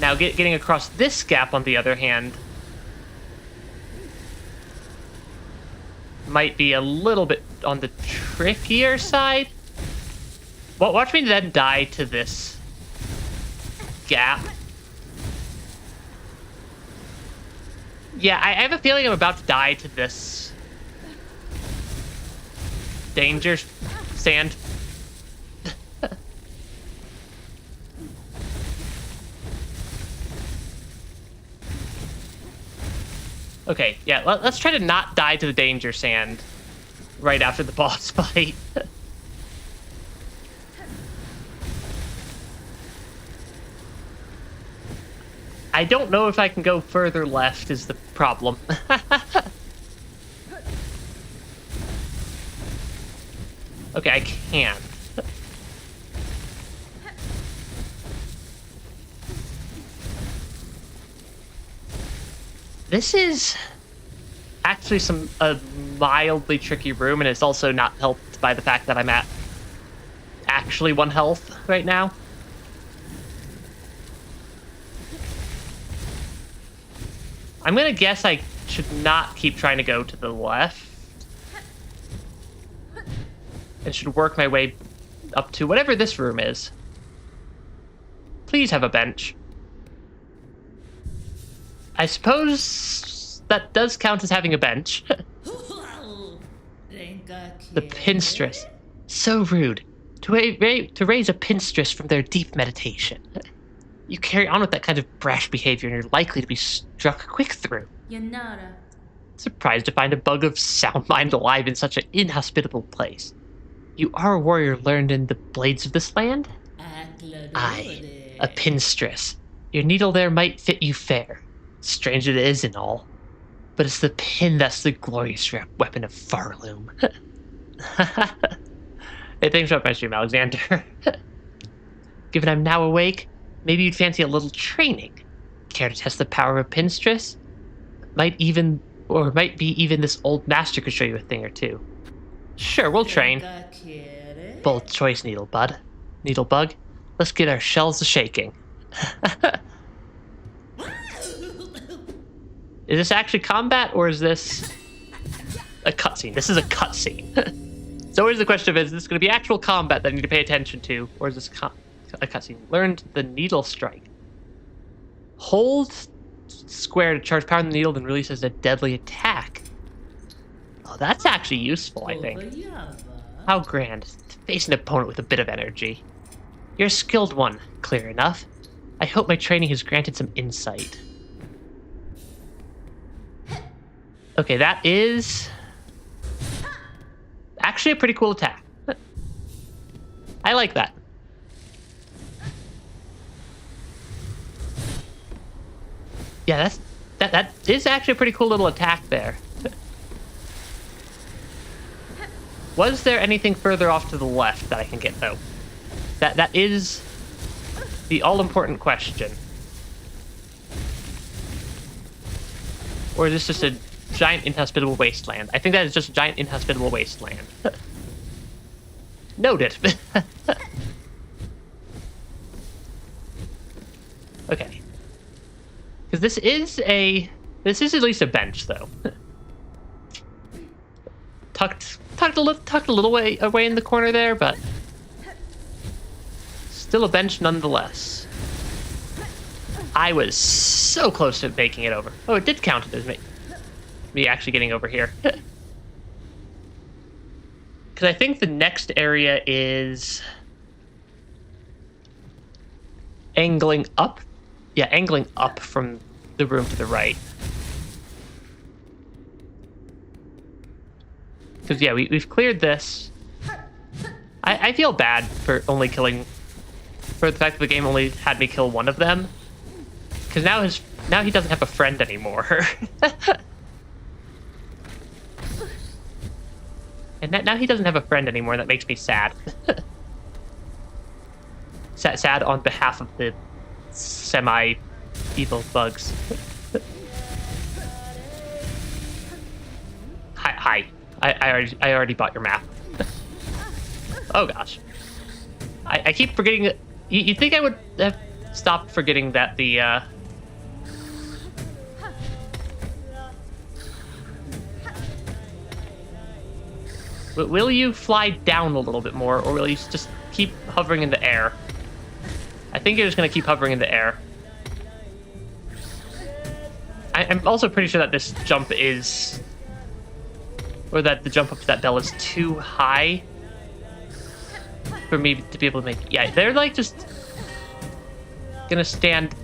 [SPEAKER 1] Now, getting across this gap, on the other hand, might be a little bit on the trickier side. Well, watch me then die to this gap. Yeah, I have a feeling I'm about to die to this danger sand. Okay, yeah, let's try to not die to the danger sand right after the boss fight. I don't know if I can go further left is the problem. Okay, I can. This is actually a mildly tricky room, and it's also not helped by the fact that I'm at actually 1 health right now. I'm gonna guess I should not keep trying to go to the left. I should work my way up to whatever this room is. Please have a bench. I suppose that does count as having a bench. The pinstress. So rude. To raise a pinstress from their deep meditation. You carry on with that kind of brash behavior and you're likely to be struck quick through. Surprised to find a bug of sound mind alive in such an inhospitable place. You are a warrior learned in the blades of this land? Aye, a pinstress. Your needle there might fit you fair. Strange it is and all. But it's the pin that's the glorious weapon of Pharloom. Hey, thanks for up my stream, Alexander. Given I'm now awake, maybe you'd fancy a little training. Care to test the power of a pinstress? Might be even this old master could show you a thing or two. Sure, we'll train. Bold choice, Needlebug. Let's get our shells a-shaking. Is this actually combat, or is this a cutscene? This is a cutscene. So always the question of, is this going to be actual combat that I need to pay attention to, or is this a cutscene? Learned the needle strike. Hold square to charge power on the needle, then release as a deadly attack. Oh, that's actually useful, I think. How grand to face an opponent with a bit of energy. You're a skilled one, clear enough. I hope my training has granted some insight. Okay, that is actually a pretty cool attack. I like that. Yeah, that is actually a pretty cool little attack there. Was there anything further off to the left that I can get, though? That is the all-important question. Or is this just a giant inhospitable wasteland? I think that is just a giant inhospitable wasteland. Noted. Okay. Because this is at least a bench, though. tucked a little way away in the corner there, but still a bench nonetheless. I was so close to making it over. Oh, it did count as me actually getting over here. Because I think the next area is angling up. Yeah, angling up from the room to the right. Because, yeah, we've cleared this. I feel bad for only killing... For the fact that the game only had me kill one of them. Because now he doesn't have a friend anymore. And now he doesn't have a friend anymore. That makes me sad. Sad on behalf of the semi-evil bugs. Hi. I already bought your map. Oh gosh. I keep forgetting that. You'd think I would have stopped forgetting that the will you fly down a little bit more, or will you just keep hovering in the air? I think you're just gonna keep hovering in the air. I'm also pretty sure that this jump is... Or that the jump up to that bell is too high for me to be able to make... Yeah, they're like just gonna stand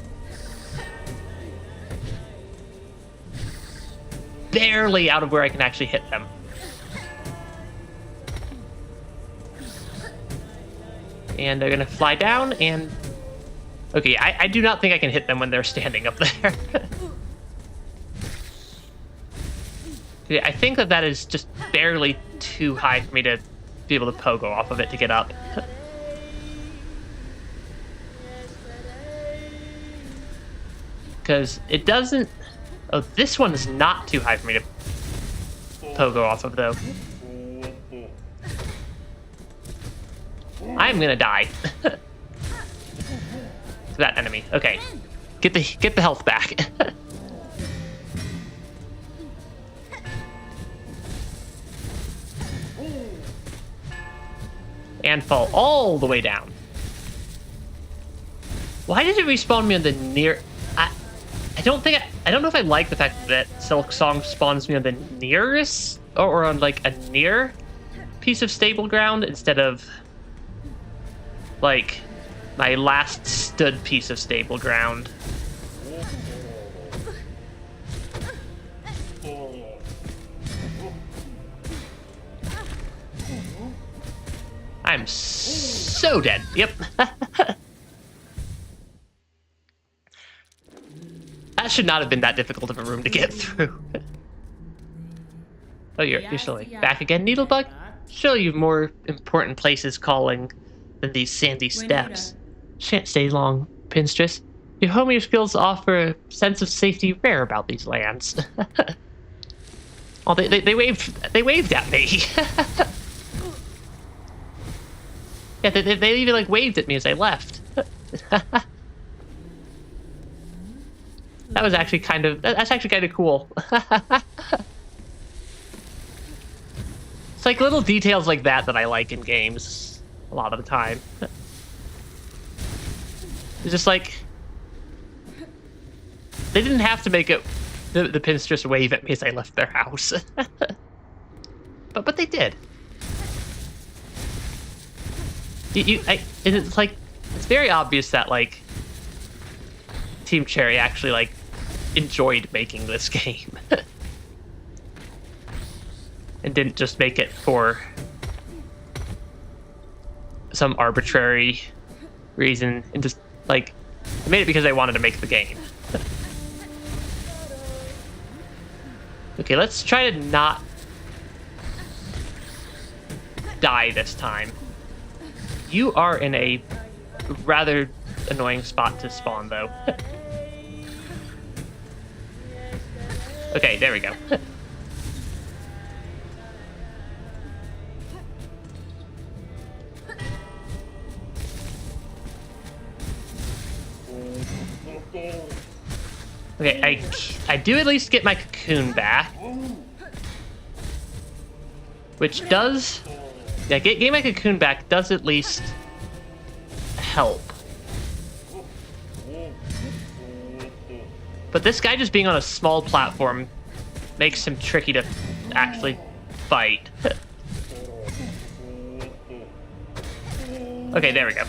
[SPEAKER 1] barely out of where I can actually hit them. And they're gonna fly down and... Okay, I do not think I can hit them when they're standing up there. Yeah, I think that is just barely too high for me to be able to pogo off of it to get up. Because it doesn't... Oh, this one is not too high for me to pogo off of, though. I'm gonna die. To that enemy. Okay. Get the health back. And fall all the way down. Why did it respawn me on the near... I don't know if I like the fact that Silksong spawns me on the nearest, or on like a near piece of stable ground instead of like my last stood piece of stable ground. I'm so dead. Yep. That should not have been that difficult of a room to get through. Oh, you're still like, back again, Needlebug? Surely you've more important places calling than these sandy steppes. Shan't stay long, Pinstress. Your homing skills offer a sense of safety rare about these lands. Oh, they waved at me. Yeah, they even like waved at me as I left. That's actually kind of cool. It's like little details like that I like in games a lot of the time. It's just like they didn't have to make it the Pinstress wave at me as I left their house. but they did. It's like, it's very obvious that like Team Cherry actually like enjoyed making this game and didn't just make it for some arbitrary reason, and just like they made it because they wanted to make the game. Okay, let's try to not die this time. You are in a rather annoying spot to spawn, though. Okay, there we go. Okay, I do at least get my cocoon back. Which does... Yeah, getting my cocoon back does at least help. But this guy just being on a small platform makes him tricky to actually fight. Okay, there we go.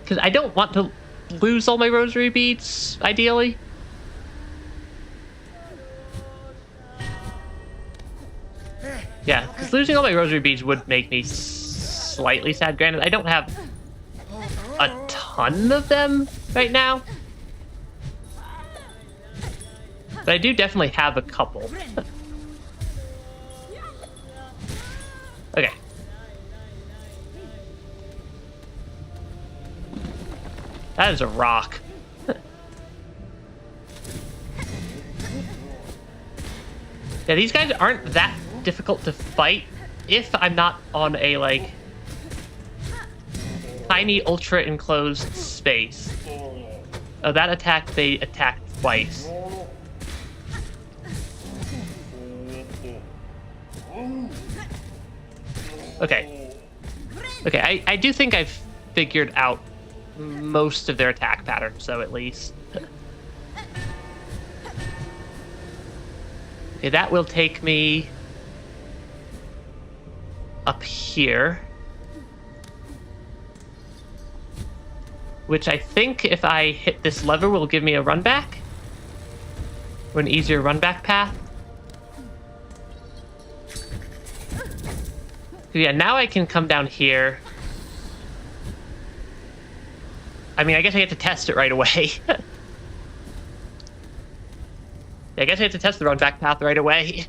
[SPEAKER 1] Because I don't want to lose all my rosary beads, ideally. Yeah, because losing all my rosary beads would make me slightly sad. Granted, I don't have a ton of them right now. But I do definitely have a couple. Okay. That is a rock. Yeah, these guys aren't that difficult to fight if I'm not on a, like, tiny ultra enclosed space. Oh, that attack, they attacked twice. Okay. Okay, I do think I've figured out most of their attack patterns, though, at least. Okay, that will take me up here. Which I think if I hit this lever will give me a run back. Or an easier run back path. Yeah, now I can come down here. I mean, I guess I get to test it right away. Yeah, I guess I have to test the run back path right away.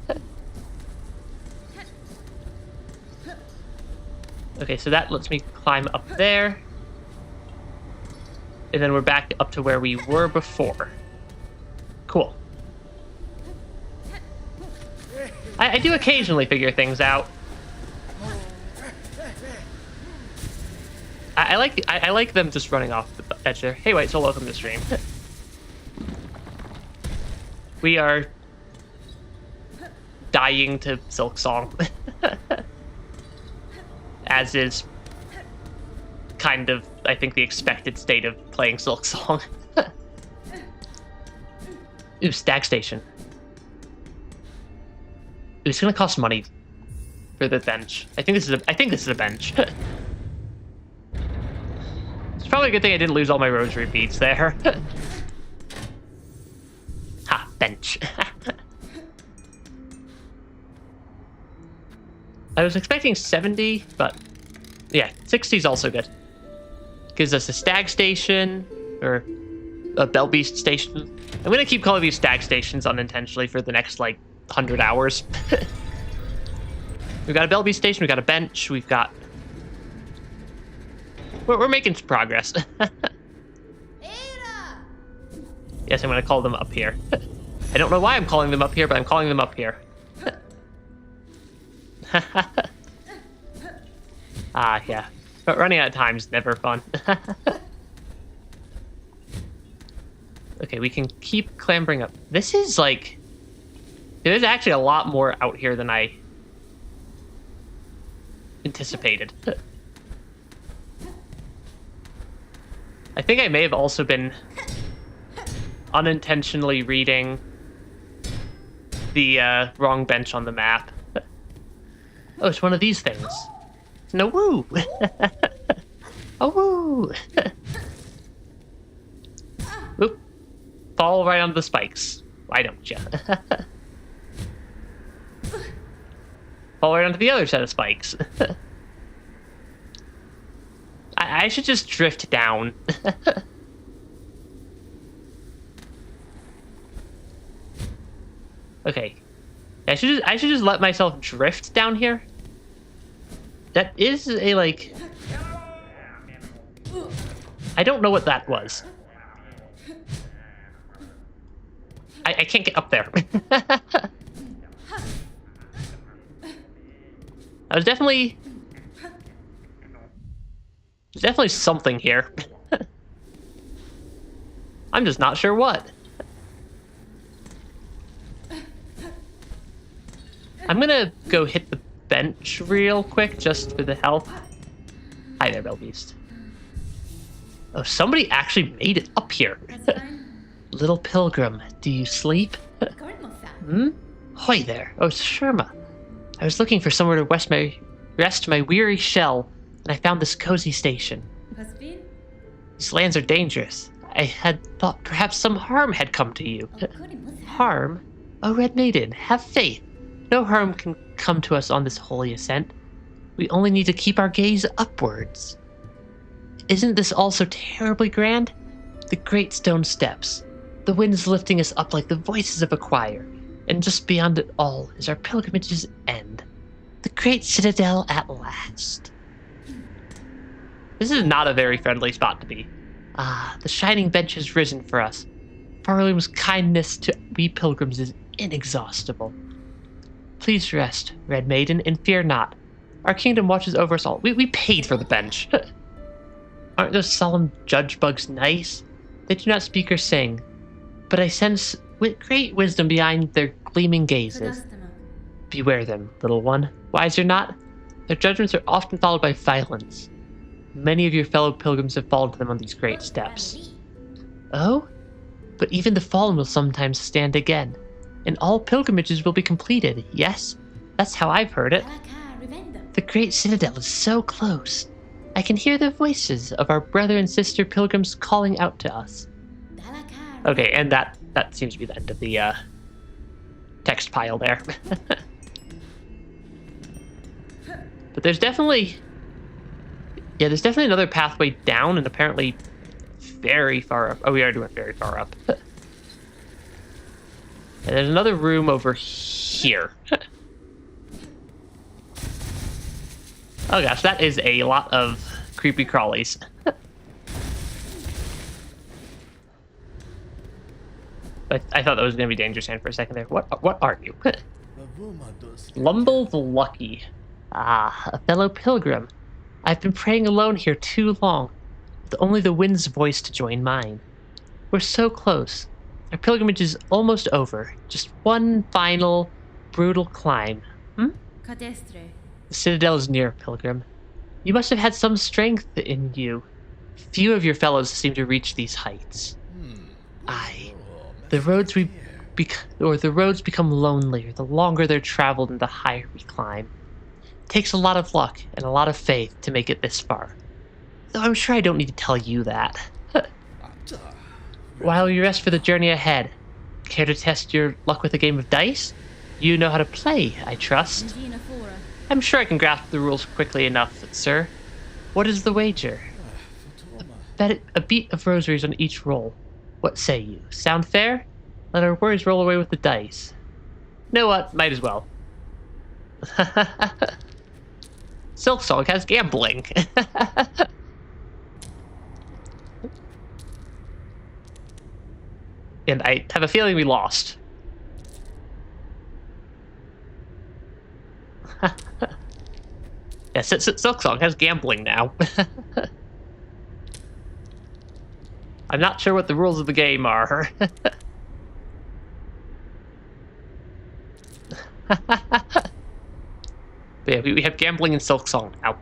[SPEAKER 1] Okay, so that lets me climb up there. And then we're back up to where we were before. Cool. I do occasionally figure things out. I like them just running off the edge there. Hey, White Soul, welcome to the stream. We are dying to Silksong. As is kind of, I think, the expected state of playing Silksong. Ooh, Stag Station. Ooh, it's gonna cost money for the bench. I think this is a bench. It's probably a good thing I didn't lose all my rosary beads there. Ha, bench. I was expecting 70, but yeah, 60 is also good. Gives us a Stag Station, or a Bell Beast Station. I'm gonna keep calling these Stag Stations unintentionally for the next, like, 100 hours. We've got a Bell Beast Station, we've got a bench, we've got... We're making some progress. Yes, I'm gonna call them up here. I don't know why I'm calling them up here, but I'm calling them up here. Ah, yeah. But running out of time is never fun. Okay, we can keep clambering up. This is, like... There's actually a lot more out here than I anticipated. I think I may have also been unintentionally reading the wrong bench on the map. Oh, it's one of these things. No woo! Oh woo! Oop. Fall right on the spikes. Why don't you? Fall right onto the other set of spikes. I should just drift down. Okay. I should just let myself drift down here. That is a, like... I don't know what that was. I can't get up there. I was definitely... There's definitely something here. I'm just not sure what. I'm gonna go hit the bench real quick just for the health. Hi there, Belbeast. Oh, somebody actually made it up here. Little pilgrim, do you sleep? Hmm? Hoy there. Oh, Sherma. I was looking for somewhere to rest my weary shell, and I found this cozy station. These lands are dangerous. I had thought perhaps some harm had come to you. Harm? Oh, Red Maiden, have faith. No harm can come to us on this holy ascent. We only need to keep our gaze upwards. Isn't this all so terribly grand? The great stone steps. The winds lifting us up like the voices of a choir. And just beyond it all is our pilgrimage's end. The great citadel at last. This is not a very friendly spot to be. Ah, the shining bench has risen for us. Pharloom's kindness to we pilgrims is inexhaustible. Please rest, Red Maiden, and fear not. Our kingdom watches over us all. We paid for the bench. Aren't those solemn judge bugs nice? They do not speak or sing, but I sense with great wisdom behind their gleaming gazes. Beware them, little one. Wise or not, their judgments are often followed by violence. Many of your fellow pilgrims have fallen to them on these great steps. Oh? But even the fallen will sometimes stand again, and all pilgrimages will be completed, yes? That's how I've heard it. The great citadel is so close. I can hear the voices of our brother and sister pilgrims calling out to us. Okay, and that seems to be the end of the text pile there. But there's definitely... Yeah, there's definitely another pathway down, and apparently very far up. Oh, we already went very far up. And there's another room over here. Oh gosh, that is a lot of creepy crawlies. I thought that was going to be Danger Sand for a second there. What are you? Lumble the Lucky. Ah, a fellow pilgrim. I've been praying alone here too long, with only the wind's voice to join mine. We're so close. Our pilgrimage is almost over. Just one final, brutal climb. Hmm? The citadel is near, pilgrim. You must have had some strength in you. Few of your fellows seem to reach these heights. Aye. The roads become lonelier the longer they're traveled and the higher we climb. It takes a lot of luck and a lot of faith to make it this far. Though I'm sure I don't need to tell you that. While you rest for the journey ahead, care to test your luck with a game of dice? You know how to play, I trust. I'm sure I can grasp the rules quickly enough, sir. What is the wager? A beat of rosaries on each roll. What say you? Sound fair? Let our worries roll away with the dice. You know what? Might as well. Silksong has gambling. And I have a feeling we lost. Yes, Silksong has gambling now. I'm not sure what the rules of the game are. But yeah, we have gambling in Silksong now.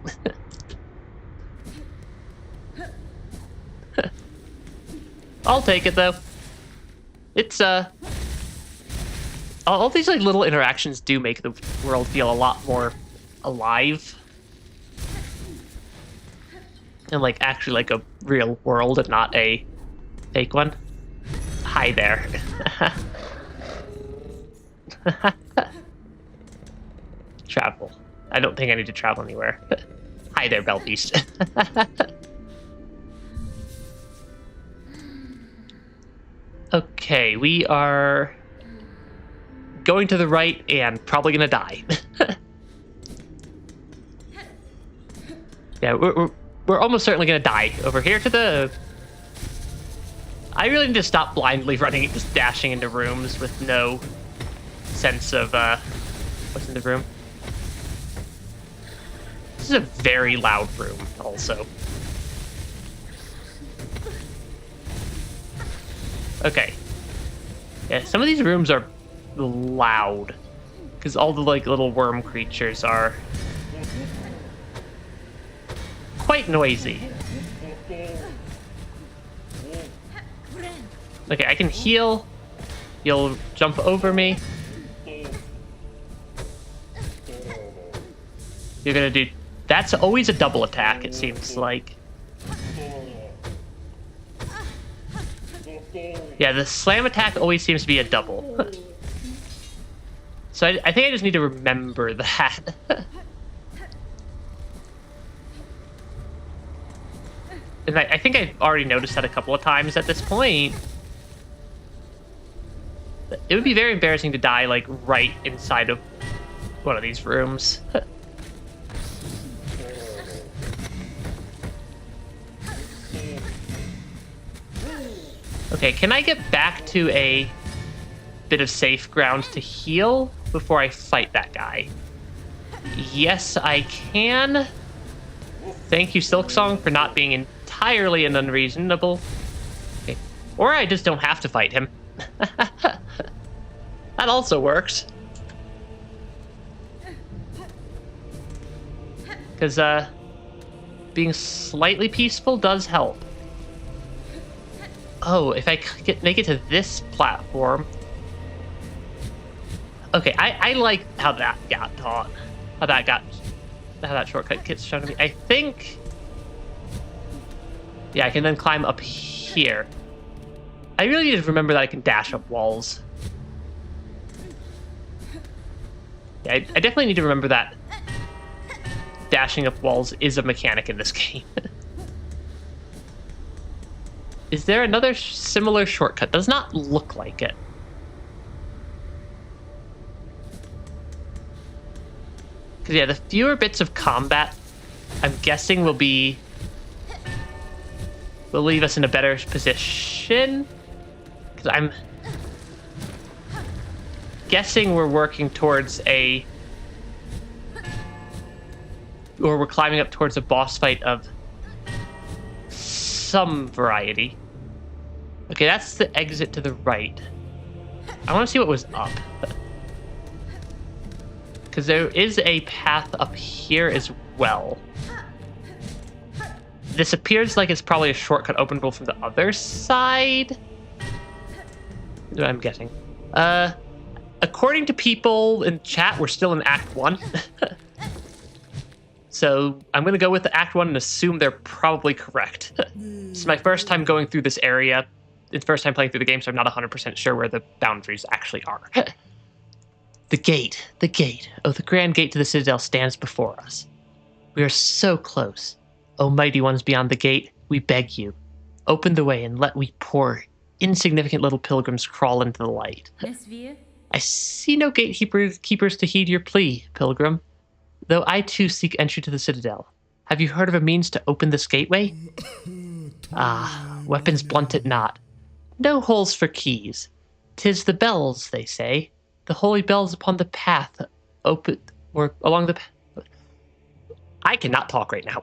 [SPEAKER 1] I'll take it though. It's all these like little interactions do make the world feel a lot more alive. And like actually like a real world and not a fake one. Hi there. Travel. I don't think I need to travel anywhere. Hi there, Belbeast. Okay, we are going to the right and probably gonna die. Yeah, we're almost certainly gonna die. Over here to the... I really need to stop blindly running, just dashing into rooms with no sense of what's in the room. This is a very loud room, also. Okay. Yeah, some of these rooms are loud because all the like little worm creatures are quite noisy. Okay, I can heal. You'll jump over me. You're gonna do... That's always a double attack, it seems like. Yeah, the slam attack always seems to be a double. So I think I just need to remember that. In fact, I think I've already noticed that a couple of times at this point. It would be very embarrassing to die, like, right inside of one of these rooms. Okay, can I get back to a bit of safe ground to heal before I fight that guy? Yes, I can. Thank you, Silksong, for not being entirely and unreasonable. Okay. Or I just don't have to fight him. That also works. Because being slightly peaceful does help. Oh, if I make it to this platform. Okay, I like how that got taught. How that shortcut gets shown to me. I think... Yeah, I can then climb up here. I really need to remember that I can dash up walls. Yeah, I definitely need to remember that dashing up walls is a mechanic in this game. Is there another similar shortcut? Does not look like it. Because, yeah, the fewer bits of combat, I'm guessing, will leave us in a better position. Because I'm guessing we're working towards or we're climbing up towards a boss fight of some variety. Okay, that's the exit to the right. I want to see what was up. Because there is a path up here as well. This appears like it's probably a shortcut openable from the other side. That's what I'm guessing. According to people in chat, we're still in Act 1. So I'm going to go with the Act 1 and assume they're probably correct. This is my first time going through this area. It's the first time playing through the game, so I'm not 100% sure where the boundaries actually are. The gate. Oh, the grand gate to the Citadel stands before us. We are so close. O mighty ones beyond the gate, we beg you. Open the way and let we poor, insignificant little pilgrims crawl into the light. I see no gatekeepers to heed your plea, pilgrim. Though I too seek entry to the Citadel. Have you heard of a means to open this gateway? Ah, weapons blunt it not. No holes for keys. 'Tis the bells, they say. The holy bells upon the path open, or along the path. I cannot talk right now.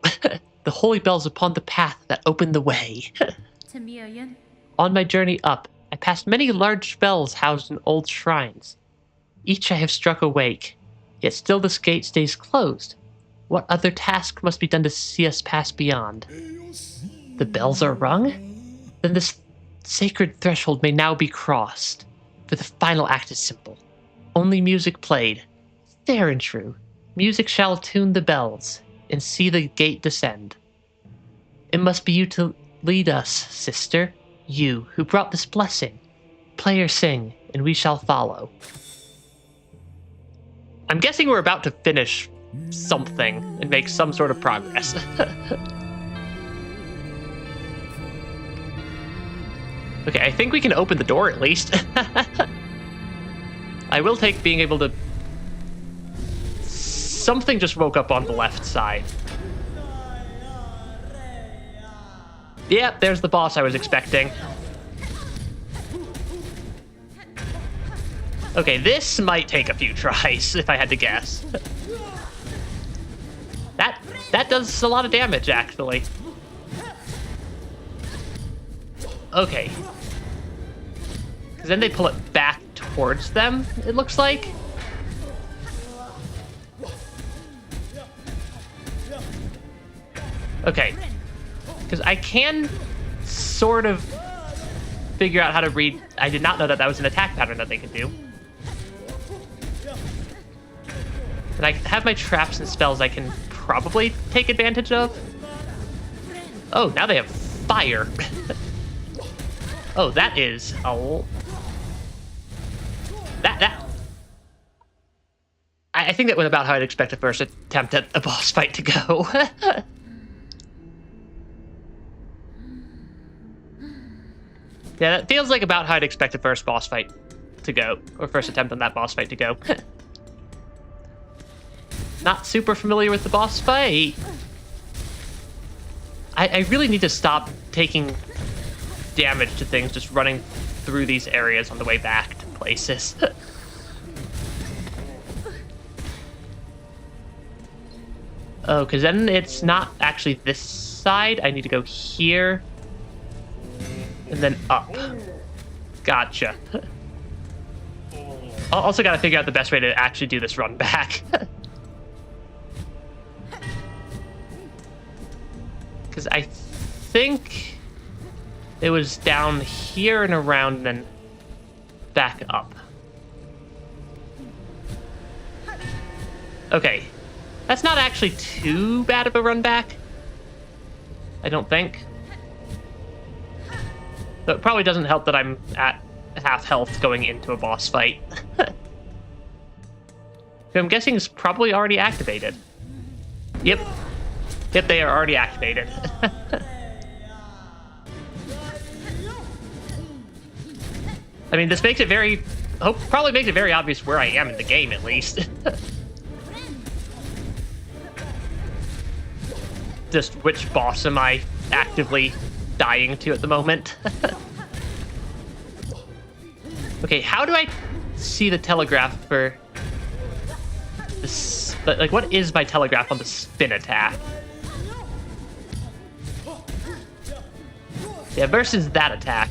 [SPEAKER 1] The holy bells upon the path that open the way. On my journey up, I passed many large bells housed in old shrines. Each I have struck awake, yet still this gate stays closed. What other task must be done to see us pass beyond? The bells are rung? Then this sacred threshold may now be crossed, for the final act is simple. Only music played, fair and true. Music shall tune the bells, and see the gate descend. It must be you to lead us, sister, you who brought this blessing. Play or sing, and we shall follow. I'm guessing we're about to finish something and make some sort of progress. Okay, I think we can open the door at least. I will take being able to... Something just woke up on the left side. Yep, there's the boss I was expecting. Okay, this might take a few tries, if I had to guess. That does a lot of damage, actually. Okay. Because then they pull it back towards them, it looks like. Okay. Because I can sort of figure out how to read... I did not know that that was an attack pattern that they could do. And I have my traps and spells I can probably take advantage of. Oh, now they have fire. Oh, that is a... I think that went about how I'd expect the first attempt at a boss fight to go. Yeah, that feels like about how I'd expect the first boss fight to go, or first attempt on that boss fight to go. Not super familiar with the boss fight. I really need to stop taking damage to things just running through these areas on the way back to places. Oh, because then it's not actually this side. I need to go here. And then up. Gotcha. Also got to figure out the best way to actually do this run back. Because I think it was down here and around and then back up. Okay. That's not actually too bad of a run back. I don't think. So it probably doesn't help that I'm at half health going into a boss fight. I'm guessing it's probably already activated. Yep. Yep, they are already activated. I mean, this makes it very... probably makes it very obvious where I am in the game, at least. Just which boss am I actively dying to at the moment. Okay, how do I see the telegraph for this? Like, what is my telegraph on the spin attack? Yeah, versus that attack.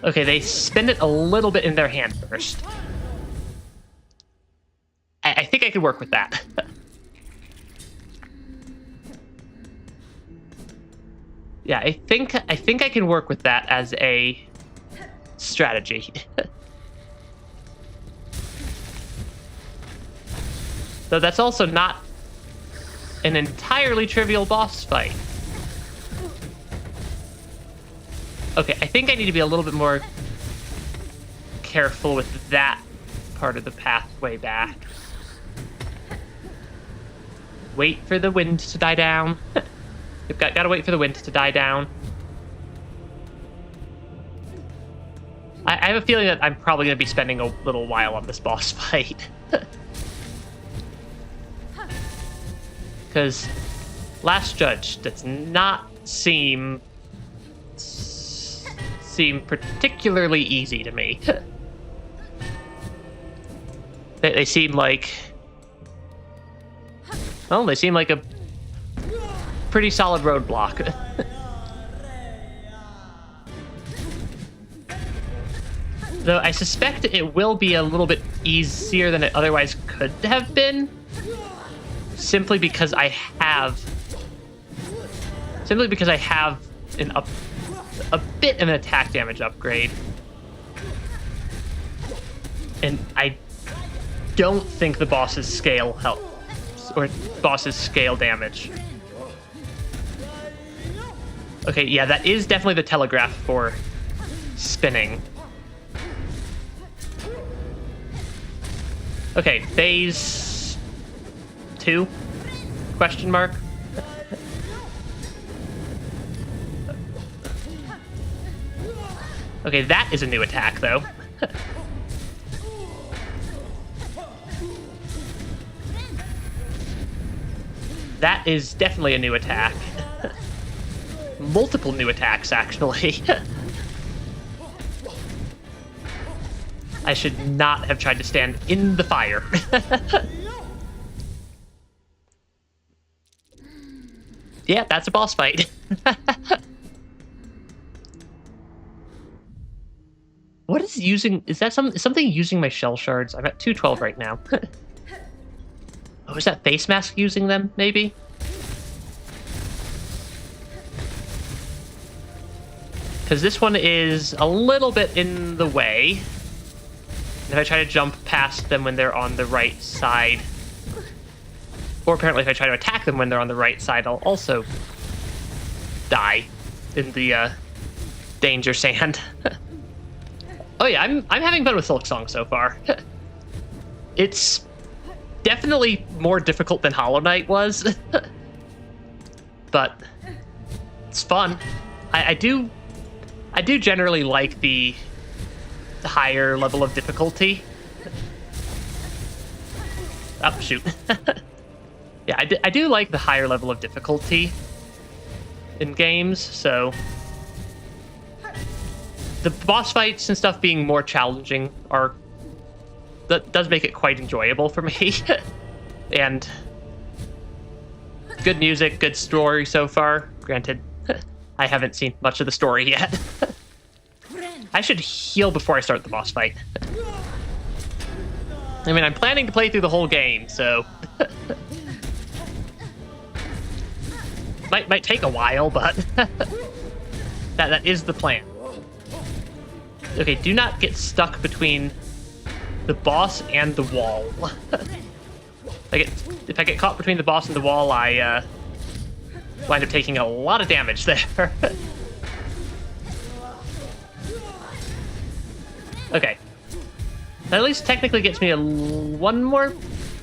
[SPEAKER 1] Okay, they spin it a little bit in their hand first. I think I could work with that. Yeah, I think I can work with that as a strategy. Though that's also not an entirely trivial boss fight. Okay, I think I need to be a little bit more careful with that part of the pathway back. Wait for the wind to die down. You've gotta wait for the wind to die down. I have a feeling that I'm probably going to be spending a little while on this boss fight. Because Last Judge does not seem particularly easy to me. They seem like... Well, they seem like a pretty solid roadblock. Though I suspect it will be a little bit easier than it otherwise could have been. Simply because I have a bit of an attack damage upgrade. And I don't think the boss's scale helps, or boss's scale damage. Okay, yeah, that is definitely the telegraph for spinning. Okay, phase 2? Question mark? Okay, that is a new attack, though. That is definitely a new attack. Multiple new attacks, actually. I should not have tried to stand in the fire. Yeah, that's a boss fight. What is using... Is that something using my shell shards? I'm at 212 right now. Oh, is that face mask using them, maybe? Because this one is a little bit in the way. If I try to jump past them when they're on the right side... Or apparently if I try to attack them when they're on the right side, I'll also die in the danger sand. Oh yeah, I'm having fun with Silksong so far. It's definitely more difficult than Hollow Knight was, but it's fun. I do generally like the higher level of difficulty. Oh shoot. Yeah, I do like the higher level of difficulty in games, so the boss fights and stuff being more challenging that does make it quite enjoyable for me. And good music, good story so far. Granted, I haven't seen much of the story yet. I should heal before I start the boss fight. I mean, I'm planning to play through the whole game, so... might take a while, but that is the plan. Okay, do not get stuck between the boss and the wall. If I get caught between the boss and the wall, I wind up taking a lot of damage there. Okay. That at least technically gets me one more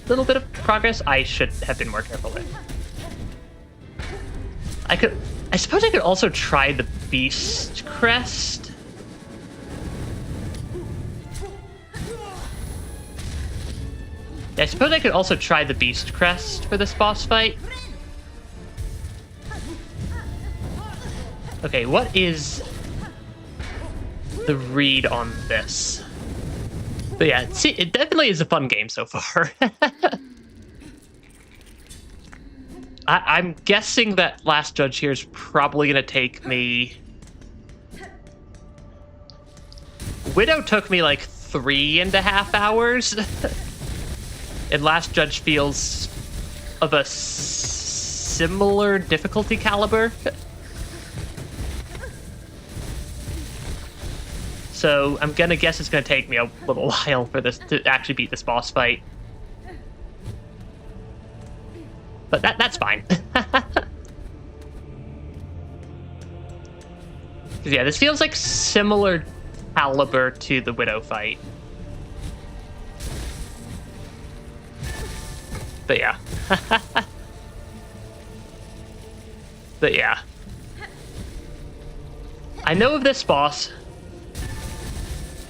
[SPEAKER 1] little bit of progress. I should have been more careful there. I suppose I could also try the Beast Crest. Yeah, I suppose I could also try the Beast Crest for this boss fight. Okay, what is the read on this? But yeah, see, it definitely is a fun game so far. I'm guessing that Last Judge here is probably going to take me... Widow took me like 3.5 hours. And Last Judge feels of a similar difficulty caliber. So I'm going to guess it's going to take me a little while for this to actually beat this boss fight. But that's fine. Yeah, this feels like similar caliber to the Widow fight. But yeah. But yeah. I know of this boss.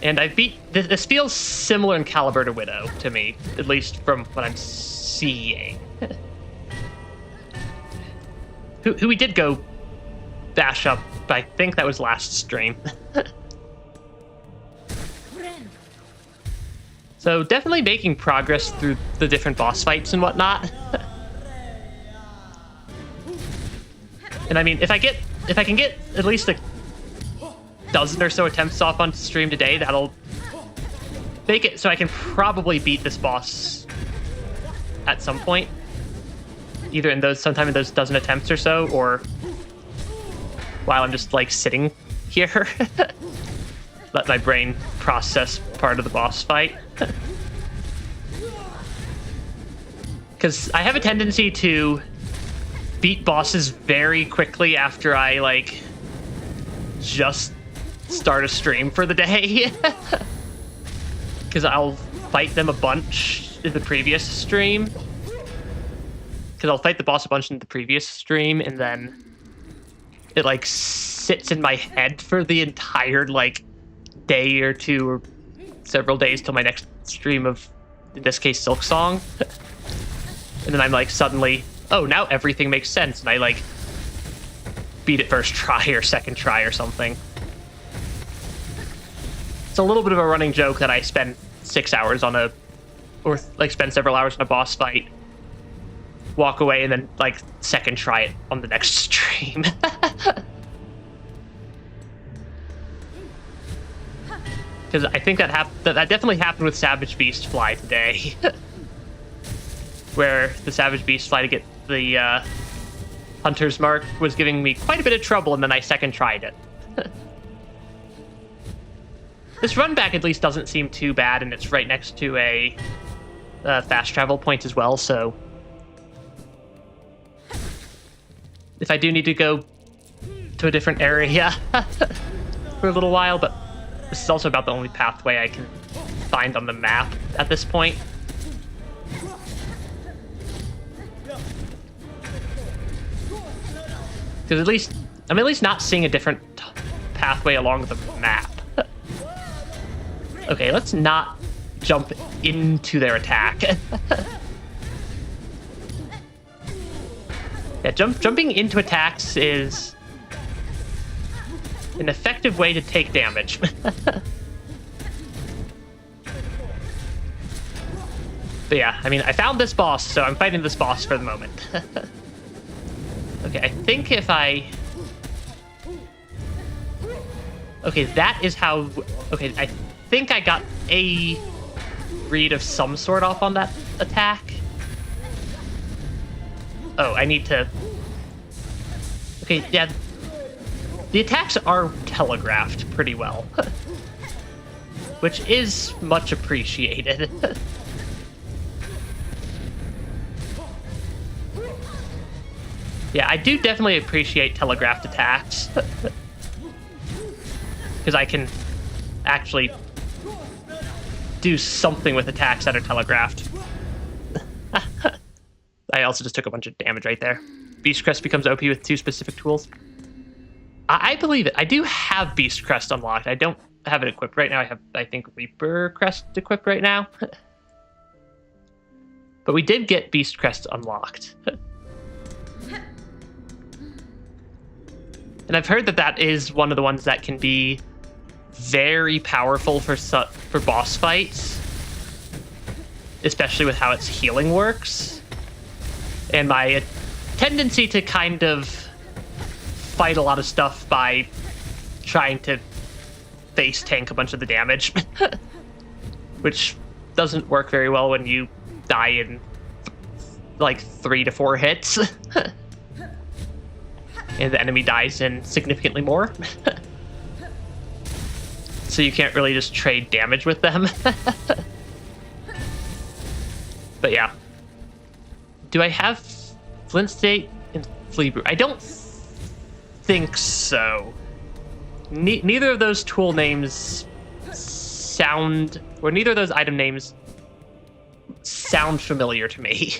[SPEAKER 1] And I beat... This feels similar in caliber to Widow, to me. At least from what I'm seeing. Who we did go bash up, but I think that was last stream. So definitely making progress through the different boss fights and whatnot. And I mean, if I can get at least a dozen or so attempts off on stream today, that'll make it so I can probably beat this boss at some point. Either sometime in those dozen attempts or so, or while I'm just like sitting here. Let my brain process part of the boss fight. Because I have a tendency to beat bosses very quickly after I like just start a stream for the day. Because I'll fight them a bunch in the previous stream. Because I'll fight the boss a bunch in the previous stream, and then it, like, sits in my head for the entire, like, day or two or several days till my next stream of, in this case, Silksong. And then I'm, like, suddenly oh, now everything makes sense, and I, like, beat it first try or second try or something. It's a little bit of a running joke that I spend 6 hours on spend several hours on a boss fight, walk away, and then, like, second try it on the next stream. Because I think that definitely happened with Savage Beast Fly today. Where the Savage Beast Fly to get the Hunter's Mark was giving me quite a bit of trouble, and then I second tried it. This run back at least doesn't seem too bad, and it's right next to a fast travel point as well, so if I do need to go to a different area for a little while, but this is also about the only pathway I can find on the map at this point. Because I'm at least not seeing a different pathway along the map. Okay, let's not jump into their attack. Yeah, jumping into attacks is an effective way to take damage. But yeah, I mean, I found this boss, so I'm fighting this boss for the moment. Okay, I think if I... Okay, that is how... Okay, I think I got a read of some sort off on that attack. Oh, I need to... Okay, yeah. The attacks are telegraphed pretty well. Which is much appreciated. Yeah, I do definitely appreciate telegraphed attacks. Because I can actually do something with attacks that are telegraphed. I also just took a bunch of damage right there. Beast Crest becomes OP with 2 specific tools. I believe it. I do have Beast Crest unlocked. I don't have it equipped right now. I have, I think, Reaper Crest equipped right now. But we did get Beast Crest unlocked. And I've heard that that is one of the ones that can be very powerful for boss fights, especially with how its healing works. And my tendency to kind of fight a lot of stuff by trying to face tank a bunch of the damage, which doesn't work very well when you die in like 3 to 4 hits. And the enemy dies in significantly more. So you can't really just trade damage with them. But yeah. Do I have Flint State and Flea Brew? I don't think so. Neither of those tool names sound, or neither of those item names sound familiar to me.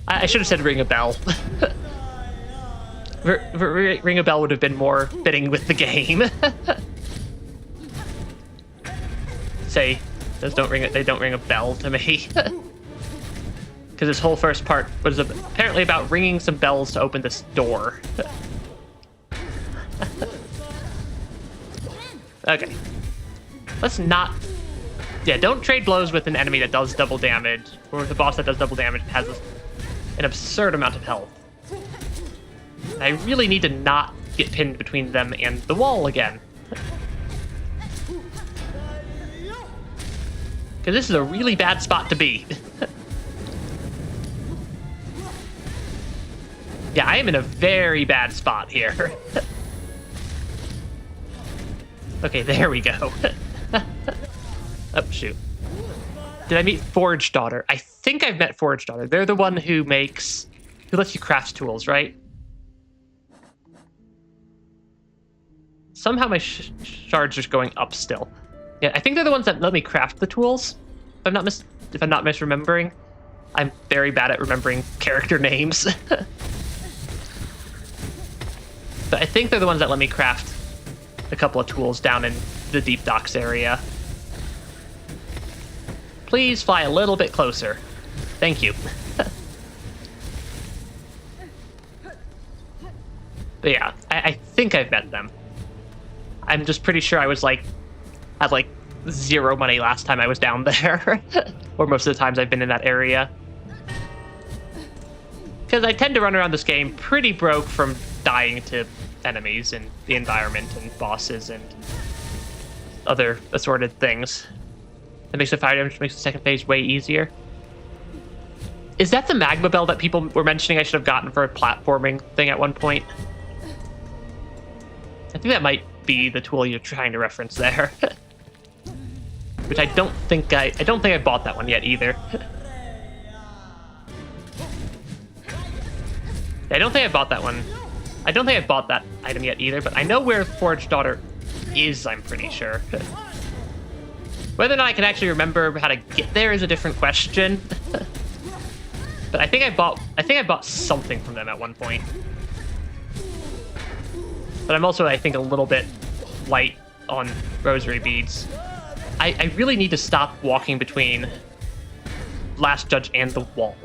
[SPEAKER 1] I should have said Ring a Bell. Ring a Bell would have been more fitting with the game. Say, they don't ring a bell to me. Because this whole first part was apparently about ringing some bells to open this door. Okay. Let's not... Yeah, don't trade blows with an enemy that does double damage, or with a boss that does double damage and has an absurd amount of health. I really need to not get pinned between them and the wall again. Because this is a really bad spot to be. Yeah, I am in a very bad spot here. Okay, there we go. Oh, shoot. Did I meet Forge Daughter? I think I've met Forge Daughter. They're the one who lets you craft tools, right? Somehow my shards are going up still. Yeah, I think they're the ones that let me craft the tools. If I'm not misremembering. I'm very bad at remembering character names. But I think they're the ones that let me craft a couple of tools down in the Deep Docks area. Please fly a little bit closer. Thank you. But yeah, I think I've met them. I'm just pretty sure I was like, had like 0 money last time I was down there. Or most of the times I've been in that area. Because I tend to run around this game pretty broke from dying to enemies and the environment and bosses and other assorted things. That makes the fire damage, makes the second phase way easier. Is that the magma bell that people were mentioning I should have gotten for a platforming thing at one point? I think that might be the tool you're trying to reference there. Which I don't think I bought that one yet either. I don't think I bought that one. I don't think I bought that item yet either, but I know where Forge Daughter is, I'm pretty sure. Whether or not I can actually remember how to get there is a different question. But I think I bought something from them at one point. But I'm also, I think, a little bit light on rosary beads. I really need to stop walking between Last Judge and the wall.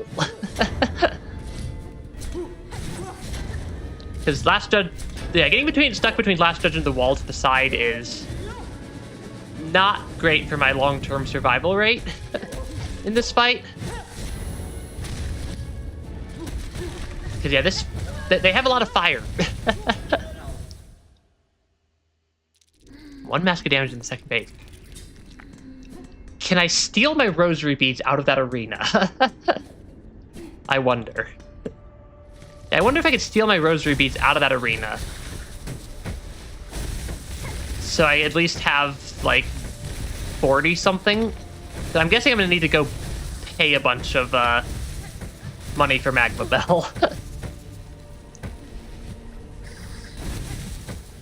[SPEAKER 1] Because Last Judge, yeah, getting stuck between Last Judge and the wall to the side is not great for my long-term survival rate in this fight. Because yeah, they have a lot of fire. 1 mask of damage in the second phase. Can I steal my rosary beads out of that arena? I wonder. I wonder if I could steal my rosary beads out of that arena. So I at least have, like, 40-something. So I'm guessing I'm going to need to go pay a bunch of money for Magma Bell.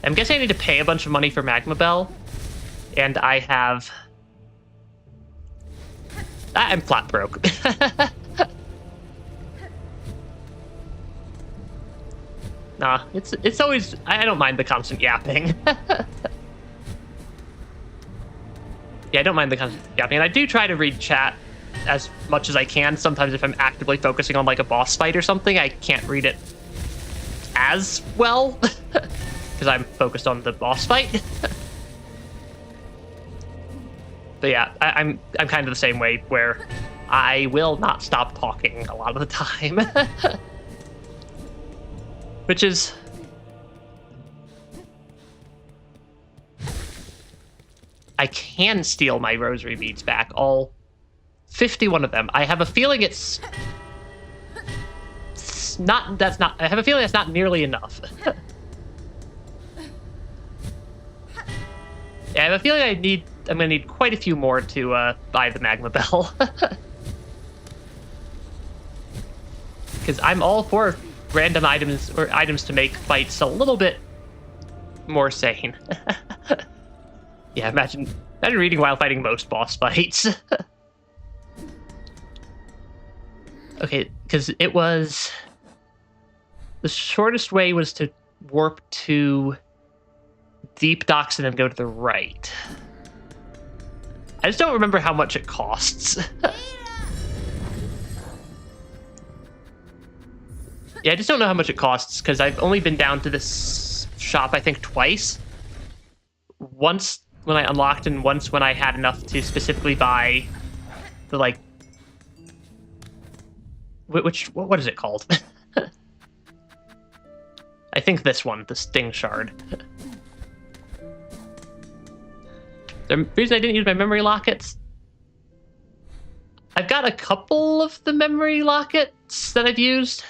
[SPEAKER 1] I'm guessing I need to pay a bunch of money for Magma Bell. And I have... I'm flat broke. Nah, it's always... I don't mind the constant yapping. Yeah, I don't mind the constant yapping. And I do try to read chat as much as I can. Sometimes if I'm actively focusing on, like, a boss fight or something, I can't read it as well. Because I'm focused on the boss fight. But yeah, I'm kind of the same way, where I will not stop talking a lot of the time. Which is... I can steal my rosary beads back, all 51 of them. I have a feeling I have a feeling that's not nearly enough. Yeah, I have a feeling I'm gonna need quite a few more to buy the Magma Bell. Because I'm all for random items or items to make fights a little bit more sane. Yeah, imagine reading while fighting most boss fights. Okay, because it was... The shortest way was to warp to Deep Docks and then go to the right. I just don't remember how much it costs. Yeah, I just don't know how much it costs, because I've only been down to this shop, I think, twice. Once when I unlocked, and once when I had enough to specifically buy the, like... What is it called? I think this one, the Sting Shard. The reason I didn't use my memory lockets... I've got a couple of the memory lockets that I've used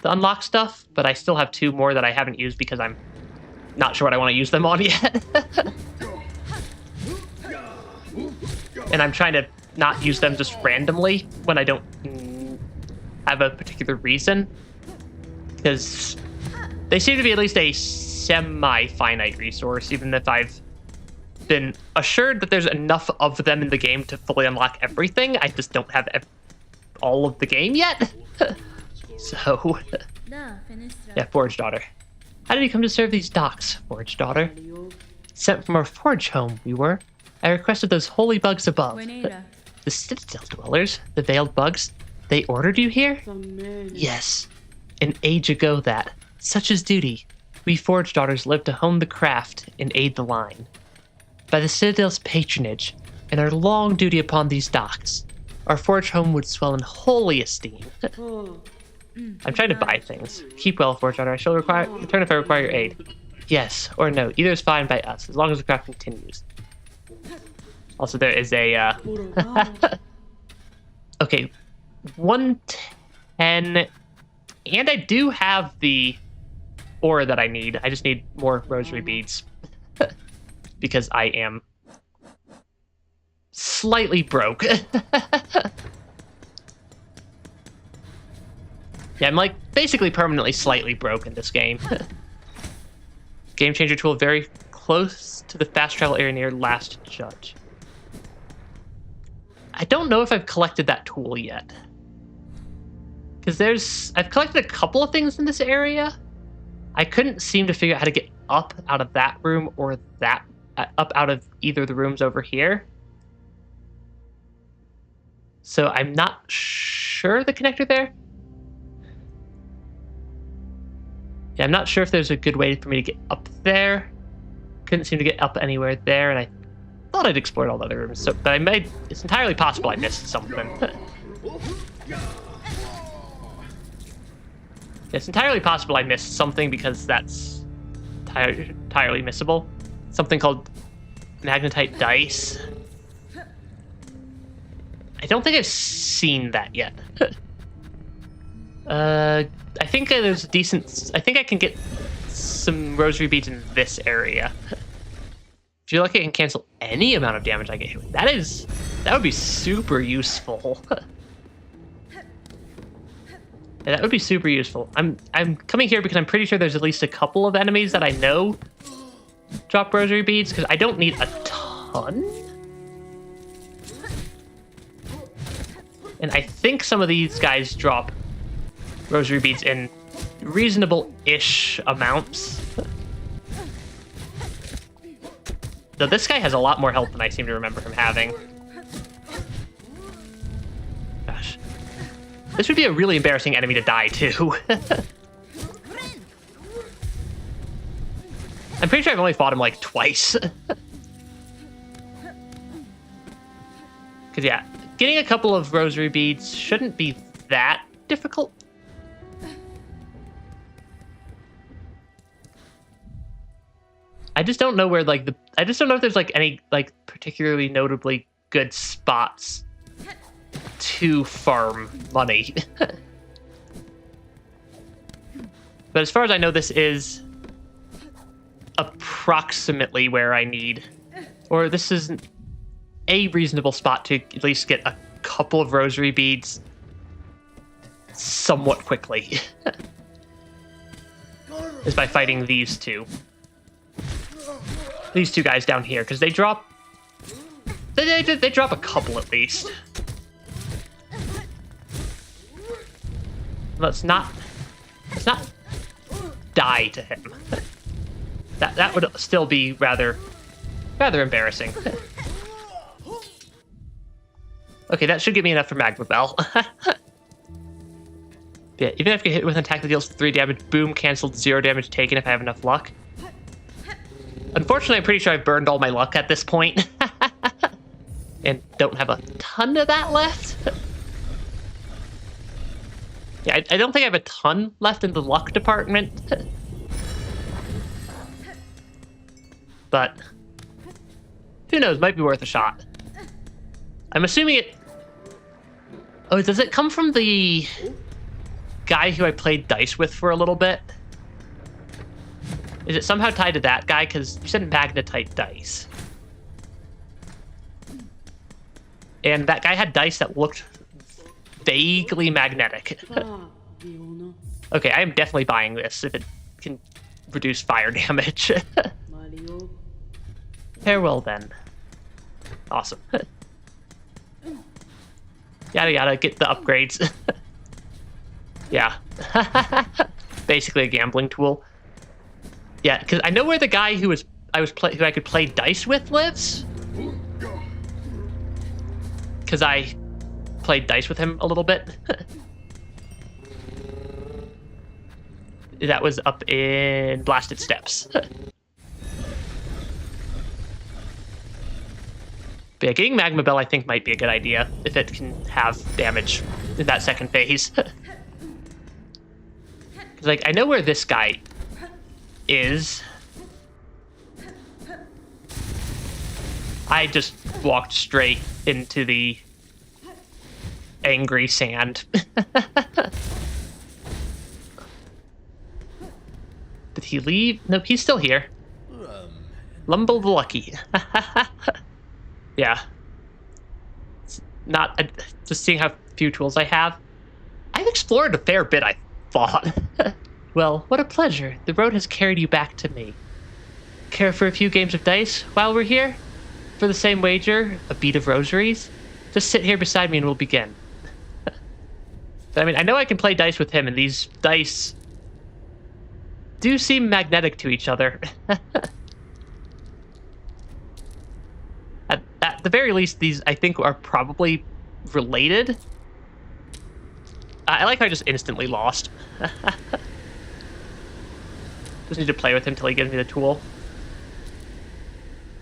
[SPEAKER 1] to unlock stuff, but I still have 2 more that I haven't used because I'm not sure what I want to use them on yet. And I'm trying to not use them just randomly when I don't have a particular reason. Because they seem to be at least a semi-finite resource, even if I've been assured that there's enough of them in the game to fully unlock everything. I just don't have all of the game yet. So, yeah, Forge Daughter. How did you come to serve these docks, Forge Daughter? Sent from our forge home, we were. I requested those holy bugs above. The citadel dwellers, the veiled bugs, they ordered you here? Yes, an age ago that. Such is duty. We forge daughters live to hone the craft and aid the line. By the Citadel's patronage and our long duty upon these docks, our forge home would swell in holy esteem. I'm trying to buy things. Keep well, forge daughter. I shall return if I require your aid. Yes or no. Either is fine by us, as long as the craft continues. Also, there is a... Okay, 110... And I do have the ore that I need. I just need more rosary beads. Because I am slightly broke. Yeah, I'm like basically permanently slightly broke in this game. Game changer tool very close to the fast travel area near Last Judge. I don't know if I've collected that tool yet. Because I've collected a couple of things in this area. I couldn't seem to figure out how to get up out of that room or that, up out of either of the rooms over here. So I'm not sure the connector there. Yeah, I'm not sure if there's a good way for me to get up there. Couldn't seem to get up anywhere there, and I thought I'd explored all the other rooms. So, but it's entirely possible I missed something. It's entirely possible I missed something because that's entirely missable. Something called magnetite dice. I don't think I've seen that yet. I think there's a decent... I think I can get some rosary beads in this area. Feel like I can cancel any amount of damage I get hit with. That would be super useful. Yeah, that would be super useful. I'm coming here because I'm pretty sure there's at least a couple of enemies that I know drop rosary beads, because I don't need a ton. And I think some of these guys drop rosary beads in reasonable-ish amounts. Though this guy has a lot more health than I seem to remember him having. Gosh. This would be a really embarrassing enemy to die to. I'm pretty sure I've only fought him like twice. Because yeah, getting a couple of rosary beads shouldn't be that difficult. I just don't know where I just don't know if there's like any like particularly notably good spots to farm money. But as far as I know, this is approximately where I need, or this is a reasonable spot to at least get a couple of rosary beads somewhat quickly. Is by fighting these two guys down here, because they drop they drop a couple at least. Let's not die to him. That would still be rather embarrassing. Okay, that should give me enough for Magma Bell. Yeah, even if I get hit with an attack that deals 3 damage, boom, canceled, 0 damage taken if I have enough luck. Unfortunately, I'm pretty sure I've burned all my luck at this point. And don't have a ton of that left. Yeah, I don't think I have a ton left in the luck department. But who knows, might be worth a shot. I'm assuming it... Oh, does it come from the guy who I played dice with for a little bit? Is it somehow tied to that guy? Because you said magnetite dice. And that guy had dice that looked vaguely magnetic. Okay, I am definitely buying this if it can reduce fire damage. Farewell then. Awesome. Yada yada, get the upgrades. Yeah. Basically a gambling tool. Yeah, because I know where the guy who I could play dice with lives. Because I played dice with him a little bit. That was up in Blasted Steps. But yeah, getting Magma Bell I think might be a good idea if it can have damage in that second phase. Like, I know where this guy is. I just walked straight into the angry sand. Did he leave? Nope, he's still here. Lumble the Lucky. Yeah. It's not just seeing how few tools I have. I've explored a fair bit, I thought. Well, what a pleasure. The road has carried you back to me. Care for a few games of dice while we're here? For the same wager, a beat of rosaries? Just sit here beside me and we'll begin. I mean, I know I can play dice with him, and these dice do seem magnetic to each other. At the very least, these, I think, are probably related. I like how I just instantly lost. Just need to play with him till he gives me the tool.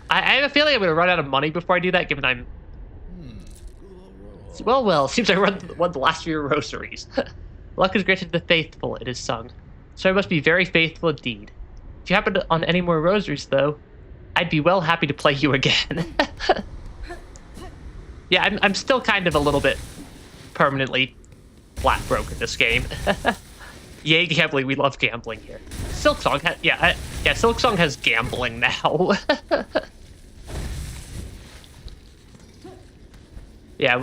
[SPEAKER 1] I have a feeling I'm going to run out of money before I do that, given I'm... Well, seems I won the last few rosaries. Luck is granted to the faithful, it is sung. So I must be very faithful indeed. If you happen on any more rosaries, though, I'd be well happy to play you again. Yeah, I'm still kind of a little bit permanently flat broke in this game. Yay, gambling, we love gambling here. Silksong, Silksong has gambling now. Yeah,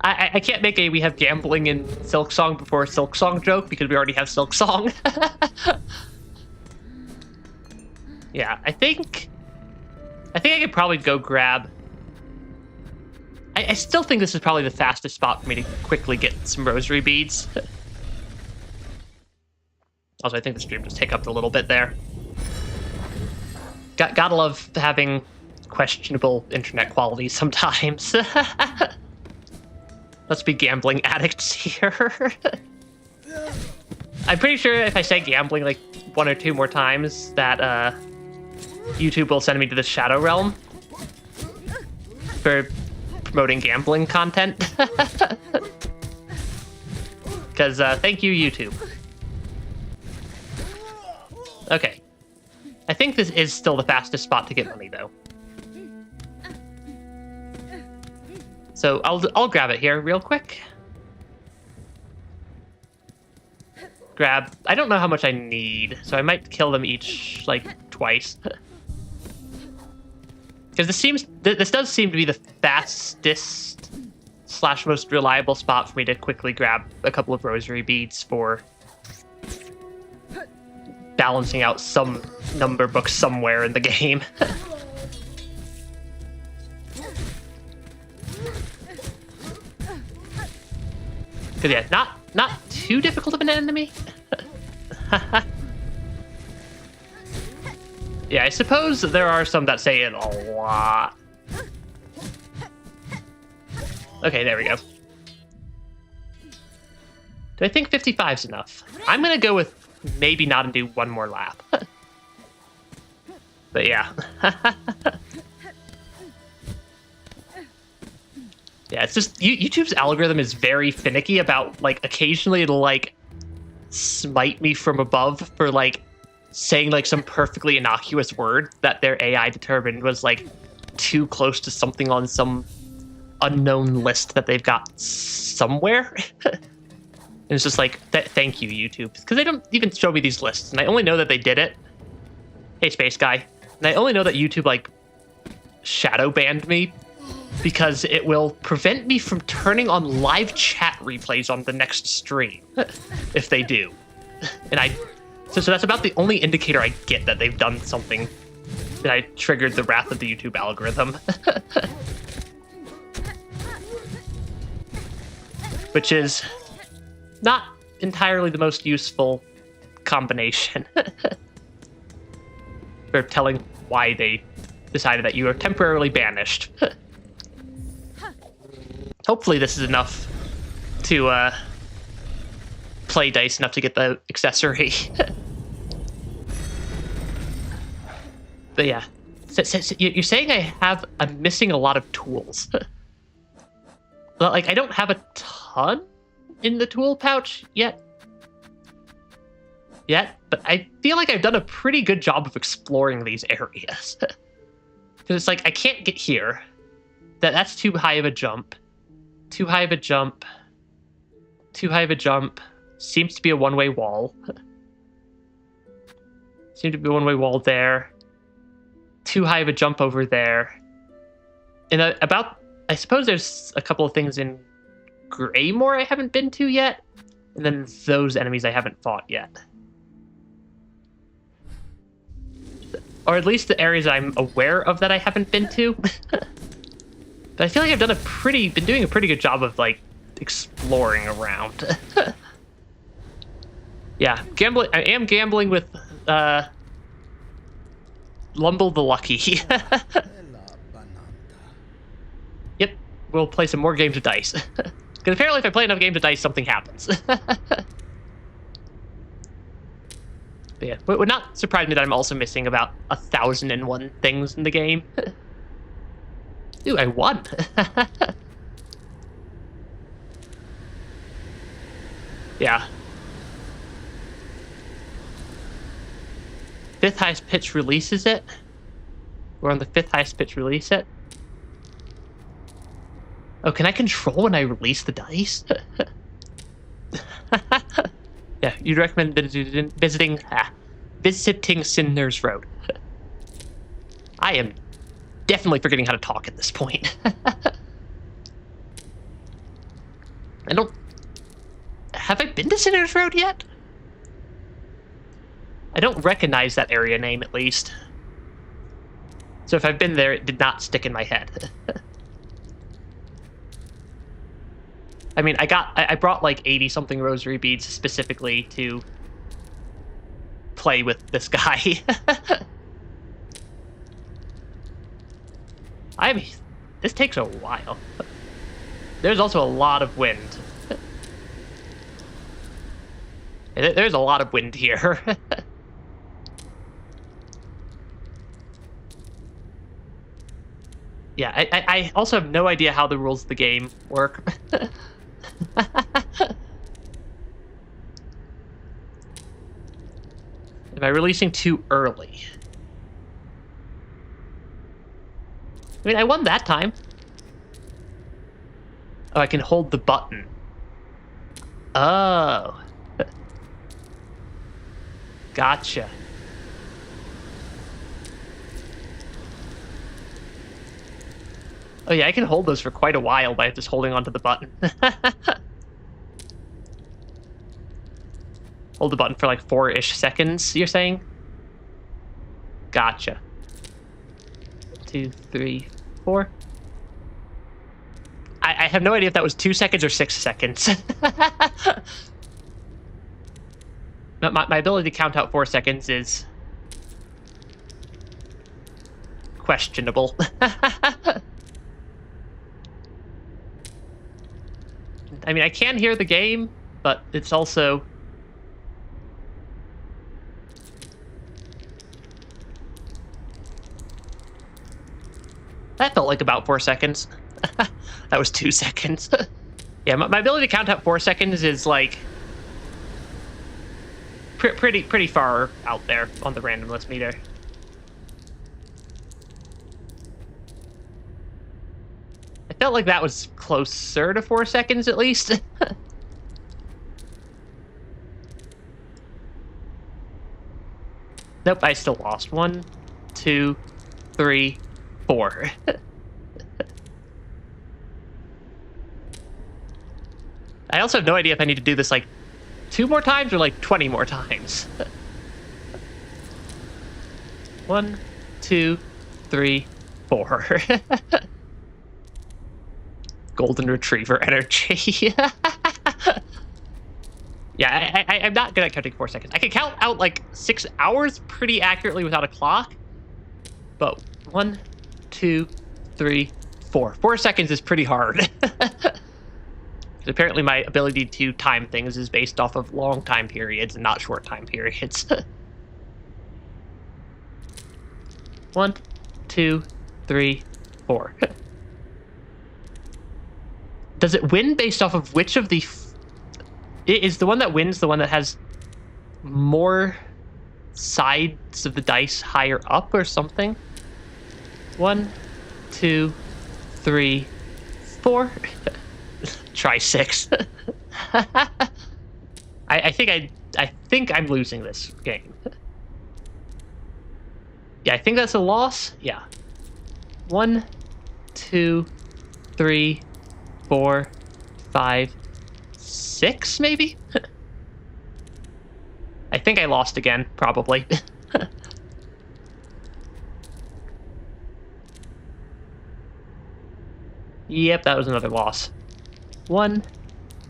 [SPEAKER 1] I can't make a we have gambling in Silksong before Silksong joke because we already have Silksong. Yeah, I think I could probably go grab... I still think this is probably the fastest spot for me to quickly get some rosary beads. Also, I think the stream just hiccupped a little bit there. Gotta love having questionable internet quality sometimes. Let's be gambling addicts here. I'm pretty sure if I say gambling like 1 or 2 more times that YouTube will send me to the Shadow Realm for promoting gambling content. Because thank you, YouTube. Okay. I think this is still the fastest spot to get money, though. So I'll grab it here real quick. Grab... I don't know how much I need, so I might kill them each, like, twice. Because this does seem to be the fastest / most reliable spot for me to quickly grab a couple of rosary beads for balancing out some number book somewhere in the game. Because yeah, not too difficult of an enemy. Yeah, I suppose there are some that say it a lot. Okay, there we go. Do I think 55's enough? I'm gonna go with maybe not and do 1 more lap. But yeah. Yeah, it's just YouTube's algorithm is very finicky about, like, occasionally it'll, like, smite me from above for, like, saying, like, some perfectly innocuous word that their AI determined was, like, too close to something on some unknown list that they've got somewhere. And it's just like, thank you, YouTube. Because they don't even show me these lists, and I only know that they did it. Hey, Space Guy. And I only know that YouTube, like, shadow banned me because it will prevent me from turning on live chat replays on the next stream if they do. And so that's about the only indicator I get that they've done something that I triggered the wrath of the YouTube algorithm. Which is not entirely the most useful combination for telling why they decided that you are temporarily banished. Hopefully this is enough to play dice enough to get the accessory. But yeah, so you're saying I'm missing a lot of tools. Like, I don't have a ton in the tool pouch yet, but I feel like I've done a pretty good job of exploring these areas. Because it's like, I can't get here. That's too high of a jump. Too high of a jump. Too high of a jump. Seems to be a one-way wall. Seems to be a one-way wall there. Too high of a jump over there. And I suppose there's a couple of things in Greymore I haven't been to yet. And then those enemies I haven't fought yet. Or at least the areas I'm aware of that I haven't been to. But I feel like I've been doing a pretty good job of, like, exploring around. Yeah, gambling. I am gambling with Lumble the Lucky. Yep, we'll play some more games of dice. Because apparently if I play enough games of dice, something happens. But yeah, it would not surprise me that I'm also missing about 1,001 things in the game. Ooh, I won. Yeah. 5th highest pitch releases it. We're on the 5th highest pitch release it. Oh, can I control when I release the dice? Yeah, you'd recommend visiting Sinner's Road. I am definitely forgetting how to talk at this point. Have I been to Sinner's Road yet? I don't recognize that area name, at least. So if I've been there, it did not stick in my head. I mean, I brought like 80-something rosary beads specifically to play with this guy. This takes a while. There's also a lot of wind. There's a lot of wind here. Yeah, I also have no idea how the rules of the game work. Am I releasing too early? I mean, I won that time. Oh, I can hold the button. Oh. Gotcha. Oh yeah, I can hold those for quite a while by just holding onto the button. Hold the button for like 4-ish seconds, you're saying? Gotcha. 2, 3, 4. I have no idea if that was 2 seconds or 6 seconds. My ability to count out 4 seconds is questionable. I mean, I can hear the game, but it's also... That felt like about 4 seconds. That was 2 seconds. Yeah, my ability to count out 4 seconds is like pretty far out there on the randomness meter. I felt like that was closer to 4 seconds at least. Nope, I still lost. 1, 2, 3, 4. I also have no idea if I need to do this like 2 more times or like 20 more times. 1, 2, 3, 4. Golden Retriever energy. Yeah, I'm not good at counting 4 seconds. I can count out like 6 hours pretty accurately without a clock. But 1, 2, 3, 4. 4 seconds is pretty hard. Apparently my ability to time things is based off of long time periods and not short time periods. 1, 2, 3, 4. Does it win based off of which of the... Is the one that wins the one that has more sides of the dice higher up or something? 1, 2, 3, 4. Try 6. I think I'm losing this game. Yeah, I think that's a loss. Yeah. 1, 2, 3, 4, 5, 6, maybe? I think I lost again, probably. Yep, that was another loss. 1,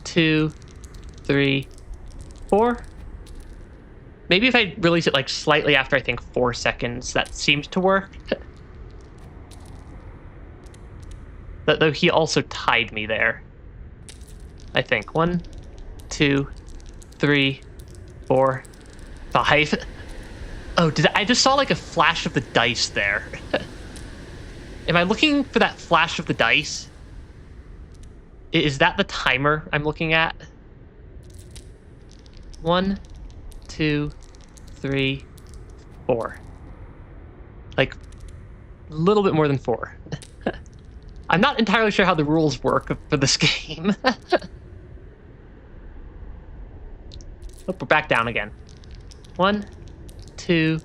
[SPEAKER 1] 2, 3, 4. Maybe if I release it like slightly after I think 4 seconds, that seems to work. Though he also tied me there. I think 1, 2, 3, 4, 5. Oh, I just saw like a flash of the dice there. Am I looking for that flash of the dice? Is that the timer I'm looking at? 1, 2, 3, 4. Like, a little bit more than 4. I'm not entirely sure how the rules work for this game. Oh, we're back down again. 1, 2,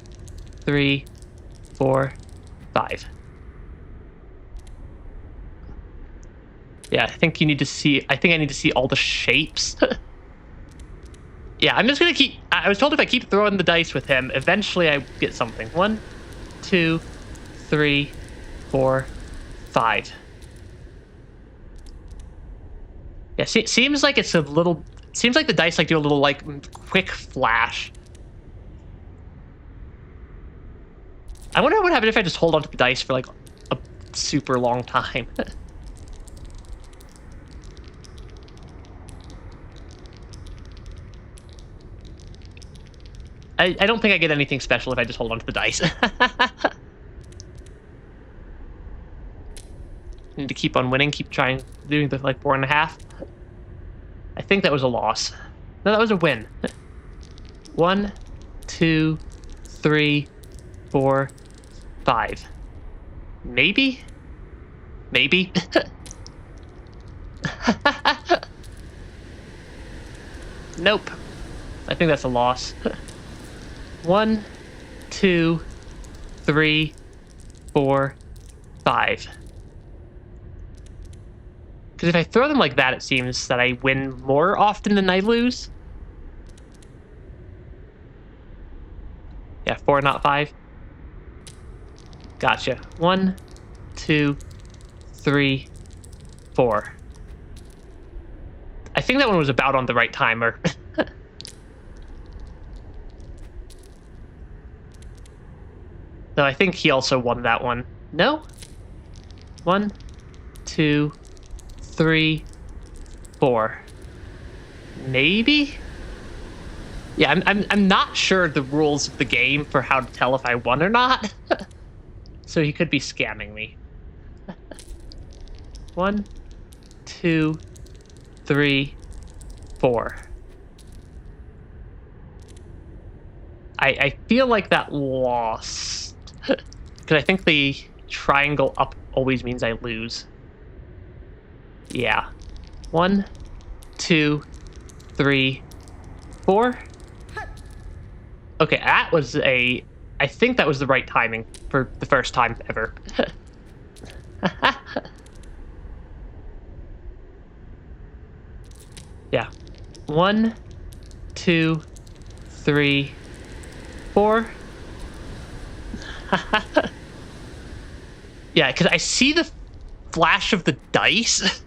[SPEAKER 1] 3, 4, 5. Yeah, I think I need to see all the shapes. Yeah, I'm just gonna keep... I was told if I keep throwing the dice with him, eventually I get something. 1, 2, 3, 4, 5. Yeah, seems like it's a little... Seems like the dice like do a little, like, quick flash. I wonder what would happen if I just hold onto the dice for, like, a super long time. I don't think I get anything special if I just hold onto the dice. Need to keep on winning, keep trying, doing the, like, 4.5. I think that was a loss. No, that was a win. 1, 2, 3, 4, 5. Maybe? Maybe? Nope. I think that's a loss. 1, 2, 3, 4, 5. Because if I throw them like that, it seems that I win more often than I lose. Yeah, 4, not 5. Gotcha. 1, 2, 3, 4. I think that one was about on the right timer. Though I think he also won that one. No? 1, 2, 3, 4. Maybe? Yeah, I'm not sure the rules of the game for how to tell if I won or not. So he could be scamming me. 1, 2, 3, 4. I feel like that lost. Because I think the triangle up always means I lose. Yeah. 1, 2, 3, 4. Okay, that was a... I think that was the right timing for the first time ever. Yeah. 1, 2, 3, 4. Yeah, because I see the flash of the dice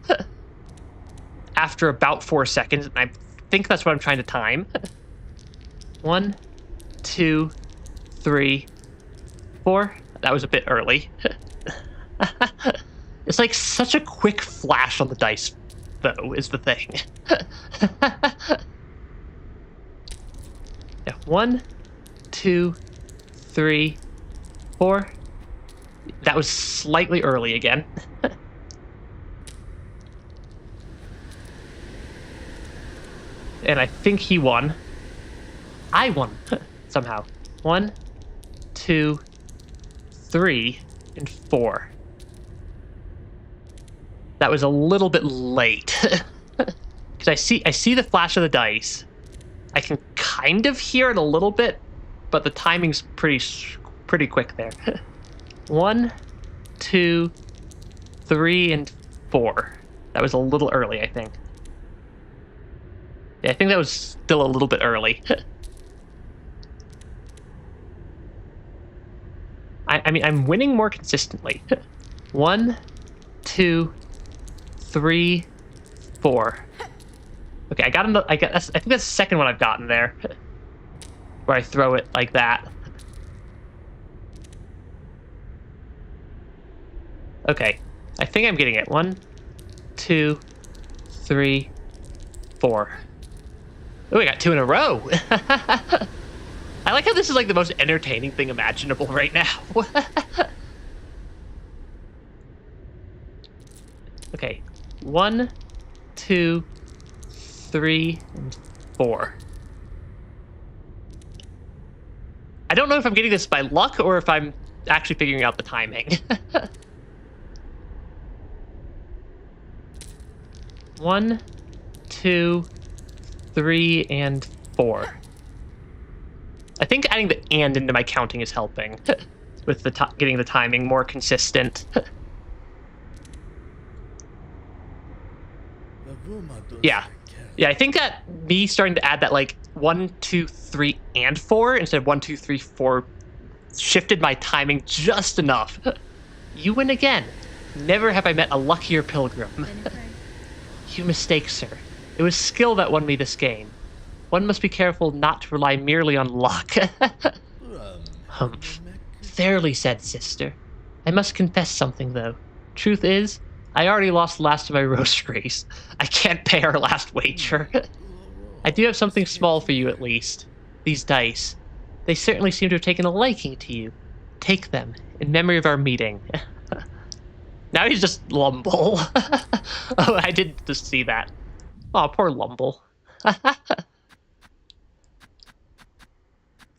[SPEAKER 1] after about 4 seconds, and I think that's what I'm trying to time. 1, 2, 3, 4. That was a bit early. It's like such a quick flash on the dice, though, is the thing. Yeah, 1, 2, 3, 4. That was slightly early again. And I think he won. I won somehow. 1, 2, 3, and 4. That was a little bit late. Because I see the flash of the dice. I can kind of hear it a little bit, but the timing's pretty quick there. 1, 2, 3, and 4. That was a little early, I think. Yeah, I think that was still a little bit early. I mean, I'm winning more consistently. 1, 2, 3, 4. Okay, I got another. I think that's the second one I've gotten there, where I throw it like that. Okay, I think I'm getting it. 1, 2, 3, 4. Oh, we got 2 in a row. I like how this is like the most entertaining thing imaginable right now. Okay, 1, 2, 3, and 4. I don't know if I'm getting this by luck or if I'm actually figuring out the timing. 1, 2, 3, and 4. I think adding the "and" into my counting is helping with the getting the timing more consistent. Yeah, I think that me starting to add that like 1, 2, 3, and 4 instead of 1, 2, 3, 4 shifted my timing just enough. You win again. Never have I met a luckier pilgrim. You mistake, sir. It was skill that won me this game. One must be careful not to rely merely on luck. Humph. Fairly said, sister. I must confess something, though. Truth is, I already lost the last of my rosaries. I can't pay our last wager. I do have something small for you, at least. These dice. They certainly seem to have taken a liking to you. Take them, in memory of our meeting. Now he's just Lumble. Oh, I did just see that. Oh, poor Lumble.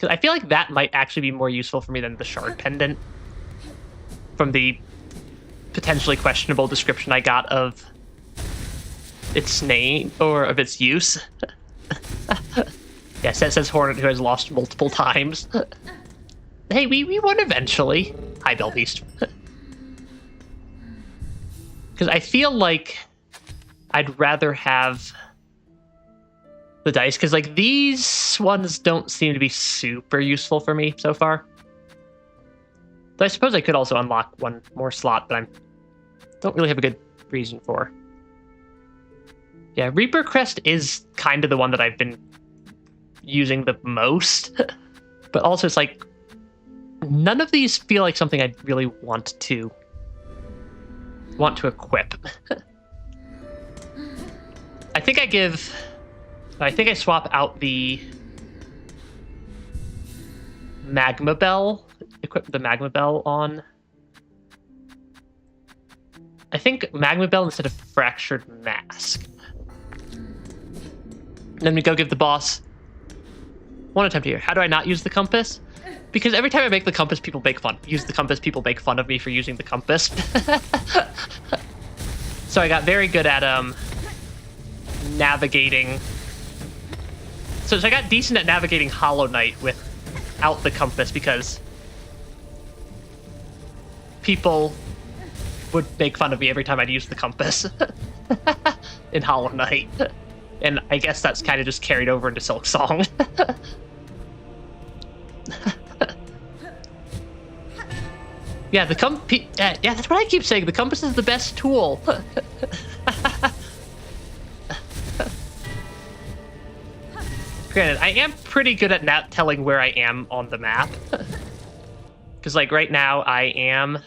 [SPEAKER 1] I feel like that might actually be more useful for me than the shard pendant. From the potentially questionable description I got of its name, or of its use. Yes, it says Hornet who has lost multiple times. Hey, we won eventually. Hi, Belbeast. Because I feel like I'd rather have the dice, because like these ones don't seem to be super useful for me so far. Though I suppose I could also unlock one more slot, but I don't really have a good reason for. Yeah, Reaper Crest is kind of the one that I've been using the most, but also it's like none of these feel like something I really want to equip. I think I swap out the Magma Bell, equip the Magma Bell on. I think Magma Bell instead of Fractured Mask. Then we go give the boss one attempt here. How do I not use the compass? Because every time I make the compass, people make fun. Use the compass, people make fun of me for using the compass. So I got very good at navigating. So I got decent at navigating Hollow Knight without the compass, because people would make fun of me every time I'd use the compass in Hollow Knight. And I guess that's kind of just carried over into Silksong. Yeah, yeah, that's what I keep saying. The compass is the best tool. Granted, I am pretty good at not telling where I am on the map. Because, like, right now, I am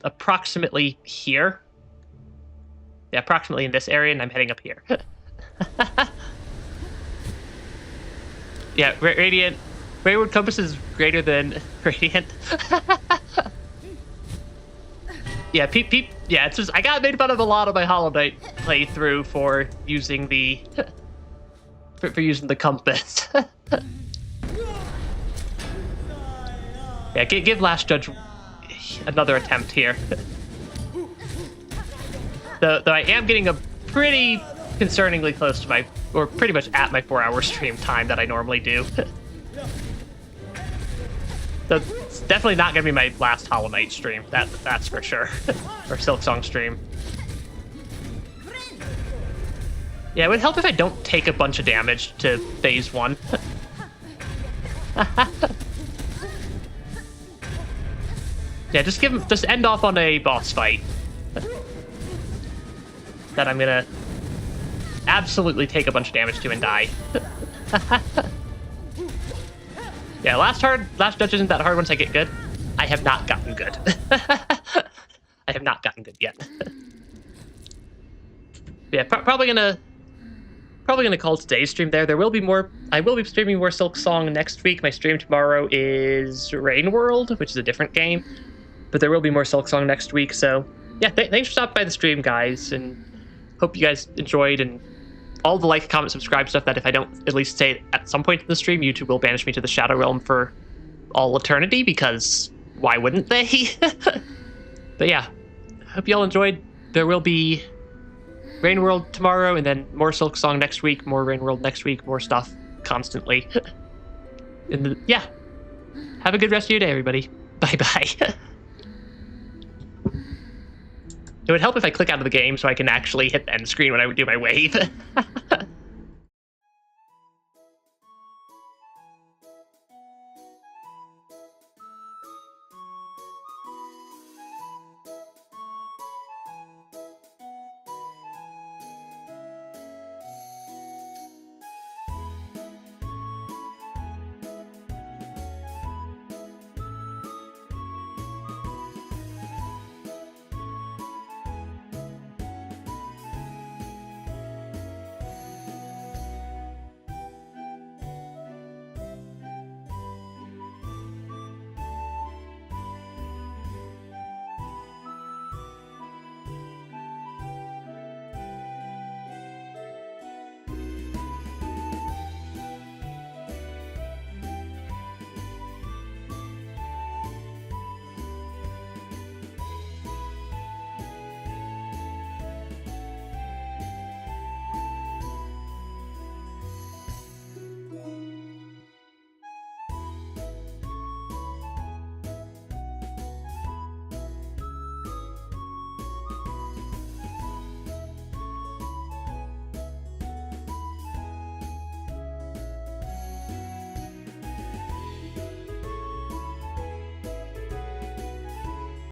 [SPEAKER 1] approximately here. Yeah, approximately in this area, and I'm heading up here. Yeah, Radiant, Wayward Compass is greater than Radiant. Yeah, yeah, it's just I got made fun of a lot of my Hollow Knight playthrough for using the for using the compass. Yeah, give Last Judge another attempt here. Though I am getting a pretty concerningly close to my, or pretty much at my 4-hour stream time that I normally do. So it's definitely not going to be my last Hollow Knight stream, that's for sure. Or Silksong stream. Yeah, it would help if I don't take a bunch of damage to phase 1. Yeah, just end off on a boss fight. That I'm gonna absolutely take a bunch of damage to and die. Yeah, last judge isn't that hard once I get good. I have not gotten good. I have not gotten good yet. Yeah, probably gonna call today's stream there. There will be more. I will be streaming more Silksong next week. My stream tomorrow is Rain World, which is a different game, but there will be more Silksong next week. So yeah, thanks for stopping by the stream, guys, and hope you guys enjoyed, and all the like, comment, subscribe stuff that if I don't at least say it at some point in the stream, YouTube will banish me to the Shadow Realm for all eternity, because why wouldn't they? But yeah, hope y'all enjoyed. There will be Rain World tomorrow, and then more Silksong next week, more Rain World next week, more stuff constantly. And yeah, have a good rest of your day, everybody. Bye-bye. It would help if I click out of the game so I can actually hit the end screen when I would do my wave.